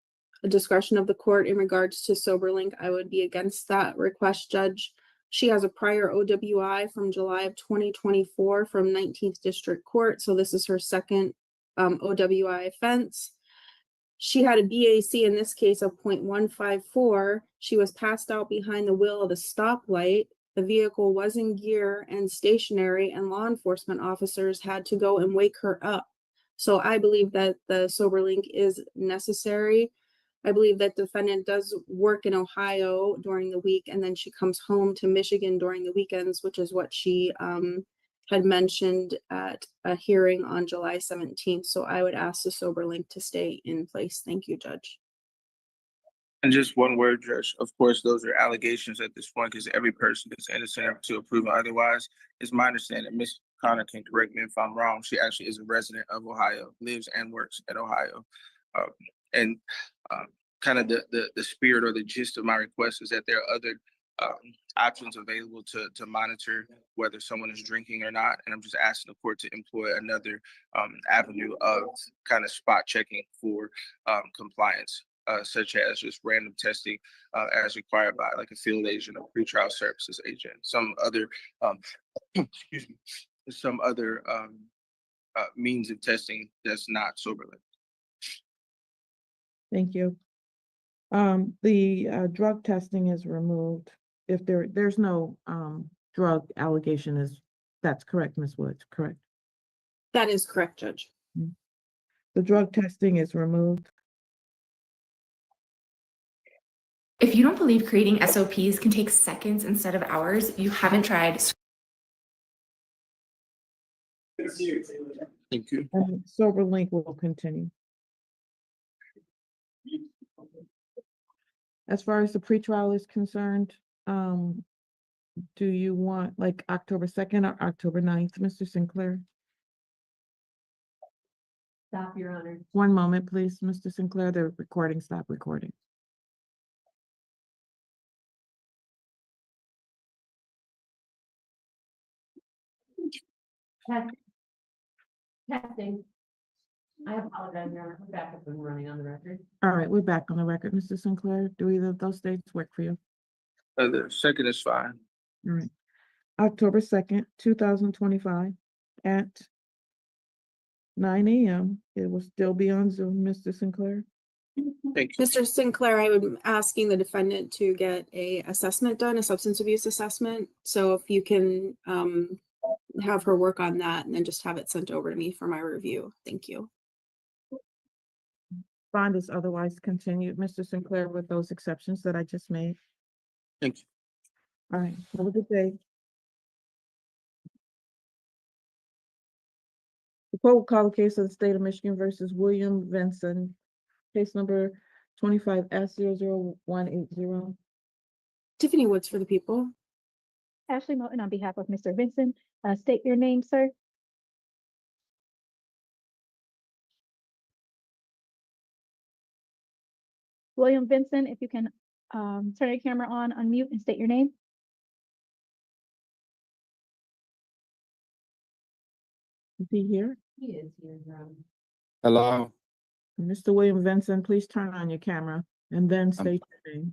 discretion of the court in regards to SoberLink. I would be against that request, Judge. She has a prior OWI from July of 2024 from 19th District Court. So this is her second OWI offense. She had a BAC in this case of 0.154. She was passed out behind the wheel of a stoplight. The vehicle was in gear and stationary, and law enforcement officers had to go and wake her up. So I believe that the SoberLink is necessary. I believe that defendant does work in Ohio during the week, and then she comes home to Michigan during the weekends, which is what she had mentioned at a hearing on July 17th. So I would ask the SoberLink to stay in place. Thank you, Judge. And just one word, Judge. Of course, those are allegations at this point because every person is innocent until proven otherwise. It's my understanding, Ms. Connor can correct me if I'm wrong. She actually is a resident of Ohio, lives and works at Ohio. Kind of the spirit or the gist of my request is that there are other options available to monitor whether someone is drinking or not. And I'm just asking the court to employ another avenue of kind of spot checking for compliance. such as just random testing as required by like a field agent or pretrial services agent. Some other, excuse me, some other means of testing that's not sober linked. Thank you. The drug testing is removed. If there's no drug allegation that's correct, Ms. Woods, correct? That is correct, Judge. The drug testing is removed. If you don't believe creating SOPs can take seconds instead of hours, you haven't tried. Thank you. And Sober Link will continue. As far as the pretrial is concerned, do you want like October 2nd or October 9th, Mr. Sinclair? Stop, Your Honor. One moment, please, Mr. Sinclair. The recording, stop recording. Testing. I apologize, Your Honor. We're back up and running on the record. All right, we're back on the record, Mr. Sinclair. Do either of those dates work for you? The second is fine. All right. October 2nd, 2025 at 9 a.m. It will still be on Zoom, Mr. Sinclair. Thank you. Mr. Sinclair, I would be asking the defendant to get a assessment done, a substance abuse assessment. So if you can have her work on that and then just have it sent over to me for my review. Thank you. Bond is otherwise continued, Mr. Sinclair, with those exceptions that I just made. Thank you. All right, have a good day. The court will call the case of the state of Michigan versus William Vinson, case number 25S00180. Tiffany Woods for the people. Ashley Moulton on behalf of Mr. Vinson. State your name, sir. William Vinson, if you can turn your camera on, unmute, and state your name. Is he here? He is here, Your Honor. Hello. Mr. William Vinson, please turn on your camera and then state your name.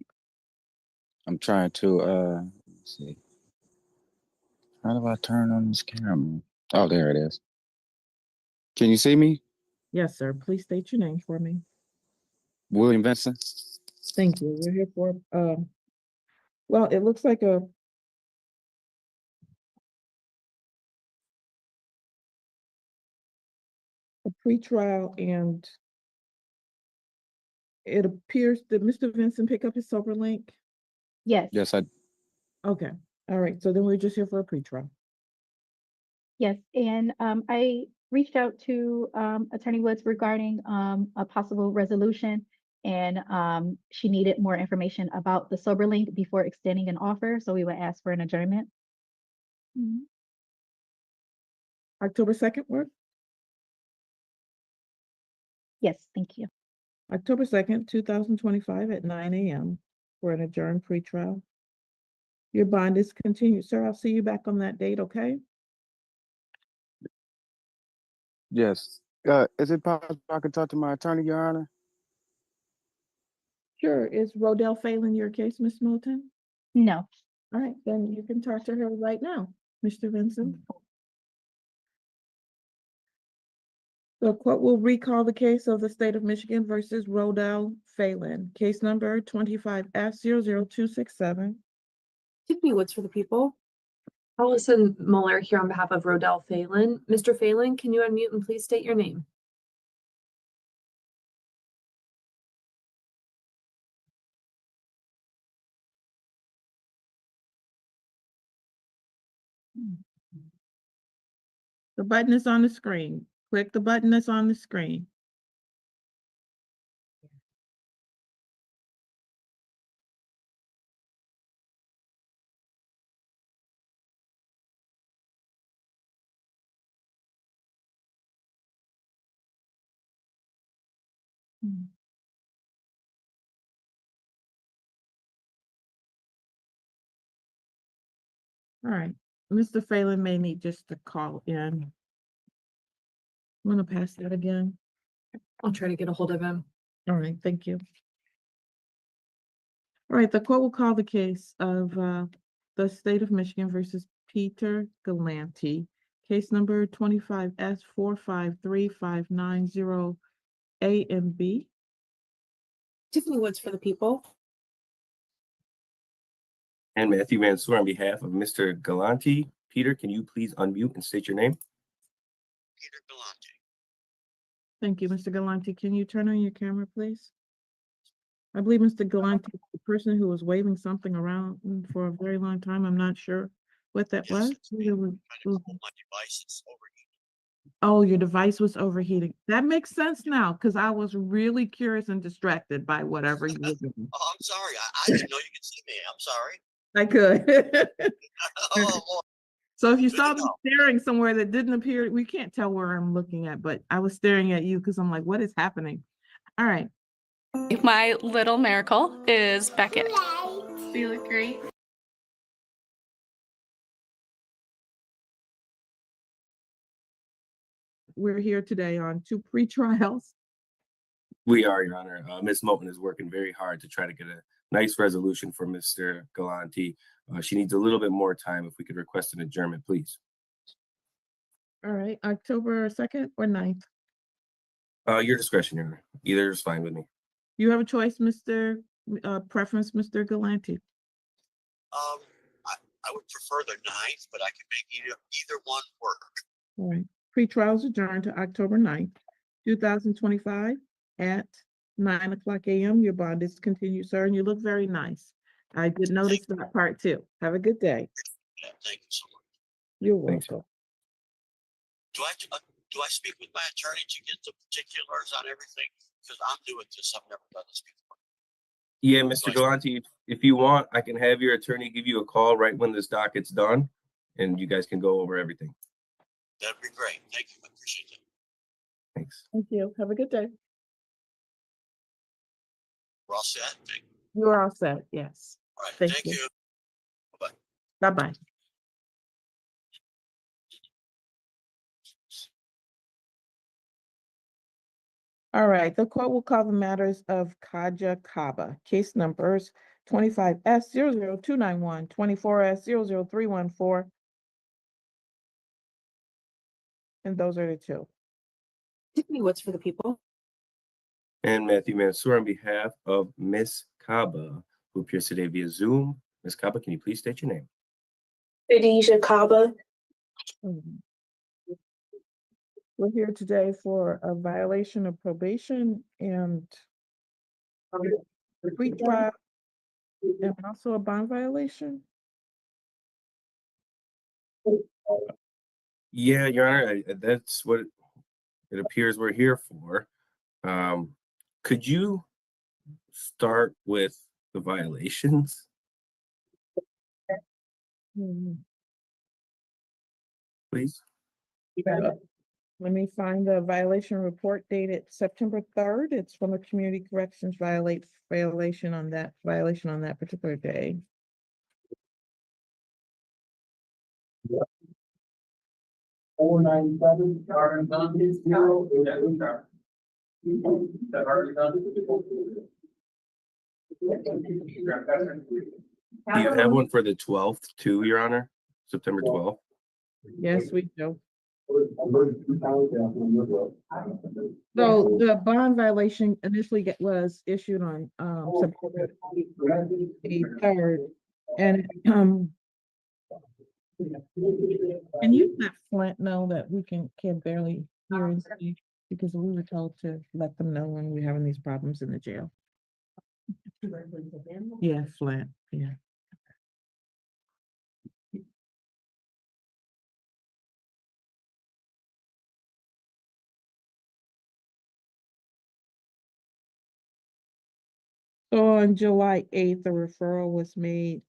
I'm trying to let's see. How do I turn on this camera? Oh, there it is. Can you see me? Yes, sir. Please state your name for me. William Benson. Thank you. We're here for, well, it looks like a pretrial, and it appears that Mr. Vinson pick up his sober link. Yes. Yes, Okay. All right. So then we're just here for a pretrial. Yes, and I reached out to Attorney Woods regarding a possible resolution, and she needed more information about the sober link before extending an offer, so we would ask for an adjournment. October 2nd work? Yes, thank you. October 2nd, 2025 at 9 a.m. for an adjourned pretrial. Your bond is continued, sir. I'll see you back on that date, okay? yes. Is it possible I could talk to my attorney, Your Honor? Sure. Is Rodell Phelan your case, Ms. Moulton? No. All right, then you can talk to her right now, Mr. Vinson. The court will recall the case of the state of Michigan versus Rodell Phelan, case number 25F00267. Tiffany Woods for the people. Allison Mueller here on behalf of Rodell Phelan. Mr. Phelan, can you unmute and please state your name? The button is on the screen. Click the button that's on the screen. All right, Mr. Phelan may need just to call in. I'm gonna pass that again. I'll try to get a hold of him. All right, thank you. All right, the court will call the case of the state of Michigan versus Peter Galanti, case number 25S453590 A and B. Tiffany Woods for the people. And Matthew Mansour on behalf of Mr. Galanti. Peter, can you please unmute and state your name? Peter Galante. Thank you, Mr. Galanti. Can you turn on your camera, please? I believe Mr. Galanti is the person who was waving something around for a very long time. I'm not sure what that was. It was- My device is overheating. Oh, your device was overheating. That makes sense now because I was really curious and distracted by whatever you were doing. Oh, I'm sorry. I didn't know you could see me. I'm sorry. I could. Oh, Lord. So if you Good to saw me know. staring somewhere that didn't appear, we can't tell where I'm looking at, but I was staring at you because I'm like, what is happening? All right. My little miracle is Beckett. You look great. We're here today on 2 pre-trials. We are, Your Honor. Ms. Moten is working very hard to try to get a nice resolution for Mr. Galanti. She needs a little bit more time. If we could request an adjournment, please. All right, October 2nd or 9th? Your discretion, Your Honor. Either is fine with me. You have a choice, Mr. Preference, Mr. Galanti. I would prefer the 9th, but I can make either one work. All right, pre-trials adjourned to October 9th, 2025 at 9:00 a.m. Your bond is continued, sir, and you look very nice. I did notice that part too. Have a good day. Yeah, thank you so much. You're Thanks. welcome. Do I speak with my attorney to get the particulars on everything? Because I'm new at this. I've never done this before. Yeah, Mr. Galanti, if you want, I can have your attorney give you a call right when this docket's done, and you guys can go over everything. That'd be great. Thank you. I appreciate it. Thanks. Thank you. Have a good day. We're all set. You are all set. Yes. All right. Thank Thank you. you. Bye-bye. Bye-bye. All right, the court will call the matters of Kaja Kaba, case numbers 25S00291, 24S00314. And those are the two. Tiffany Woods for the people. And Matthew Mansour on behalf of Miss Kaba, who appears today via Zoom. Miss Kaba, can you please state your name? Khadijah Kaba. We're here today for a violation of probation and pre-trial and also a bond violation. Yeah, Your Honor, that's what it appears we're here for. Could you start with the violations? Please. Let me find the violation report dated September 3rd. It's from a community corrections violation on that particular day. Do you have one for the 12th too, Your Honor? September 12th? Yes, we do. So the bond violation initially was issued on September 3rd. And can you let Flint know that we can barely hear and see, because we were told to let them know when we're having these problems in the jail. Yeah, Flint, yeah. So on July 8th, a referral was made.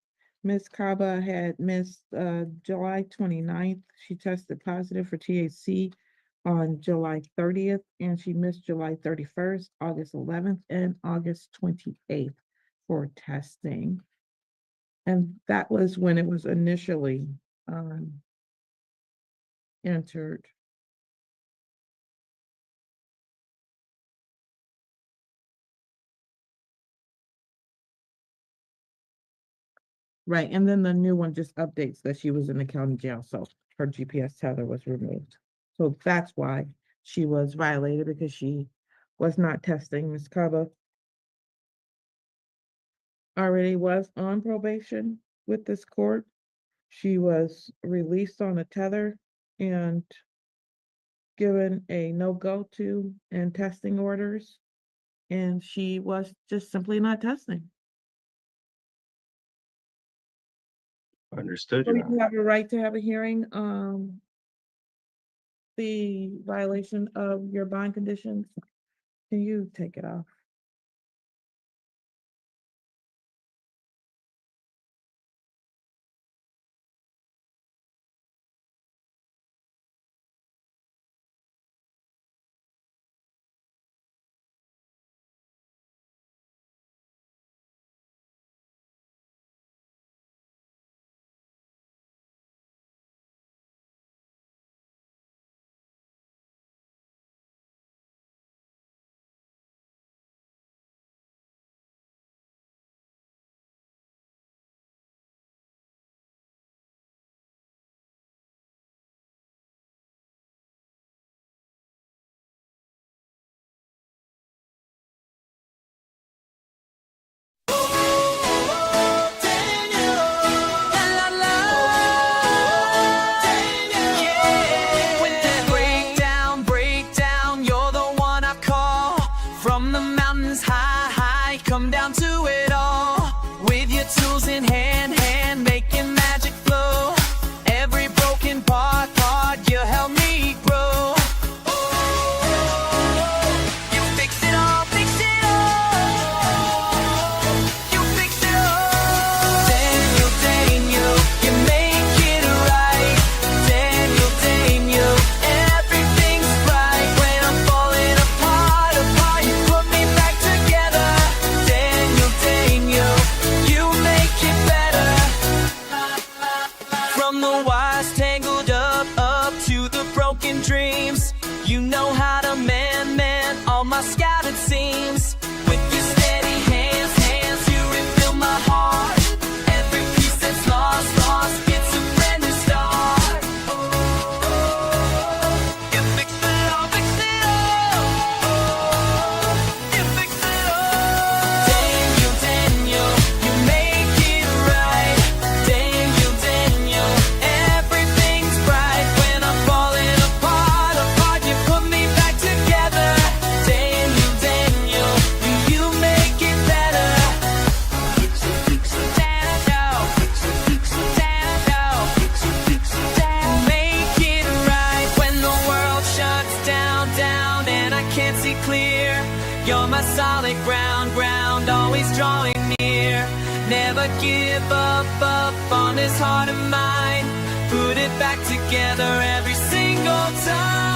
Ms. Kaba had missed July 29th. She tested positive for THC on July 30th, and she missed July 31st, August 11th, and August 28th for testing. And that was when it was initially entered. Right, and then the new one just updates that she was in the county jail, so her GPS tether was removed. So that's why she was violated, because she was not testing. Ms. Kaba already was on probation with this court. She was released on a tether and given a no-go to and testing orders, and she was just simply not testing. Understood, So Your Honor. you have a right to have a hearing, the violation of your bond conditions. Can you take it off? Come down to it all with your tools in hand, making magic flow. Every broken part, you help me grow. You fix it all, fix it all. You fix it all. Daniel, you make it right. Daniel, everything's right when I'm falling apart. You put me back together. Daniel, you make it better. From the wires tangled up to the broken dreams, you know how to mend all my scattered seams. With your steady hands, you refill my heart. Every piece that's lost gets a brand new start. You fix it all, fix it all. You fix it all. Daniel, you make it right. Daniel, everything's bright when I'm falling apart. You put me back together. Daniel, you make it better. Daniel, make it right when the world shuts down, and I can't see clear. You're my solid ground, always drawing near. Never give up on this heart of mine. Put it back together every single time.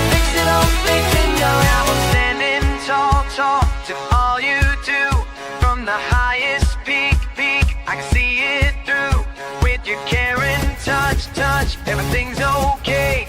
Fix it all, I was standing tall to all you do. From the highest peak, I can see it through. With your care and touch, everything's okay.